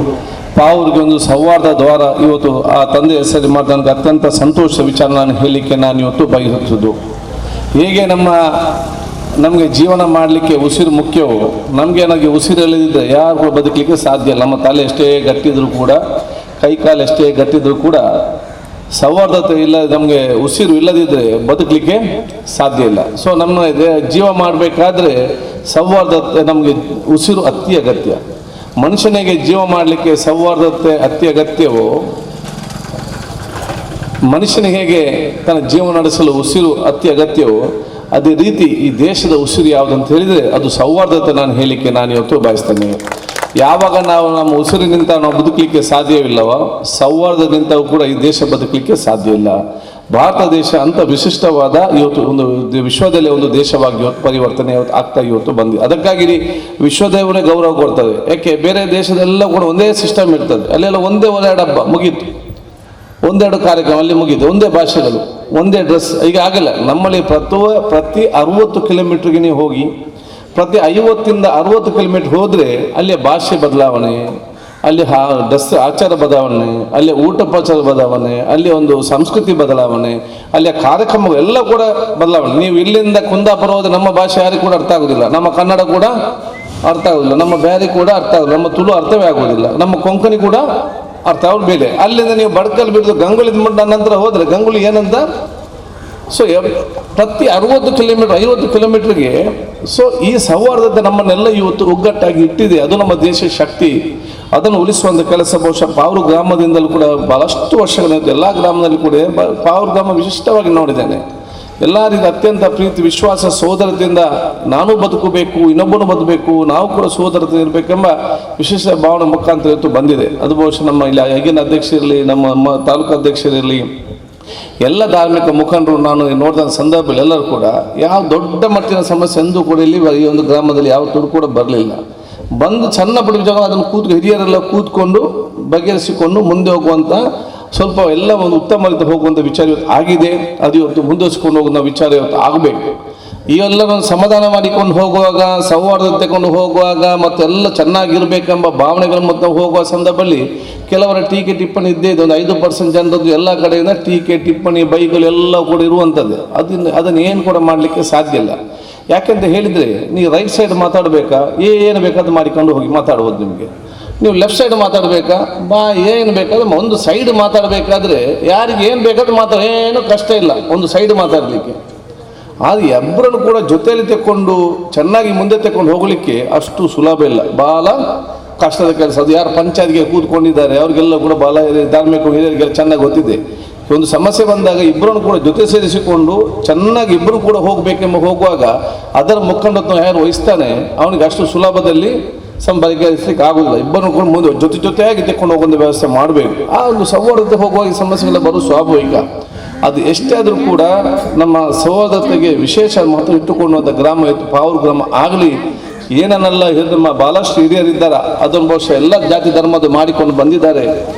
ಪಾವೂರಿಗೆ ಒಂದು ಸೌಹಾರ್ದ ದ್ವಾರ ಇವತ್ತು ಆ ತಂದೆ ಹೆಸರು ಮಾಡಿದ ನನಗೆ ಅತ್ಯಂತ ಸಂತೋಷ ವಿಚಾರ ನಾನು ಹೇಳಲಿಕ್ಕೆ ನಾನು ಇವತ್ತು ಬಯಸುವುದು. ಹೇಗೆ ನಮಗೆ ಜೀವನ ಮಾಡಲಿಕ್ಕೆ ಉಸಿರು ಮುಖ್ಯವೋ ನಮಗೆ ಉಸಿರಲ್ಲಿದ್ದರೆ ಯಾರು ಬದುಕಲಿಕ್ಕೆ ಸಾಧ್ಯ ಇಲ್ಲ. ನಮ್ಮ ತಲೆ ಎಷ್ಟೇ ಗಟ್ಟಿದ್ರು ಕೂಡ, ಕೈಕಾಲು ಎಷ್ಟೇ ಗಟ್ಟಿದ್ರು ಕೂಡ ಸೌಹಾರ್ದತೆ ಇಲ್ಲ, ನಮಗೆ ಉಸಿರು ಇಲ್ಲದಿದ್ದರೆ ಬದುಕಲಿಕ್ಕೆ ಸಾಧ್ಯ ಇಲ್ಲ. ಸೊ ನಮ್ಮ ಜೀವ ಮಾಡಬೇಕಾದ್ರೆ ಸೌಹಾರ್ದತೆ ನಮಗೆ ಉಸಿರು ಅತಿ ಅಗತ್ಯ. ಮನುಷ್ಯನಿಗೆ ಜೀವ ಮಾಡಲಿಕ್ಕೆ ಸೌಹಾರ್ದತೆ ಅತಿ ಅಗತ್ಯವೋ, ಮನುಷ್ಯನಿಗೆ ಹೇಗೆ ತನ್ನ ಜೀವ ನಡೆಸಲು ಉಸಿರು ಅತಿ ಅಗತ್ಯವೋ ಅದೇ ರೀತಿ ಈ ದೇಶದ ಉಸಿರು ಯಾವುದಂತ ಹೇಳಿದರೆ ಅದು ಸೌಹಾರ್ದತೆ ನಾನು ಹೇಳಲಿಕ್ಕೆ ನಾನು ಇವತ್ತು ಬಯಸ್ತೇನೆ. ಯಾವಾಗ ನಾವು ನಮ್ಮ ಉಸಿರಿನಿಂದ ನಾವು ಬದುಕಲಿಕ್ಕೆ ಸಾಧ್ಯವಿಲ್ಲವೋ ಸೌಹಾರ್ದದಿಂದಲೂ ಕೂಡ ಈ ದೇಶ ಬದುಕಲಿಕ್ಕೆ ಸಾಧ್ಯ ಇಲ್ಲ. ಭಾರತ ದೇಶ ಅಂತ ವಿಶಿಷ್ಟವಾದ ಇವತ್ತು ಒಂದು ವಿಶ್ವದಲ್ಲಿ ಒಂದು ದೇಶವಾಗಿ ಇವತ್ತು ಪರಿವರ್ತನೆ ಇವತ್ತು ಆಗ್ತಾ ಇವತ್ತು ಬಂದಿದೆ. ಅದಕ್ಕಾಗಿ ವಿಶ್ವದೇವರೇ ಗೌರವ ಕೊಡ್ತಾರೆ. ಯಾಕೆ ಬೇರೆ ದೇಶದೆಲ್ಲ ಕೂಡ ಒಂದೇ ಸಿಸ್ಟಮ್ ಇರ್ತದೆ, ಅಲ್ಲೆಲ್ಲ ಒಂದೇ ಹಬ್ಬ ಮುಗೀತು, ಒಂದೆರಡು ಕಾರ್ಯಕ್ರಮ ಅಲ್ಲಿ ಮುಗೀತು, ಒಂದೇ ಭಾಷೆಗಳು, ಒಂದೇ ಡ್ರೆಸ್. ಈಗ ಆಗಲ್ಲ. ನಮ್ಮಲ್ಲಿ ಪ್ರತಿ 60 ಕಿಲೋಮೀಟ್ರಿಗೆ ನೀವು ಹೋಗಿ ಪ್ರತಿ 50ರಿಂದ 60 ಕಿಲೋಮೀಟರ್ ಹೋದರೆ ಅಲ್ಲಿ ಭಾಷೆ ಬದಲಾವಣೆ, ಅಲ್ಲಿ ಡ್ರೆಸ್ ಆಚಾರ ಬದಲಾವಣೆ, ಅಲ್ಲಿ ಊಟೋಪಚಾರ ಬದಲಾವಣೆ, ಅಲ್ಲಿ ಒಂದು ಸಂಸ್ಕೃತಿ ಬದಲಾವಣೆ, ಅಲ್ಲಿಯ ಕಾರ್ಯಕ್ರಮಗಳು ಎಲ್ಲ ಕೂಡ ಬದಲಾವಣೆ. ನೀವು ಇಲ್ಲಿಂದ ಕುಂದಾಪುರ ಹೋದ್ರೆ ನಮ್ಮ ಭಾಷೆ ಯಾರಿಗೂ ಕೂಡ ಅರ್ಥ ಆಗೋದಿಲ್ಲ, ನಮ್ಮ ಕನ್ನಡ ಕೂಡ ಅರ್ಥ ಆಗೋದಿಲ್ಲ, ನಮ್ಮ ಬ್ಯಾರಿ ಕೂಡ ಅರ್ಥ ಆಗೋದಿಲ್ಲ, ನಮ್ಮ ತುಳು ಅರ್ಥವೇ ಆಗೋದಿಲ್ಲ, ನಮ್ಮ ಕೊಂಕಣಿ ಕೂಡ ಅರ್ಥ ಅವ್ರು ಬೇರೆ. ಅಲ್ಲಿಂದ ನೀವು ಬಡ್ಕಲ್ ಬಿದ್ದು ಗಂಗೊಳ್ಳಿ ಮುಟ್ಟ ನಂತರ ಹೋದರೆ ಗಂಗೊಳ್ಳಿ ಏನಂತ. ಸೊ ಪ್ರತಿ 60 ಕಿಲೋಮೀಟರ್ 50 ಕಿಲೋಮೀಟ್ರಿಗೆ ಸೊ ಈ ಸೌಹಾರ್ದತೆ ನಮ್ಮನ್ನೆಲ್ಲ ಇವತ್ತು ಒಗ್ಗಟ್ಟಾಗಿ ಇಟ್ಟಿದೆ. ಅದು ನಮ್ಮ ದೇಶದ ಶಕ್ತಿ. ಅದನ್ನು ಉಳಿಸುವಂಥ ಕೆಲಸ ಬಹುಶಃ ಪಾವೂರು ಗ್ರಾಮದಿಂದಲೂ ಕೂಡ ಬಹಳಷ್ಟು ವರ್ಷಗಳಿಂದ ಎಲ್ಲ ಗ್ರಾಮದಲ್ಲಿ ಕೂಡ ಪಾವೂರು ಗ್ರಾಮ ವಿಶಿಷ್ಟವಾಗಿ ನೋಡಿದ್ದೇನೆ. ಎಲ್ಲ ರೀತಿ ಅತ್ಯಂತ ಪ್ರೀತಿ ವಿಶ್ವಾಸ ಸೋದರತೆಯಿಂದ ನಾನು ಬದುಕಬೇಕು, ಇನ್ನೊಬ್ಬನು ಬದುಕಬೇಕು, ನಾವು ಕೂಡ ಸೋದರತೆ ಇರಬೇಕೆಂಬ ವಿಶೇಷ ಭಾವನೆ ಮುಖಾಂತರ ಇವತ್ತು ಬಂದಿದೆ. ಅದು ಬಹುಶಃ ನಮ್ಮ ಇಲ್ಲಿ ಈಗಿನ ಅಧ್ಯಕ್ಷರಿರಲಿ, ನಮ್ಮ ತಾಲೂಕು ಅಧ್ಯಕ್ಷರಿರಲಿ, ಎಲ್ಲ ಧಾರ್ಮಿಕ ಮುಖಂಡರು ನಾನು ನೋಡಿದ ಸಂದರ್ಭದಲ್ಲಿ ಎಲ್ಲರೂ ಕೂಡ ಯಾವ ದೊಡ್ಡ ಮಟ್ಟಿನ ಸಮಸ್ಯೆ ಎಂದೂ ಕೂಡ ಇಲ್ಲಿ ಈ ಒಂದು ಗ್ರಾಮದಲ್ಲಿ ಯಾವ ತುಡು ಕೂಡ ಬರಲಿಲ್ಲ. ಬಂದು ಸಣ್ಣ ಪುಟ್ಟ ಜಾಗ ಅದನ್ನು ಹಿರಿಯರೆಲ್ಲ ಕೂತ್ಕೊಂಡು ಬಗೆಹರಿಸಿಕೊಂಡು ಮುಂದೆ ಹೋಗುವಂಥ ಸ್ವಲ್ಪ ಎಲ್ಲ ಒಂದು ಉತ್ತಮ ರೀತಿ ಹೋಗುವಂಥ ವಿಚಾರ ಇವತ್ತು ಆಗಿದೆ. ಅದು ಇವತ್ತು ಮುಂದುವರಿಸಿಕೊಂಡು ಹೋಗುವಂಥ ವಿಚಾರ ಇವತ್ತು ಆಗಬೇಕು. ಈ ಎಲ್ಲರನ್ನು ಸಮಾಧಾನ ಮಾಡಿಕೊಂಡು ಹೋಗುವಾಗ, ಸೌಹಾರ್ದ ತಗೊಂಡು ಹೋಗುವಾಗ ಮತ್ತೆಲ್ಲ ಚೆನ್ನಾಗಿರ್ಬೇಕೆಂಬ ಭಾವನೆಗಳು ಮತ್ತು ಹೋಗುವ ಸಂದರ್ಭದಲ್ಲಿ ಕೆಲವರ ಟೀಕೆ ಟಿಪ್ಪಣಿ ಇದ್ದೇ ಇದೆ. ಒಂದು 5% ಜನರದ್ದು ಎಲ್ಲ ಕಡೆಯಿಂದ ಟೀಕೆ ಟಿಪ್ಪಣಿ ಬೈಗಳು ಎಲ್ಲ ಕೂಡ ಇರುವಂಥದ್ದು. ಅದನ್ನು ಏನು ಕೂಡ ಮಾಡಲಿಕ್ಕೆ ಸಾಧ್ಯ ಇಲ್ಲ. ಯಾಕೆಂತ ಹೇಳಿದರೆ ನೀವು ರೈಟ್ ಸೈಡ್ ಮಾತಾಡಬೇಕಾ, ಏನು ಬೇಕಾದ್ರೂ ಮಾಡಿಕೊಂಡು ಹೋಗಿ ಮಾತಾಡ್ಬೋದು. ನಿಮಗೆ ನೀವು ಲೆಫ್ಟ್ ಸೈಡ್ ಮಾತಾಡಬೇಕಾ, ಏನು ಬೇಕಾದ್ರೆ ಒಂದು ಸೈಡ್ ಮಾತಾಡಬೇಕಾದ್ರೆ ಯಾರಿಗೆ ಏನು ಬೇಕಾದ್ರೂ ಏನು ಕಷ್ಟ ಇಲ್ಲ ಒಂದು ಸೈಡ್ ಮಾತಾಡಲಿಕ್ಕೆ. ಆದರೆ ಇಬ್ಬರನ್ನು ಕೂಡ ಜೊತೆಯಲ್ಲಿ ತೆಕ್ಕೊಂಡು ಚೆನ್ನಾಗಿ ಮುಂದೆ ತೆಕ್ಕೊಂಡು ಹೋಗಲಿಕ್ಕೆ ಅಷ್ಟು ಸುಲಭ ಇಲ್ಲ, ಭಾಳ ಕಷ್ಟದ ಕೆಲಸ. ಅದು ಯಾರು ಪಂಚಾಯತ್ಗೆ ಕೂತ್ಕೊಂಡಿದ್ದಾರೆ ಅವರಿಗೆಲ್ಲ ಕೂಡ ಭಾಳ ಧಾರ್ಮಿಕ ಹಿರಿಯರಿಗೆಲ್ಲ ಚೆನ್ನಾಗಿ ಗೊತ್ತಿದೆ. ಒಂದು ಸಮಸ್ಯೆ ಬಂದಾಗ ಇಬ್ಬರನ್ನು ಕೂಡ ಜೊತೆ ಸೇರಿಸಿಕೊಂಡು ಚೆನ್ನಾಗಿ ಇಬ್ಬರು ಕೂಡ ಹೋಗುವಾಗ ಅದರ ಮುಖಂಡತ್ವ ಯಾರು ವಹಿಸ್ತಾನೆ ಅವನಿಗೆ ಅಷ್ಟು ಸುಲಭದಲ್ಲಿ ಬಗೆಹರಿಸಲಿಕ್ಕೆ ಆಗೋದಿಲ್ಲ. ಇಬ್ಬರನ್ನು ಕೂಡ ಮುಂದೆ ಜೊತೆಯಾಗಿ ತೆಕ್ಕೊಂಡು ಹೋಗುವಂಥ ವ್ಯವಸ್ಥೆ ಮಾಡಬೇಕು. ಆ ಒಂದು ಸೌಹಾರ್ದತೆ ಹೋಗುವಾಗ ಈ ಸಮಸ್ಯೆಗಳ ಬರೋದು ಸ್ವಾಭಾವಿಕ. ಅದು ಎಷ್ಟೇ ಆದರೂ ಕೂಡ ನಮ್ಮ ಸೌಹಾರ್ದತೆಗೆ ವಿಶೇಷ ಮಹತ್ವ ಇಟ್ಟುಕೊಳ್ಳುವಂಥ ಗ್ರಾಮ ಇವತ್ತು ಪಾವೂರು ಗ್ರಾಮ ಆಗಲಿ. ಏನನ್ನೆಲ್ಲ ನಮ್ಮ ಭಾಳಷ್ಟು ಹಿರಿಯರಿದ್ದಾರೆ ಅದನ್ನು ಬಹುಶಃ ಎಲ್ಲ ಜಾತಿ ಧರ್ಮದ ಮಾಡಿಕೊಂಡು ಬಂದಿದ್ದಾರೆ.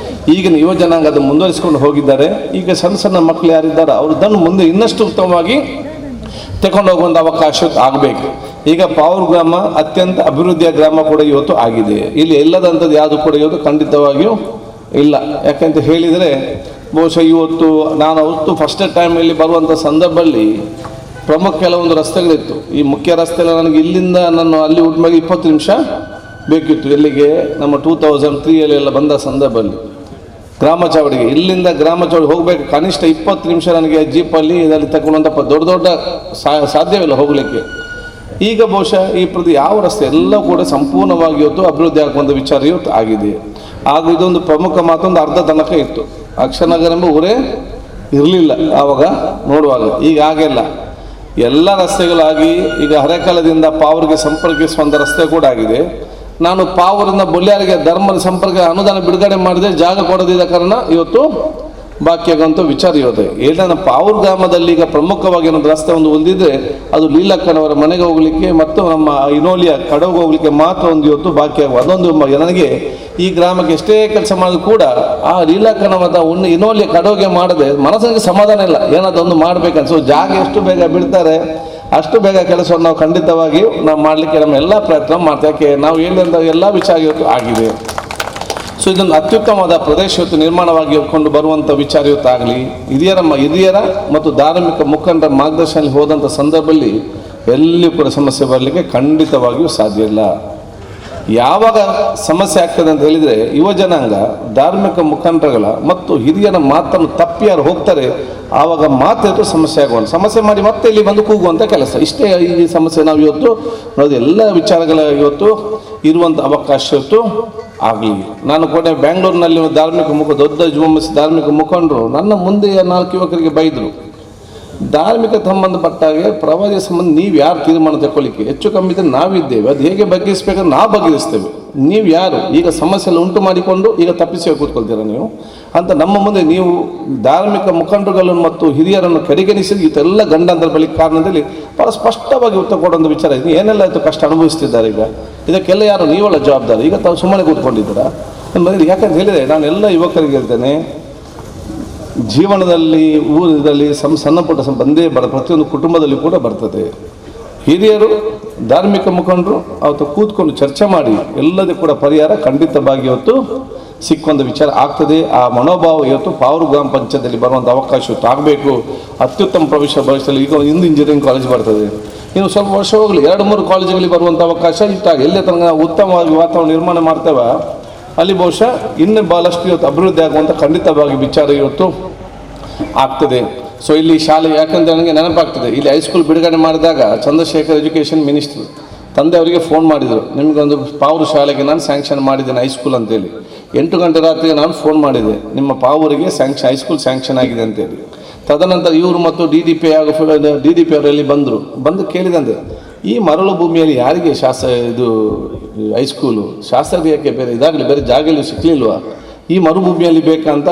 ಈಗಿನ ಯುವ ಜನಾಂಗ ಅದನ್ನು ಮುಂದುವರಿಸಿಕೊಂಡು ಹೋಗಿದ್ದಾರೆ. ಈಗ ಸಣ್ಣ ಸಣ್ಣ ಮಕ್ಕಳು ಯಾರಿದ್ದಾರೆ ಅವರು ಅದನ್ನು ಮುಂದೆ ಇನ್ನಷ್ಟು ಉತ್ತಮವಾಗಿ ತಗೊಂಡು ಹೋಗುವಂಥ ಅವಕಾಶ ಆಗಬೇಕು. ಈಗ ಪಾವೂರು ಗ್ರಾಮ ಅತ್ಯಂತ ಅಭಿವೃದ್ಧಿಯ ಗ್ರಾಮ ಕೂಡ ಇವತ್ತು ಆಗಿದೆ. ಇಲ್ಲಿ ಎಲ್ಲದಂಥದ್ದು ಯಾವುದು ಕೂಡ ಇವತ್ತು ಖಂಡಿತವಾಗಿಯೂ ಇಲ್ಲ. ಯಾಕಂತ ಹೇಳಿದರೆ ಬಹುಶಃ ಇವತ್ತು ನಾನು ಅವತ್ತು ಫಸ್ಟ್ ಟೈಮ್ ಇಲ್ಲಿ ಬರುವಂಥ ಸಂದರ್ಭದಲ್ಲಿ ಪ್ರಮುಖ ಕೆಲವೊಂದು ರಸ್ತೆಗಳಿತ್ತು. ಈ ಮುಖ್ಯ ರಸ್ತೆಯಲ್ಲಿ ನನಗೆ ಇಲ್ಲಿಂದ ನಾನು ಅಲ್ಲಿ ಉಟ್ಟಾಗ 20 ನಿಮಿಷ ಬೇಕಿತ್ತು. ಎಲ್ಲಿಗೆ ನಮ್ಮ 2003 ಬಂದ ಸಂದರ್ಭದಲ್ಲಿ ಗ್ರಾಮ ಚಾವಡಿಗೆ, ಇಲ್ಲಿಂದ ಗ್ರಾಮ ಚಾವಡಿ ಹೋಗಬೇಕು ಕನಿಷ್ಠ 20 ನಿಮಿಷ ನನಗೆ ಜೀಪಲ್ಲಿ ಇದರಲ್ಲಿ ತಗೊಳ್ಳುವಂಥ ದೊಡ್ಡ ಸಾಧ್ಯವಿಲ್ಲ ಹೋಗಲಿಕ್ಕೆ. ಈಗ ಬಹುಶಃ ಈ ಯಾವ ರಸ್ತೆ ಎಲ್ಲ ಕೂಡ ಸಂಪೂರ್ಣವಾಗಿ ಇವತ್ತು ಅಭಿವೃದ್ಧಿ ಆಗುವಂಥ ವಿಚಾರ ಇವತ್ತು ಆಗಿದೆ. ಹಾಗೂ ಇದೊಂದು ಪ್ರಮುಖ ಮಾತೊಂದು ಅರ್ಧ ತನಕ ಇತ್ತು. ಅಕ್ಷರನಗರ ಎಂಬ ಊರೇ ಇರಲಿಲ್ಲ ಆವಾಗ ನೋಡುವಾಗ. ಈಗ ಹಾಗೆಲ್ಲ ಎಲ್ಲ ರಸ್ತೆಗಳಾಗಿ ಈಗ ಹರೇಕಾಲದಿಂದ ಪಾವೂರಿಗೆ ಸಂಪರ್ಕಿಸುವಂಥ ರಸ್ತೆ ಕೂಡ ಆಗಿದೆ. ನಾನು ಪಾವೂರಿಂದ ಬೊಲ್ಯಾರಿಗೆ ಧರ್ಮದ ಸಂಪರ್ಕ ಅನುದಾನ ಬಿಡುಗಡೆ ಮಾಡಿದೆ, ಜಾಗ ಕೊಡದಿದ್ದ ಕಾರಣ ಇವತ್ತು ಬಾಕಿ ಆಗುವಂಥ ವಿಚಾರ ಇರುತ್ತೆ. ನಮ್ಮ ಪಾವೂರು ಗ್ರಾಮದಲ್ಲಿ ಈಗ ಪ್ರಮುಖವಾಗಿ ಒಂದು ರಸ್ತೆ ಒಂದು ಉಳಿದಿದ್ರೆ ಅದು ಲೀಲಕ್ಕನವರ ಮನೆಗೆ ಹೋಗಲಿಕ್ಕೆ ಮತ್ತು ನಮ್ಮ ಇನೋಲಿಯ ಕಡವಿಗೆ ಹೋಗಲಿಕ್ಕೆ ಮಾತ್ರ ಒಂದು ಇವತ್ತು ಬಾಕಿ ಆಗುವ. ಅದೊಂದು ನನಗೆ ಈ ಗ್ರಾಮಕ್ಕೆ ಎಷ್ಟೇ ಕೆಲಸ ಮಾಡಿದ್ರು ಕೂಡ ಆ ಲೀಲಕ್ಕನವದ ಇನೋಲಿಯ ಕಡವಿಗೆ ಮಾಡದೆ ಮನಸ್ಸಿಗೆ ಸಮಾಧಾನ ಇಲ್ಲ. ಏನಾದೊಂದು ಮಾಡಬೇಕನ್ಸೋ ಜಾಗ ಎಷ್ಟು ಬೇಗ ಬಿಡ್ತಾರೆ ಅಷ್ಟು ಬೇಗ ಕೆಲಸವನ್ನು ನಾವು ಖಂಡಿತವಾಗಿಯೂ ನಾವು ಮಾಡಲಿಕ್ಕೆ ನಮ್ಮ ಎಲ್ಲ ಪ್ರಯತ್ನ ಮಾಡ್ತೇವೆ. ಯಾಕೆ ನಾವು ಹೇಳಿದಂಥ ಎಲ್ಲ ವಿಚಾರ ಇವತ್ತು ಆಗಿದೆ. ಸೊ ಇದೊಂದು ಅತ್ಯುತ್ತಮವಾದ ಪ್ರದೇಶ ಇವತ್ತು ನಿರ್ಮಾಣವಾಗಿ ಕೊಂಡು ಬರುವಂಥ ವಿಚಾರ ಇವತ್ತು ಆಗಲಿ. ಹಿರಿಯರ ಮತ್ತು ಧಾರ್ಮಿಕ ಮುಖಂಡರ ಮಾರ್ಗದರ್ಶನದಲ್ಲಿ ಹೋದಂಥ ಸಂದರ್ಭದಲ್ಲಿ ಎಲ್ಲಿಯೂ ಕೂಡ ಸಮಸ್ಯೆ ಬರಲಿಕ್ಕೆ ಖಂಡಿತವಾಗಿಯೂ ಸಾಧ್ಯ ಇಲ್ಲ. ಯಾವಾಗ ಸಮಸ್ಯೆ ಆಗ್ತದೆ ಅಂತ ಹೇಳಿದರೆ ಯುವ ಜನಾಂಗ ಧಾರ್ಮಿಕ ಮುಖಂಡರುಗಳ ಮತ್ತು ಹಿರಿಯರ ಮಾತನ್ನು ತಪ್ಪಿ ಯಾರು ಹೋಗ್ತಾರೆ ಆವಾಗ ಮಾತ್ರ ಸಮಸ್ಯೆ ಆಗುವಂಥ ಸಮಸ್ಯೆ ಮಾಡಿ ಮತ್ತೆ ಇಲ್ಲಿ ಬಂದು ಕೂಗುವಂಥ ಕೆಲಸ. ಇಷ್ಟೇ ಈ ಸಮಸ್ಯೆ ನಾವು ಇವತ್ತು ನೋಡಿ ಎಲ್ಲ ವಿಚಾರಗಳ ಇವತ್ತು ಇರುವಂಥ ಅವಕಾಶ ಇವತ್ತು ಆಗಲಿ. ನಾನು ಕೂಡ ಬೆಂಗಳೂರಿನಲ್ಲಿ ದೊಡ್ಡ ಧಾರ್ಮಿಕ ಮುಖಂಡರು ನನ್ನ ಮುಂದೆ 4 ಯುವಕರಿಗೆ ಬೈದರು. ಧಾರ್ಮಿಕ ಸಂಬಂಧಪಟ್ಟಾಗೆ ಪ್ರವಾದಿ ಸಂಬಂಧ ನೀವು ಯಾರು ತೀರ್ಮಾನ ತಗೊಳ್ಳಿಕ್ಕೆ ಹೆಚ್ಚು ಕಮ್ಮಿ ನಾವಿದ್ದೇವೆ, ಅದು ಹೇಗೆ ಬಗ್ಗಿಸ್ಬೇಕಂದ್ರೆ ನಾವು ಬಗ್ಗಿಸ್ತೇವೆ. ನೀವು ಯಾರು ಈಗ ಸಮಸ್ಯೆಲ್ಲ ಉಂಟು ಮಾಡಿಕೊಂಡು ಈಗ ತಪ್ಪಿಸಿ ಕೂತ್ಕೊಳ್ತೀರಾ ನೀವು ಅಂತ ನಮ್ಮ ಮುಂದೆ ನೀವು ಧಾರ್ಮಿಕ ಮುಖಂಡರುಗಳನ್ನು ಮತ್ತು ಹಿರಿಯರನ್ನು ಕಡೆಗಣಿಸಿ ಇದೆಲ್ಲ ಗಂಡಂತರ ಬಳಿ ಕಾರಣದಲ್ಲಿ ಭಾಳ ಸ್ಪಷ್ಟವಾಗಿ ಉತ್ತರ ಕೊಡೋಂಥ ವಿಚಾರ ಇದೆ. ಏನೆಲ್ಲ ಆಯಿತು ಕಷ್ಟ ಅನುಭವಿಸ್ತಿದ್ದಾರೆ ಈಗ, ಇದಕ್ಕೆಲ್ಲ ಯಾರು ನೀವೆಲ್ಲ ಜವಾಬ್ದಾರಿ. ಈಗ ತಾವು ಸುಮ್ಮನೆ ಕೂತ್ಕೊಂಡಿದ್ದೀರಾ ಬಂದಿರಿ. ಯಾಕಂತ ಹೇಳಿದರೆ ನಾನು ಎಲ್ಲ ಯುವಕರಿಗೆ ಹೇಳ್ತೇನೆ, ಜೀವನದಲ್ಲಿ ಊರಿನಲ್ಲಿ ಸಣ್ಣ ಪುಟ್ಟ ಬಂದೇ ಪ್ರತಿಯೊಂದು ಕುಟುಂಬದಲ್ಲಿ ಕೂಡ ಬರ್ತದೆ. ಹಿರಿಯರು ಧಾರ್ಮಿಕ ಮುಖಂಡರು ಅವತ್ತು ಕೂತ್ಕೊಂಡು ಚರ್ಚೆ ಮಾಡಿ ಎಲ್ಲದೂ ಕೂಡ ಪರಿಹಾರ ಖಂಡಿತವಾಗಿ ಇವತ್ತು ಸಿಕ್ಕುವಂಥ ವಿಚಾರ ಆಗ್ತದೆ. ಆ ಮನೋಭಾವ ಇವತ್ತು ಪಾವೂರು ಗ್ರಾಮ ಪಂಚಾಯತಿಯಲ್ಲಿ ಬರುವಂಥ ಅವಕಾಶ ಇವತ್ತು ಆಗಬೇಕು. ಅತ್ಯುತ್ತಮ ಭವಿಷ್ಯದಲ್ಲಿ ಈಗ ಒಂದು ಇಂಜಿನಿಯರಿಂಗ್ ಕಾಲೇಜ್ ಬರ್ತದೆ, ಇನ್ನು ಸ್ವಲ್ಪ ವರ್ಷ ಹೋಗಲಿ 2-3 ಕಾಲೇಜುಗಳಿಗೆ ಬರುವಂಥ ಅವಕಾಶ ಇಟ್ಟಾಗ ಎಲ್ಲೇ ತನಕ ನಾವು ಉತ್ತಮವಾಗಿ ವಾತಾವರಣ ನಿರ್ಮಾಣ ಮಾಡ್ತೇವೆ ಅಲ್ಲಿ ಬಹುಶಃ ಇನ್ನೂ ಭಾಳಷ್ಟು ಇವತ್ತು ಅಭಿವೃದ್ಧಿ ಆಗುವಂಥ ಖಂಡಿತವಾಗಿ ವಿಚಾರ ಇವತ್ತು ಆಗ್ತದೆ. ಸೊ ಇಲ್ಲಿ ಶಾಲೆ ಯಾಕಂದರೆ ನನಗೆ ನೆನಪಾಗ್ತದೆ, ಇಲ್ಲಿ ಹೈಸ್ಕೂಲ್ ಬಿಡುಗಡೆ ಮಾಡಿದಾಗ ಚಂದ್ರಶೇಖರ್ ಎಜುಕೇಷನ್ ಮಿನಿಸ್ಟ್ರು ತಂದೆ ಅವರಿಗೆ ಫೋನ್ ಮಾಡಿದರು, ನಿಮಗೊಂದು ಪಾವೂರು ಶಾಲೆಗೆ ನಾನು ಸ್ಯಾಂಕ್ಷನ್ ಮಾಡಿದ್ದೇನೆ ಹೈಸ್ಕೂಲ್ ಅಂತೇಳಿ. 8 ಗಂಟೆ ರಾತ್ರಿಗೆ ನಾನು ಫೋನ್ ಮಾಡಿದೆ, ನಿಮ್ಮ ಪಾವೂರಿಗೆ ಹೈಸ್ಕೂಲ್ ಸ್ಯಾಂಕ್ಷನ್ ಆಗಿದೆ ಅಂತೇಳಿ. ತದನಂತರ ಇವರು ಮತ್ತು ಡಿ ಡಿ ಪಿ ಅವರಲ್ಲಿ ಬಂದು ಕೇಳಿದಂತೆ, ಈ ಮರಳು ಭೂಮಿಯಲ್ಲಿ ಯಾರಿಗೆ ಇದು ಹೈಸ್ಕೂಲು ಶಾಸ್ತ್ರಕ್ಕೆ ಬೇರೆ ಇದಾಗಲಿ ಬೇರೆ ಜಾಗದಲ್ಲಿ ಸಿಕ್ಕಲಿಲ್ವಾ, ಈ ಮರುಭೂಮಿಯಲ್ಲಿ ಬೇಕಂತ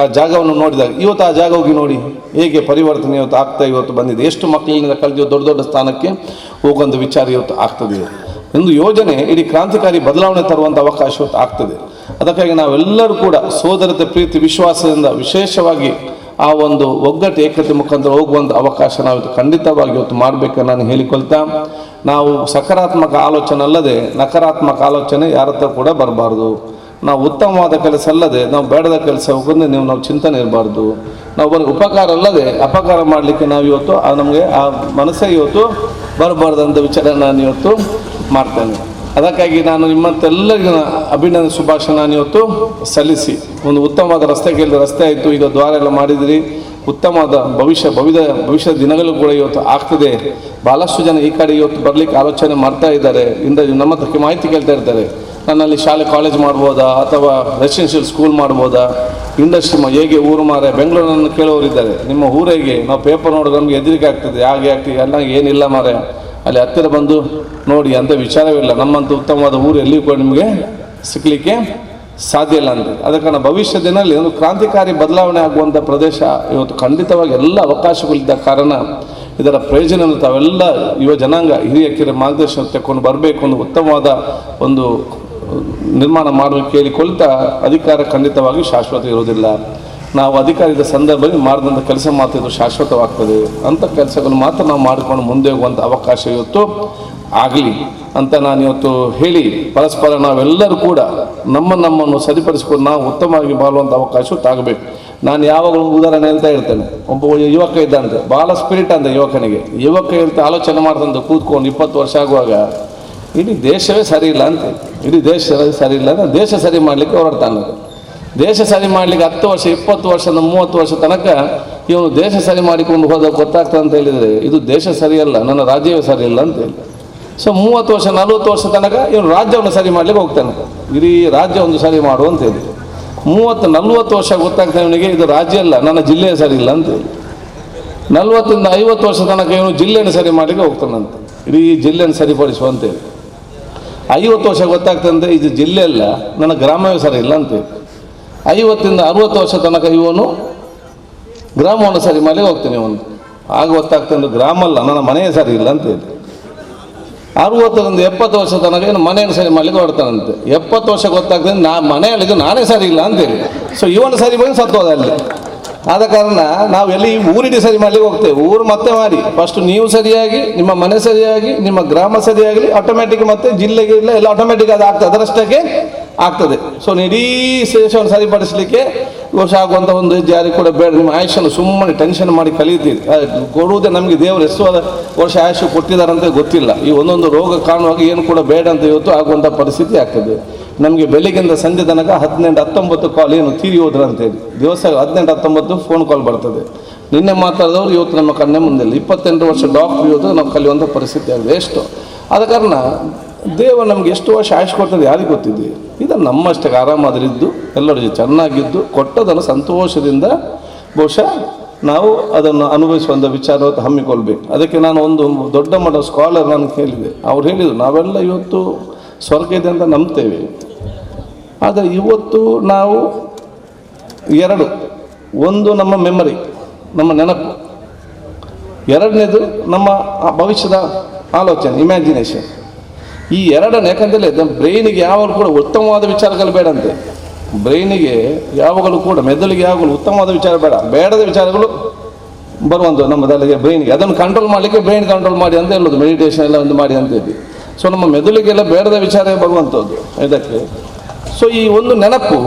ಆ ಜಾಗವನ್ನು ನೋಡಿದಾಗ ಇವತ್ತು ಆ ಜಾಗ ಹೋಗಿ ನೋಡಿ ಹೇಗೆ ಪರಿವರ್ತನೆ ಇವತ್ತು ಆಗ್ತಾ ಇವತ್ತು ಬಂದಿದೆ. ಎಷ್ಟು ಮಕ್ಕಳಿಂದ ಕಳೆದು ದೊಡ್ಡ ದೊಡ್ಡ ಸ್ಥಾನಕ್ಕೆ ಹೋಗುವಂಥ ವಿಚಾರ ಇವತ್ತು ಆಗ್ತದೆ. ಒಂದು ಯೋಜನೆ ಇಡೀ ಕ್ರಾಂತಿಕಾರಿ ಬದಲಾವಣೆ ತರುವಂಥ ಅವಕಾಶ ಇವತ್ತು ಆಗ್ತದೆ. ಅದಕ್ಕಾಗಿ ನಾವೆಲ್ಲರೂ ಕೂಡ ಸೋದರತೆ ಪ್ರೀತಿ ವಿಶ್ವಾಸದಿಂದ ವಿಶೇಷವಾಗಿ ಆ ಒಂದು ಒಗ್ಗಟ್ಟು ಏಕತೆ ಮುಖಾಂತರ ಹೋಗುವಂಥ ಅವಕಾಶ ನಾವಿವತ್ತು ಖಂಡಿತವಾಗಿ ಇವತ್ತು ಮಾಡಬೇಕನ್ನು ನಾನು ಹೇಳಿಕೊಳ್ತಾ, ನಾವು ಸಕಾರಾತ್ಮಕ ಆಲೋಚನೆ ಅಲ್ಲದೆ ನಕಾರಾತ್ಮಕ ಆಲೋಚನೆ ಯಾರ ಹತ್ರ ಕೂಡ ಬರಬಾರ್ದು. ನಾವು ಉತ್ತಮವಾದ ಕೆಲಸ ಅಲ್ಲದೆ ನಾವು ಬೇಡದ ಕೆಲಸ ಹೋಗೋದೇ ನಾವು ಚಿಂತನೆ ಇರಬಾರ್ದು. ನಾವು ಬರೀ ಉಪಕಾರ ಅಲ್ಲದೆ ಅಪಕಾರ ಮಾಡಲಿಕ್ಕೆ ನಾವು ಇವತ್ತು ನಮಗೆ ಆ ಮನಸ್ಸೇ ಇವತ್ತು ಬರಬಾರ್ದಂಥ ವಿಚಾರ ನಾನು ಇವತ್ತು ಮಾಡ್ತೇನೆ. ಅದಕ್ಕಾಗಿ ನಾನು ನಿಮ್ಮಂತೆಲ್ಲರಿಗೂ ಅಭಿನಂದನೆ ಶುಭಾಶಯ ನಾನು ಇವತ್ತು ಸಲ್ಲಿಸಿ, ಒಂದು ಉತ್ತಮವಾದ ರಸ್ತೆ ಕೇಳಿದ ರಸ್ತೆ ಆಯಿತು, ಈಗ ದ್ವಾರ ಎಲ್ಲ ಮಾಡಿದಿರಿ, ಉತ್ತಮವಾದ ಭವಿಷ್ಯದ ದಿನಗಳು ಕೂಡ ಇವತ್ತು ಆಗ್ತದೆ. ಭಾಳಷ್ಟು ಜನ ಈ ಕಡೆ ಇವತ್ತು ಬರಲಿಕ್ಕೆ ಆಲೋಚನೆ ಮಾಡ್ತಾ ಇದ್ದಾರೆ, ನಮ್ಮ ಹತ್ರಕ್ಕೆ ಮಾಹಿತಿ ಕೇಳ್ತಾ ಇರ್ತಾರೆ, ನನ್ನಲ್ಲಿ ಶಾಲೆ ಕಾಲೇಜ್ ಮಾಡ್ಬೋದಾ ಅಥವಾ ರೆಸಿಡೆನ್ಷಿಯಲ್ ಸ್ಕೂಲ್ ಮಾಡ್ಬೋದಾ, ಇಂಡಸ್ಟ್ರಿ ಹೇಗೆ ಊರು ಮಾರೆ ಬೆಂಗಳೂರನ್ನು ಕೇಳೋರಿದ್ದಾರೆ, ನಿಮ್ಮ ಊರಿಗೆ ನಾವು ಪೇಪರ್ ನೋಡಿದ್ರೆ ನಮಗೆ ಹೆದರಿಕೆ ಆಗ್ತದೆ, ಹಾಗೆ ಆಗ್ತದೆ, ಎಲ್ಲ ಏನಿಲ್ಲ ಮಾರೆ ಅಲ್ಲಿ ಹತ್ತಿರ ಬಂದು ನೋಡಿ ಅಂತ ವಿಚಾರವಿಲ್ಲ. ನಮ್ಮಂಥ ಉತ್ತಮವಾದ ಊರು ಎಲ್ಲಿಯೂ ಕೂಡ ನಿಮಗೆ ಸಿಕ್ಕಲಿಕ್ಕೆ ಸಾಧ್ಯ ಇಲ್ಲ ಅಂತ. ಅದಕ್ಕೆ ಕಾರಣ ಭವಿಷ್ಯ ದಿನದಲ್ಲಿ ಒಂದು ಕ್ರಾಂತಿಕಾರಿ ಬದಲಾವಣೆ ಆಗುವಂಥ ಪ್ರದೇಶ ಇವತ್ತು ಖಂಡಿತವಾಗಿ ಎಲ್ಲ ಅವಕಾಶಗಳಿದ್ದ ಕಾರಣ ಇದರ ಪ್ರಯೋಜನ ತಾವೆಲ್ಲ ಯುವ ಜನಾಂಗ ಹಿರಿಯ ಕಿರಿಯ ಮಾರ್ಗದರ್ಶನ ತೆಕ್ಕೊಂಡು ಬರಬೇಕು, ಒಂದು ಉತ್ತಮವಾದ ಒಂದು ನಿರ್ಮಾಣ ಮಾಡಲು ಕೇಳಿಕೊಳ್ತಾ, ಅಧಿಕಾರ ಖಂಡಿತವಾಗಿ ಶಾಶ್ವತ ಇರೋದಿಲ್ಲ. ನಾವು ಅಧಿಕಾರದ ಸಂದರ್ಭದಲ್ಲಿ ಮಾಡಿದಂಥ ಕೆಲಸ ಮಾತ್ರ ಇದು ಶಾಶ್ವತವಾಗ್ತದೆ. ಅಂಥ ಕೆಲಸಗಳು ಮಾತ್ರ ನಾವು ಮಾಡಿಕೊಂಡು ಮುಂದೆ ಹೋಗುವಂಥ ಅವಕಾಶ ಇವತ್ತು ಆಗಲಿ ಅಂತ ನಾನು ಇವತ್ತು ಹೇಳಿ, ಪರಸ್ಪರ ನಾವೆಲ್ಲರೂ ಕೂಡ ನಮ್ಮನ್ನು ಸರಿಪಡಿಸಿಕೊಂಡು ನಾವು ಉತ್ತಮವಾಗಿ ಬಾಳುವಂಥ ಅವಕಾಶ ಆಗಬೇಕು. ನಾನು ಯಾವಾಗಲೂ ಉದಾಹರಣೆ ಹೇಳ್ತಾ ಇರ್ತೇನೆ, ಒಬ್ಬ ಯುವಕ ಇದ್ದಂತೆ ಭಾಳ ಸ್ಪಿರಿಟ್ ಅಂತ ಯುವಕ ಹೇಳ್ತಾ ಆಲೋಚನೆ ಮಾಡ್ದಂತೆ ಕೂತ್ಕೊಂಡು 20 ವರ್ಷ ಆಗುವಾಗ ಇಡೀ ದೇಶವೇ ಸರಿ ಇಲ್ಲ ಅಂತ, ಇಡೀ ದೇಶ ಸರಿ ಇಲ್ಲ ಅಂದರೆ ದೇಶ ಸರಿ ಮಾಡಲಿಕ್ಕೆ ಹೊರಡ್ತಾನೆ. ದೇಶ ಸರಿ ಮಾಡಲಿಕ್ಕೆ 10 ವರ್ಷ 20 ವರ್ಷ 30 ವರ್ಷ ತನಕ ಇವನು ದೇಶ ಸರಿ ಮಾಡಿಕೊಂಡು ಹೋದಾಗ ಗೊತ್ತಾಗ್ತದೆ ಅಂತ ಹೇಳಿದರೆ ಇದು ದೇಶ ಸರಿಯಲ್ಲ, ನನ್ನ ರಾಜ್ಯವೇ ಸರಿ ಇಲ್ಲ ಅಂತ ಹೇಳಿ. ಸೊ 30 ವರ್ಷ 40 ವರ್ಷ ತನಕ ಇವನು ರಾಜ್ಯವನ್ನು ಸರಿ ಮಾಡಲಿಕ್ಕೆ ಹೋಗ್ತಾನೆ, ಇಡೀ ರಾಜ್ಯ ಒಂದು ಸರಿ ಮಾಡು ಅಂತ ಹೇಳಿ. 30-40 ವರ್ಷ ಗೊತ್ತಾಗ್ತಾನೆ ಇವನಿಗೆ ಇದು ರಾಜ್ಯ ಅಲ್ಲ, ನನ್ನ ಜಿಲ್ಲೆಯೇ ಸರಿ ಇಲ್ಲ ಅಂತ ಹೇಳಿ. 40-50 ವರ್ಷ ತನಕ ಇವನು ಜಿಲ್ಲೆಯನ್ನು ಸರಿ ಮಾಡಲಿಕ್ಕೆ ಹೋಗ್ತಾನಂತೆ, ಇಡೀ ಜಿಲ್ಲೆಯನ್ನು ಸರಿಪಡಿಸುವಂತೇಳಿ. 50 ವರ್ಷ ಗೊತ್ತಾಗ್ತಂತೆ ಇದು ಜಿಲ್ಲೆ ಅಲ್ಲ, ನನ್ನ ಗ್ರಾಮವೇ ಸರಿ ಇಲ್ಲ ಅಂತೇಳಿ. 50-60 ವರ್ಷ ತನಕ ಇವನು ಗ್ರಾಮವನ್ನು ಸರಿ ಮಾಡಿ ಹೋಗ್ತಾನೆ ಇವನು. ಆಗ ಗೊತ್ತಾಗ್ತಂದ್ರೆ ಗ್ರಾಮ ಅಲ್ಲ, ನನ್ನ ಮನೆಯೇ ಸರಿ ಇಲ್ಲ ಅಂತೇಳಿ. 60-70 ವರ್ಷ ತನಕ ಇವನು ಮನೆಯನ್ನು ಸರಿ ಮಾಡ್ಲಿಕ್ಕೆ ಹೊರಡ್ತಾನಂತೆ. 70 ವರ್ಷ ಗೊತ್ತಾಗ್ತದೆ ಮನೆಯಲ್ಲಿದ್ದು ನಾನೇ ಸರಿ ಇಲ್ಲ ಅಂತೇಳಿ. ಸೊ ಇವನು ಸರಿ ಬಂದು ಸತ್ತೋದ ಅಲ್ಲಿ. ಆದ ಕಾರಣ ನಾವು ಎಲ್ಲಿ ಊರಿಡಿ ಸರಿ ಮಾಡ್ಲಿಕ್ಕೆ ಹೋಗ್ತೇವೆ, ಊರು ಮತ್ತೆ ಮಾಡಿ ಫಸ್ಟ್ ನೀವು ಸರಿಯಾಗಿ, ನಿಮ್ಮ ಮನೆ ಸರಿಯಾಗಿ, ನಿಮ್ಮ ಗ್ರಾಮ ಸರಿಯಾಗಲಿ, ಆಟೋಮೆಟಿಕ್ ಮತ್ತೆ ಜಿಲ್ಲೆಗೆ ಇಲ್ಲ ಎಲ್ಲ ಆಟೋಮೆಟಿಕ್ ಅದು ಆಗ್ತದೆ, ಅದರಷ್ಟಕ್ಕೆ ಆಗ್ತದೆ. ಸೊ ಇಡೀ ದೇಶವನ್ನು ಸರಿಪಡಿಸಲಿಕ್ಕೆ ವರ್ಷ ಆಗುವಂಥ ಒಂದು ಜಾರಿ ಕೂಡ ಬೇಡ. ನಿಮ್ಮ ಆಯುಷನ್ನು ಸುಮ್ಮನೆ ಟೆನ್ಷನ್ ಮಾಡಿ ಕಲಿತೀರಿ, ಕೊಡುವುದೇ ನಮಗೆ ದೇವರು ಎಷ್ಟು ವರ್ಷ ಆಯುಷ್ ಕೊಟ್ಟಿದ್ದಾರಂತ ಗೊತ್ತಿಲ್ಲ. ಈ ಒಂದೊಂದು ರೋಗ ಕಾರಣವಾಗಿ ಏನು ಕೂಡ ಬೇಡ ಅಂತ ಇವತ್ತು ಆಗುವಂಥ ಪರಿಸ್ಥಿತಿ ಆಗ್ತದೆ. ನಮಗೆ ಬೆಳಿಗ್ಗೆಯಿಂದ ಸಂಜೆ ತನಕ 18-19 ಕಾಲ್ ಏನು ತೀರಿ ಹೋದ್ರು ಅಂತೇಳಿ, ದಿವಸ 18-19 ಫೋನ್ ಕಾಲ್ ಬರ್ತದೆ. ನಿನ್ನೆ ಮಾತಾಡಿದವರು ಇವತ್ತು ನಮ್ಮ ಕಣ್ಣೆ ಮುಂದೆ 28 ವರ್ಷ ಡಾಕ್ಟ್ರ್ ಇವತ್ತು ನಾವು ಕಲಿಯುವಂಥ ಪರಿಸ್ಥಿತಿ ಆಗಿದೆ. ಎಷ್ಟು ಆದ ಕಾರಣ ದೇವರು ನಮ್ಗೆ ಎಷ್ಟು ವರ್ಷ ಆಯುಷ್ ಕೊಡ್ತದೆ ಯಾರಿಗೆ ಗೊತ್ತಿದೆ. ಇದನ್ನು ನಮ್ಮಷ್ಟಕ್ಕೆ ಆರಾಮಾದ್ರಿದ್ದು ಎಲ್ಲರೂ ಚೆನ್ನಾಗಿದ್ದು ಕೊಟ್ಟದನ್ನು ಸಂತೋಷದಿಂದ ಬಹುಶಃ ನಾವು ಅದನ್ನು ಅನುಭವಿಸುವಂಥ ವಿಚಾರ ಹಮ್ಮಿಕೊಳ್ಬೇಕು. ಅದಕ್ಕೆ ನಾನು ಒಂದು ದೊಡ್ಡ ಮಟ್ಟ ಸ್ಕಾಲರ್ ನಾನು ಕೇಳಿದೆ, ಅವ್ರು ಹೇಳಿದರು ನಾವೆಲ್ಲ ಇವತ್ತು ಸ್ವರ್ಗ ಇದೆ ಅಂತ ನಂಬ್ತೇವೆ. ಆದರೆ ಇವತ್ತು ನಾವು ಎರಡು, ಒಂದು ನಮ್ಮ ಮೆಮರಿ, ನಮ್ಮ ನೆನಪು, ಎರಡನೇದು ನಮ್ಮ ಭವಿಷ್ಯದ ಆಲೋಚನೆ, ಇಮ್ಯಾಜಿನೇಷನ್. ಈ ಎರಡನ್ನು ಯಾಕಂತೇಳಿ ಬ್ರೈನಿಗೆ ಯಾವಾಗಲೂ ಕೂಡ ಉತ್ತಮವಾದ ವಿಚಾರಗಳು ಬೇಡಂತೆ. ಬ್ರೈನಿಗೆ ಯಾವಾಗಲೂ ಕೂಡ, ಮೆದುಳಿಗೆ ಯಾವಾಗಲೂ ಉತ್ತಮವಾದ ವಿಚಾರ ಬೇಡ, ಬೇಡದ ವಿಚಾರಗಳು ಬರುವಂಥದ್ದು ನಮ್ಮ ತಲೆಗೆ, ಬ್ರೈನಿಗೆ. ಅದನ್ನು ಕಂಟ್ರೋಲ್ ಮಾಡಲಿಕ್ಕೆ ಬ್ರೈನ್ ಕಂಟ್ರೋಲ್ ಮಾಡಿ ಅಂತ ಹೇಳೋದು, ಮೆಡಿಟೇಷನ್ ಎಲ್ಲ ಒಂದು ಮಾಡಿ ಅಂತ ಹೇಳಿ. ಸೊ ನಮ್ಮ ಮೆದುಳಿಗೆಲ್ಲ ಬೇಡದ ವಿಚಾರ ಬರುವಂಥದ್ದು ಇದಕ್ಕೆ. ಸೊ ಈ ಒಂದು ನೆನಪು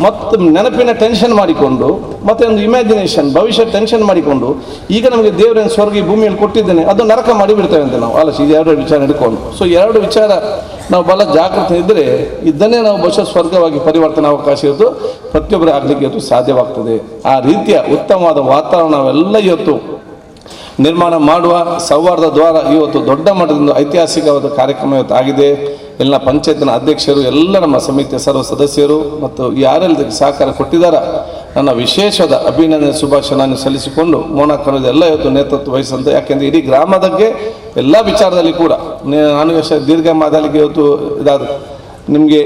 ಮತ್ತು ನೆನಪಿನ ಟೆನ್ಷನ್ ಮಾಡಿಕೊಂಡು, ಮತ್ತು ಒಂದು ಇಮ್ಯಾಜಿನೇಷನ್, ಭವಿಷ್ಯ ಟೆನ್ಷನ್ ಮಾಡಿಕೊಂಡು, ಈಗ ನಮಗೆ ದೇವರನ್ನು ಸ್ವರ್ಗ ಈ ಭೂಮಿಯಲ್ಲಿ ಕೊಟ್ಟಿದ್ದೇನೆ, ಅದು ನರಕ ಮಾಡಿಬಿಡ್ತೇವೆ ಅಂತ ನಾವು ಆಲೋಚನೆ, ಇದು ಎರಡು ವಿಚಾರ ಹಿಡ್ಕೊಂಡು. ಸೊ ಎರಡು ವಿಚಾರ ನಾವು ಬಹಳ ಜಾಗೃತಿ ಇದ್ದರೆ ಇದನ್ನೇ ನಾವು ಬಹುಶಃ ಸ್ವರ್ಗವಾಗಿ ಪರಿವರ್ತನೆ ಅವಕಾಶ ಇತ್ತು, ಪ್ರತಿಯೊಬ್ಬರು ಆಗಲಿಕ್ಕೆ ಇವತ್ತು ಸಾಧ್ಯವಾಗ್ತದೆ. ಆ ರೀತಿಯ ಉತ್ತಮವಾದ ವಾತಾವರಣ ನಾವೆಲ್ಲ ಇವತ್ತು ನಿರ್ಮಾಣ ಮಾಡುವ ಸೌಹಾರ್ದ ದ್ವಾರ ಇವತ್ತು ದೊಡ್ಡ ಮಟ್ಟದಿಂದ ಐತಿಹಾಸಿಕವಾದ ಕಾರ್ಯಕ್ರಮ ಇವತ್ತು ಆಗಿದೆ. ಎಲ್ಲ ಪಂಚಾಯತ್ನ ಅಧ್ಯಕ್ಷರು, ಎಲ್ಲ ನಮ್ಮ ಸಮಿತಿಯ ಸರ್ವ ಸದಸ್ಯರು ಮತ್ತು ಯಾರೆಲ್ಲ ಸಹಕಾರ ಕೊಟ್ಟಿದ್ದಾರೆ, ನನ್ನ ವಿಶೇಷವಾದ ಅಭಿನಂದನೆ ಶುಭಾಶಯಗಳನ್ನು ಸಲ್ಲಿಸಿಕೊಂಡು ಮೋನಾಕನದ ಎಲ್ಲ ಇವತ್ತು ನೇತೃತ್ವ ವಹಿಸಂತ. ಯಾಕೆಂದರೆ ಇಡೀ ಗ್ರಾಮದಕ್ಕೆ ಎಲ್ಲ ವಿಚಾರದಲ್ಲಿ ಕೂಡ ನಾನು ದೀರ್ಘ ಮಾತಾಡಲಿಕ್ಕೆ ಇವತ್ತು ಇದಾದ ನಿಮಗೆ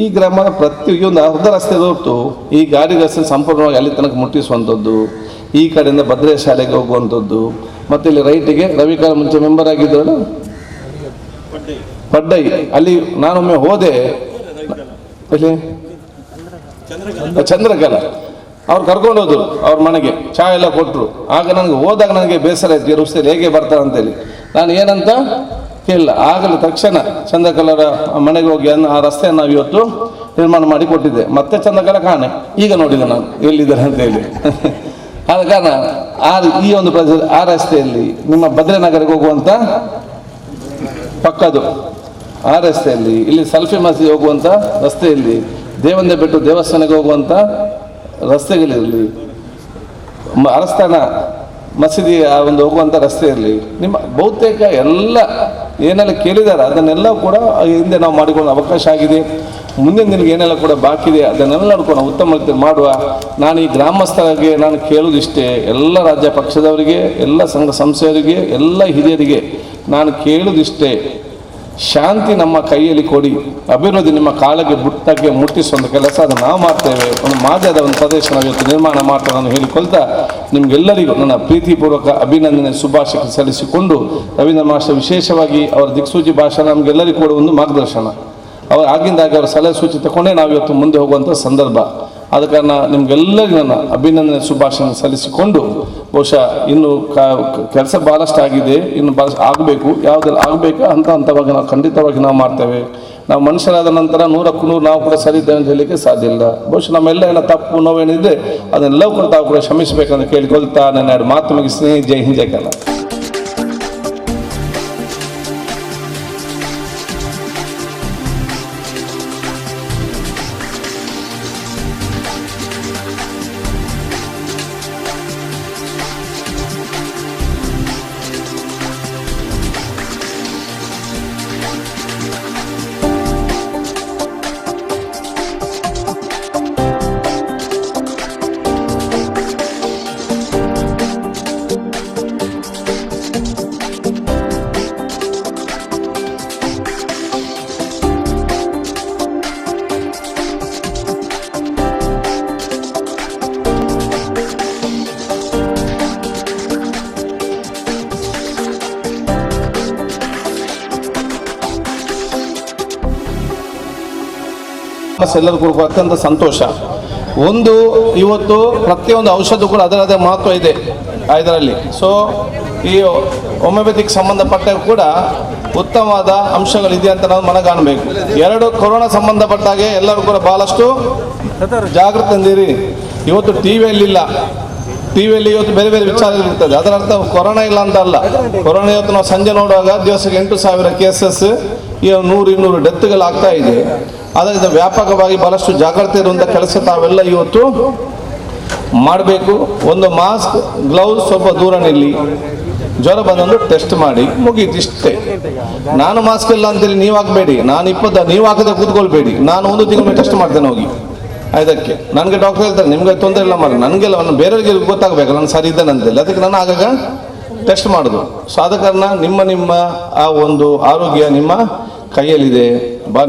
ಈ ಗ್ರಾಮದ ಪ್ರತಿಯೊಂದು ಅರ್ಧ ರಸ್ತೆ ಹೊರತು ಈ ಗಾಡಿ ರಸ್ತೆ ಸಂಪೂರ್ಣವಾಗಿ ಅಲ್ಲಿ ತನಕ ಮುಟ್ಟಿಸುವಂಥದ್ದು, ಈ ಕಡೆಯಿಂದ ಭದ್ರೇ ಶಾಲೆಗೆ ಹೋಗುವಂಥದ್ದು, ಮತ್ತು ಇಲ್ಲಿ ರೈಟಿಗೆ ರವಿಕಾಲ ಮುಂಚೆ ಮೆಂಬರ್ ಆಗಿದ್ದಳು ಪಡ್ಡೈ, ಅಲ್ಲಿ ನಾನೊಮ್ಮೆ ಹೋದೆ, ಇಲ್ಲಿ ಚಂದ್ರಕಲ ಅವ್ರು ಕರ್ಕೊಂಡು ಹೋದ್ರು ಅವ್ರ ಮನೆಗೆ, ಚಹಾ ಎಲ್ಲ ಕೊಟ್ಟರು. ಆಗ ನನಗೆ ಹೋದಾಗ ನನಗೆ ಬೇಸರ ಆಯ್ತು, ಈ ರಸ್ತೆಯಲ್ಲಿ ಹೇಗೆ ಬರ್ತಾರೆ ಅಂತೇಳಿ. ನಾನು ಏನಂತ ಕೇಳಿಲ್ಲ, ಆಗಲೇ ತಕ್ಷಣ ಚಂದ್ರಕಲರ ಮನೆಗೆ ಹೋಗಿ ಆ ರಸ್ತೆಯನ್ನು ನಾವು ಇವತ್ತು ನಿರ್ಮಾಣ ಮಾಡಿ ಕೊಟ್ಟಿದ್ದೆ. ಮತ್ತೆ ಚಂದ್ರಕಲ ಕಾಣೆ, ಈಗ ನೋಡಿದೆ ನಾನು ಎಲ್ಲಿದ್ದಾರೆ ಅಂತ ಹೇಳಿ. ಆದ ಕಾರಣ ಈ ಒಂದು ಪ್ರದೇಶ, ಆ ರಸ್ತೆಯಲ್ಲಿ ನಿಮ್ಮ ಭದ್ರನಗರಕ್ಕೆ ಹೋಗುವಂಥ ಪಕ್ಕದು ಆ ರಸ್ತೆಯಲ್ಲಿ, ಇಲ್ಲಿ ಸಲ್ಫಿ ಮಸೀದಿ ಹೋಗುವಂಥ ರಸ್ತೆಯಲ್ಲಿ, ದೇವಂದೆ ಬೆಟ್ಟು ದೇವಸ್ಥಾನಕ್ಕೆ ಹೋಗುವಂಥ ರಸ್ತೆಗಳಿರಲಿ, ಅರಸ್ಥಾನ ಮಸೀದಿ ಆ ಒಂದು ಹೋಗುವಂಥ ರಸ್ತೆಯಲ್ಲಿ ನಿಮ್ಮ ಬಹುತೇಕ ಎಲ್ಲ ಏನೆಲ್ಲ ಕೇಳಿದ್ದಾರೆ ಅದನ್ನೆಲ್ಲ ಕೂಡ ಹಿಂದೆ ನಾವು ಮಾಡಿಕೊಳ್ಳೋ ಅವಕಾಶ ಆಗಿದೆ. ಮುಂದಿನ ದಿನಕ್ಕೆ ಏನೆಲ್ಲ ಕೂಡ ಬಾಕಿ ಇದೆ ಅದನ್ನೆಲ್ಲ ಕೂಡ ಉತ್ತಮ ರೀತಿಯಲ್ಲಿ ಮಾಡುವ. ನಾನು ಈ ಗ್ರಾಮಸ್ಥರಿಗೆ ನಾನು ಕೇಳುವುದಿಷ್ಟೇ, ಎಲ್ಲ ರಾಜ್ಯ ಪಕ್ಷದವರಿಗೆ, ಎಲ್ಲ ಸಂಘ ಸಂಸ್ಥೆಯವರಿಗೆ, ಎಲ್ಲ ಹಿರಿಯರಿಗೆ ನಾನು ಕೇಳುವುದಿಷ್ಟೇ, ಶಾಂತಿ ನಮ್ಮ ಕೈಯಲ್ಲಿ ಕೊಡಿ, ಅಭಿವೃದ್ಧಿ ನಿಮ್ಮ ಕಾಲಿಗೆ ಬುಟ್ಟಕ್ಕೆ ಮುಟ್ಟಿಸುವಂಥ ಕೆಲಸ ಅದನ್ನು ನಾವು ಮಾಡ್ತೇವೆ. ಒಂದು ಮಾದರಿಯಾದ ಒಂದು ಪ್ರದೇಶ ನಾವು ಇವತ್ತು ನಿರ್ಮಾಣ ಮಾಡ್ತೇವೆ ನಾನು ಹೇಳಿಕೊಳ್ತಾ ನಿಮಗೆಲ್ಲರಿಗೂ ನನ್ನ ಪ್ರೀತಿಪೂರ್ವಕ ಅಭಿನಂದನೆ ಶುಭಾಶಯ ಸಲ್ಲಿಸಿಕೊಂಡು, ರವೀಂದ್ರ ಮಾಸ್ಟರ್ ವಿಶೇಷವಾಗಿ ಅವರ ದಿಕ್ಸೂಚಿ ಭಾಷಣ ನಮಗೆಲ್ಲರಿಗೂ ಕೂಡ ಒಂದು ಮಾರ್ಗದರ್ಶನ, ಅವರು ಆಗಿಂದಾಗಿ ಅವರ ಸಲಹೆ ಸೂಚನೆ ತಗೊಂಡೇ ನಾವು ಇವತ್ತು ಮುಂದೆ ಹೋಗುವಂಥ ಸಂದರ್ಭ. ಆದ ಕಾರಣ ನಿಮಗೆಲ್ಲರಿಗೂ ನನ್ನ ಅಭಿನಂದನೆ ಶುಭಾಶಯ ಸಲ್ಲಿಸಿಕೊಂಡು, ಬಹುಶಃ ಇನ್ನು ಕೆಲಸ ಭಾಳಷ್ಟು ಆಗಿದೆ, ಇನ್ನು ಭಾಳಷ್ಟು ಆಗಬೇಕು, ಯಾವುದೆಲ್ಲ ಆಗಬೇಕು ಹಂತವಾಗಿ ನಾವು ಖಂಡಿತವಾಗಿ ನಾವು ಮಾಡ್ತೇವೆ. ನಾವು ಮನುಷ್ಯರಾದ ನಂತರ 100ಕ್ಕೆ 100 ನಾವು ಕೂಡ ಸರಿ ಇದ್ದೇವೆ ಅಂತ ಹೇಳಲಿಕ್ಕೆ ಸಾಧ್ಯ ಇಲ್ಲ. ಬಹುಶಃ ನಮ್ಮೆಲ್ಲ ಏನೋ ತಪ್ಪು ನೋವೇನಿದೆ ಅದನ್ನೆಲ್ಲವೂ ಕೂಡ ತಾವು ಕೂಡ ಕ್ಷಮಿಸಬೇಕಂತ ಕೇಳಿಕೊಳ್ತಾ ನನ್ನ ಎರಡು ಮಾತು ಮುಗಿಸ್ತೀನಿ. ಜೈ ಹಿಂದ್, ಜೈ ಕನ್ನಡ. ಎಲ್ಲರಿಗೂ ಅತ್ಯಂತ ಸಂತೋಷ. ಒಂದು ಇವತ್ತು ಪ್ರತಿಯೊಂದು ಔಷಧ ಕೂಡ ಅದರದೇ ಮಹತ್ವ ಇದೆ ಇದರಲ್ಲಿ. ಸೊ ಈ ಹೋಮಿಯೋಪತಿಗೆ ಸಂಬಂಧಪಟ್ಟ ಕೂಡ ಉತ್ತಮವಾದ ಅಂಶಗಳಿದೆ ಅಂತ ನಾವು ಮನಗಾಣಬೇಕು. ಎರಡು, ಕೊರೋನಾ ಸಂಬಂಧಪಟ್ಟಾಗೆ ಎಲ್ಲರೂ ಕೂಡ ಭಾಳಷ್ಟು ಜಾಗೃತಿಯಿಂದಿರಿ. ಇವತ್ತು ಟಿವಿಯಲ್ಲಿಲ್ಲ, ಟಿವಿಯಲ್ಲಿ ಇವತ್ತು ಬೇರೆ ಬೇರೆ ವಿಚಾರಗಳಿರ್ತದೆ. ಅದರ ಅರ್ಥ ಕೊರೋನಾ ಇಲ್ಲ ಅಂತ ಅಲ್ಲ. ಕೊರೋನಾ ಇವತ್ತು ನಾವು ಸಂಜೆ ನೋಡುವಾಗ ದಿವಸಕ್ಕೆ 8,000 ಕೇಸಸ್, 100-200 ಡೆತ್ಗಳಾಗ್ತಾ ಇದೆ. ಅದರಿಂದ ವ್ಯಾಪಕವಾಗಿ ಬಹಳಷ್ಟು ಜಾಗ್ರತೆ ಇರುವಂಥ ಕೆಲಸ ತಾವೆಲ್ಲ ಇವತ್ತು ಮಾಡಬೇಕು. ಒಂದು ಮಾಸ್ಕ್, ಗ್ಲೌಸ್ ಸ್ವಲ್ಪ ದೂರ ನಿಲ್ಲಿ, ಜ್ವರ ಬಂದೊಂದು ಟೆಸ್ಟ್ ಮಾಡಿ, ಮುಗೀತು ಇಷ್ಟೇ. ನಾನು ಮಾಸ್ಕ್ ಇಲ್ಲ ಅಂತೇಳಿ ನೀವು ಹಾಕಬೇಡಿ, ನೀವು ಹಾಕದೆ ಕೂತ್ಕೊಳ್ಬೇಡಿ. ನಾನು 1 ತಿಂಗಳು ಟೆಸ್ಟ್ ಮಾಡ್ತೇನೆ ಹೋಗಿ. ಅದಕ್ಕೆ ನನಗೆ ಡಾಕ್ಟರ್ ಹೇಳ್ತಾರೆ ನಿಮ್ಗೆ ತೊಂದರೆ ಇಲ್ಲ ಮಾಡಿ, ನನಗೆಲ್ಲ ಬೇರೆಯವರಿಗೆ ಗೊತ್ತಾಗಬೇಕು ನಾನು ಸರಿ ಇದ್ದೇನೆ ಅಂತೇಳಿ. ಅದಕ್ಕೆ ನಾನು ಆಗಾಗ ಟೆಸ್ಟ್ ಮಾಡೋದು. ಸೊ ಆದ ಕಾರಣ ನಿಮ್ಮ ಆ ಒಂದು ಆರೋಗ್ಯ ನಿಮ್ಮ ಕೈಯಲ್ಲಿದೆ.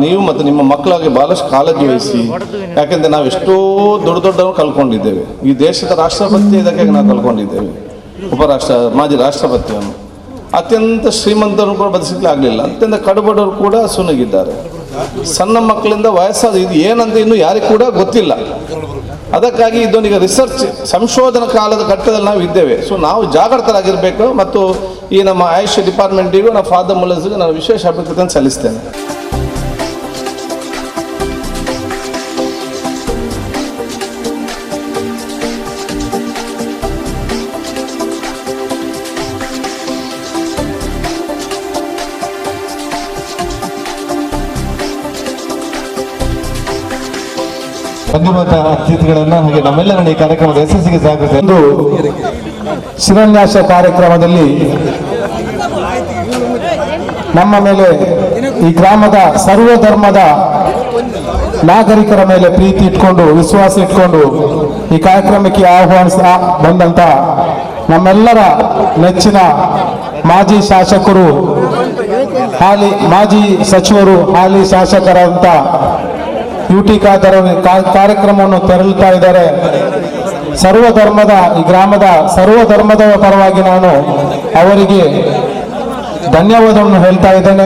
ನೀವು ಮತ್ತು ನಿಮ್ಮ ಮಕ್ಕಳಿಗೆ ಬಹಳಷ್ಟು ಕಾಳಜಿ ವಹಿಸಿ. ಯಾಕೆಂದರೆ ನಾವು ಎಷ್ಟೋ ದೊಡ್ಡವರು ಕಳ್ಕೊಂಡಿದ್ದೇವೆ. ಈ ದೇಶದ ರಾಷ್ಟ್ರಪತಿ ಇದಕ್ಕಾಗಿ ನಾವು ಕಳ್ಕೊಂಡಿದ್ದೇವೆ. ಮಾಜಿ ರಾಷ್ಟ್ರಪತಿಯನ್ನು ಅತ್ಯಂತ ಶ್ರೀಮಂತರು ಕೂಡ ಬದುಕಲಿಕ್ಕೆ ಆಗಲಿಲ್ಲ. ಅತ್ಯಂತ ಕಡುಬಡವರು ಕೂಡ ಸುನಗಿದ್ದಾರೆ. ಸಣ್ಣ ಮಕ್ಕಳಿಂದ ವಯಸ್ಸಾದ ಇದು ಏನಂತ ಇನ್ನೂ ಯಾರಿಗೂ ಕೂಡ ಗೊತ್ತಿಲ್ಲ. ಅದಕ್ಕಾಗಿ ಇದೊಂದಿಗೆ ರಿಸರ್ಚ್ ಸಂಶೋಧನಾ ಕಾಲದ ಘಟ್ಟದಲ್ಲಿ ನಾವು ಇದ್ದೇವೆ. ಸೊ ನಾವು ಜಾಗೃತರಾಗಿರಬೇಕು. ಮತ್ತು ಈ ನಮ್ಮ ಆಯುಷ್ ಡಿಪಾರ್ಟ್ಮೆಂಟಿಗೂ ನಾವು ಫಾದರ್ ಮುಲ್ಲರ್ಸ್ಗೆ ನಾನು ವಿಶೇಷ ಅಭಿವೃದ್ಧಿಯನ್ನು ಸಲ್ಲಿಸ್ತೇನೆ. ಬಂದಿರುವಂತಹ ಅತಿಥಿಗಳನ್ನ ಹಾಗೆ ನಮ್ಮೆಲ್ಲರನ್ನ ಈ ಕಾರ್ಯಕ್ರಮದ ಯಶಸ್ಸಿಗೆ ಜಾಗೃತಿ ಒಂದು ಶಿಲಾನ್ಯಾಸ ಕಾರ್ಯಕ್ರಮದಲ್ಲಿ ನಮ್ಮ ಮೇಲೆ ಈ ಗ್ರಾಮದ ಸರ್ವಧರ್ಮದ ನಾಗರಿಕರ ಮೇಲೆ ಪ್ರೀತಿ ಇಟ್ಕೊಂಡು ವಿಶ್ವಾಸ ಇಟ್ಕೊಂಡು ಈ ಕಾರ್ಯಕ್ರಮಕ್ಕೆ ಬಂದಂತ ನಮ್ಮೆಲ್ಲರ ನೆಚ್ಚಿನ ಮಾಜಿ ಶಾಸಕರು, ಮಾಜಿ ಸಚಿವರು, ಹಾಲಿ ಶಾಸಕರಂತ UT ಖಾದರ್ ಕಾರ್ಯಕ್ರಮವನ್ನು ತೆರಳುತ್ತಾ ಇದ್ದಾರೆ. ಸರ್ವಧರ್ಮದ ಈ ಗ್ರಾಮದ ಸರ್ವಧರ್ಮದ ಪರವಾಗಿ ನಾನು ಅವರಿಗೆ ಧನ್ಯವಾದವನ್ನು ಹೇಳ್ತಾ ಇದ್ದೇನೆ.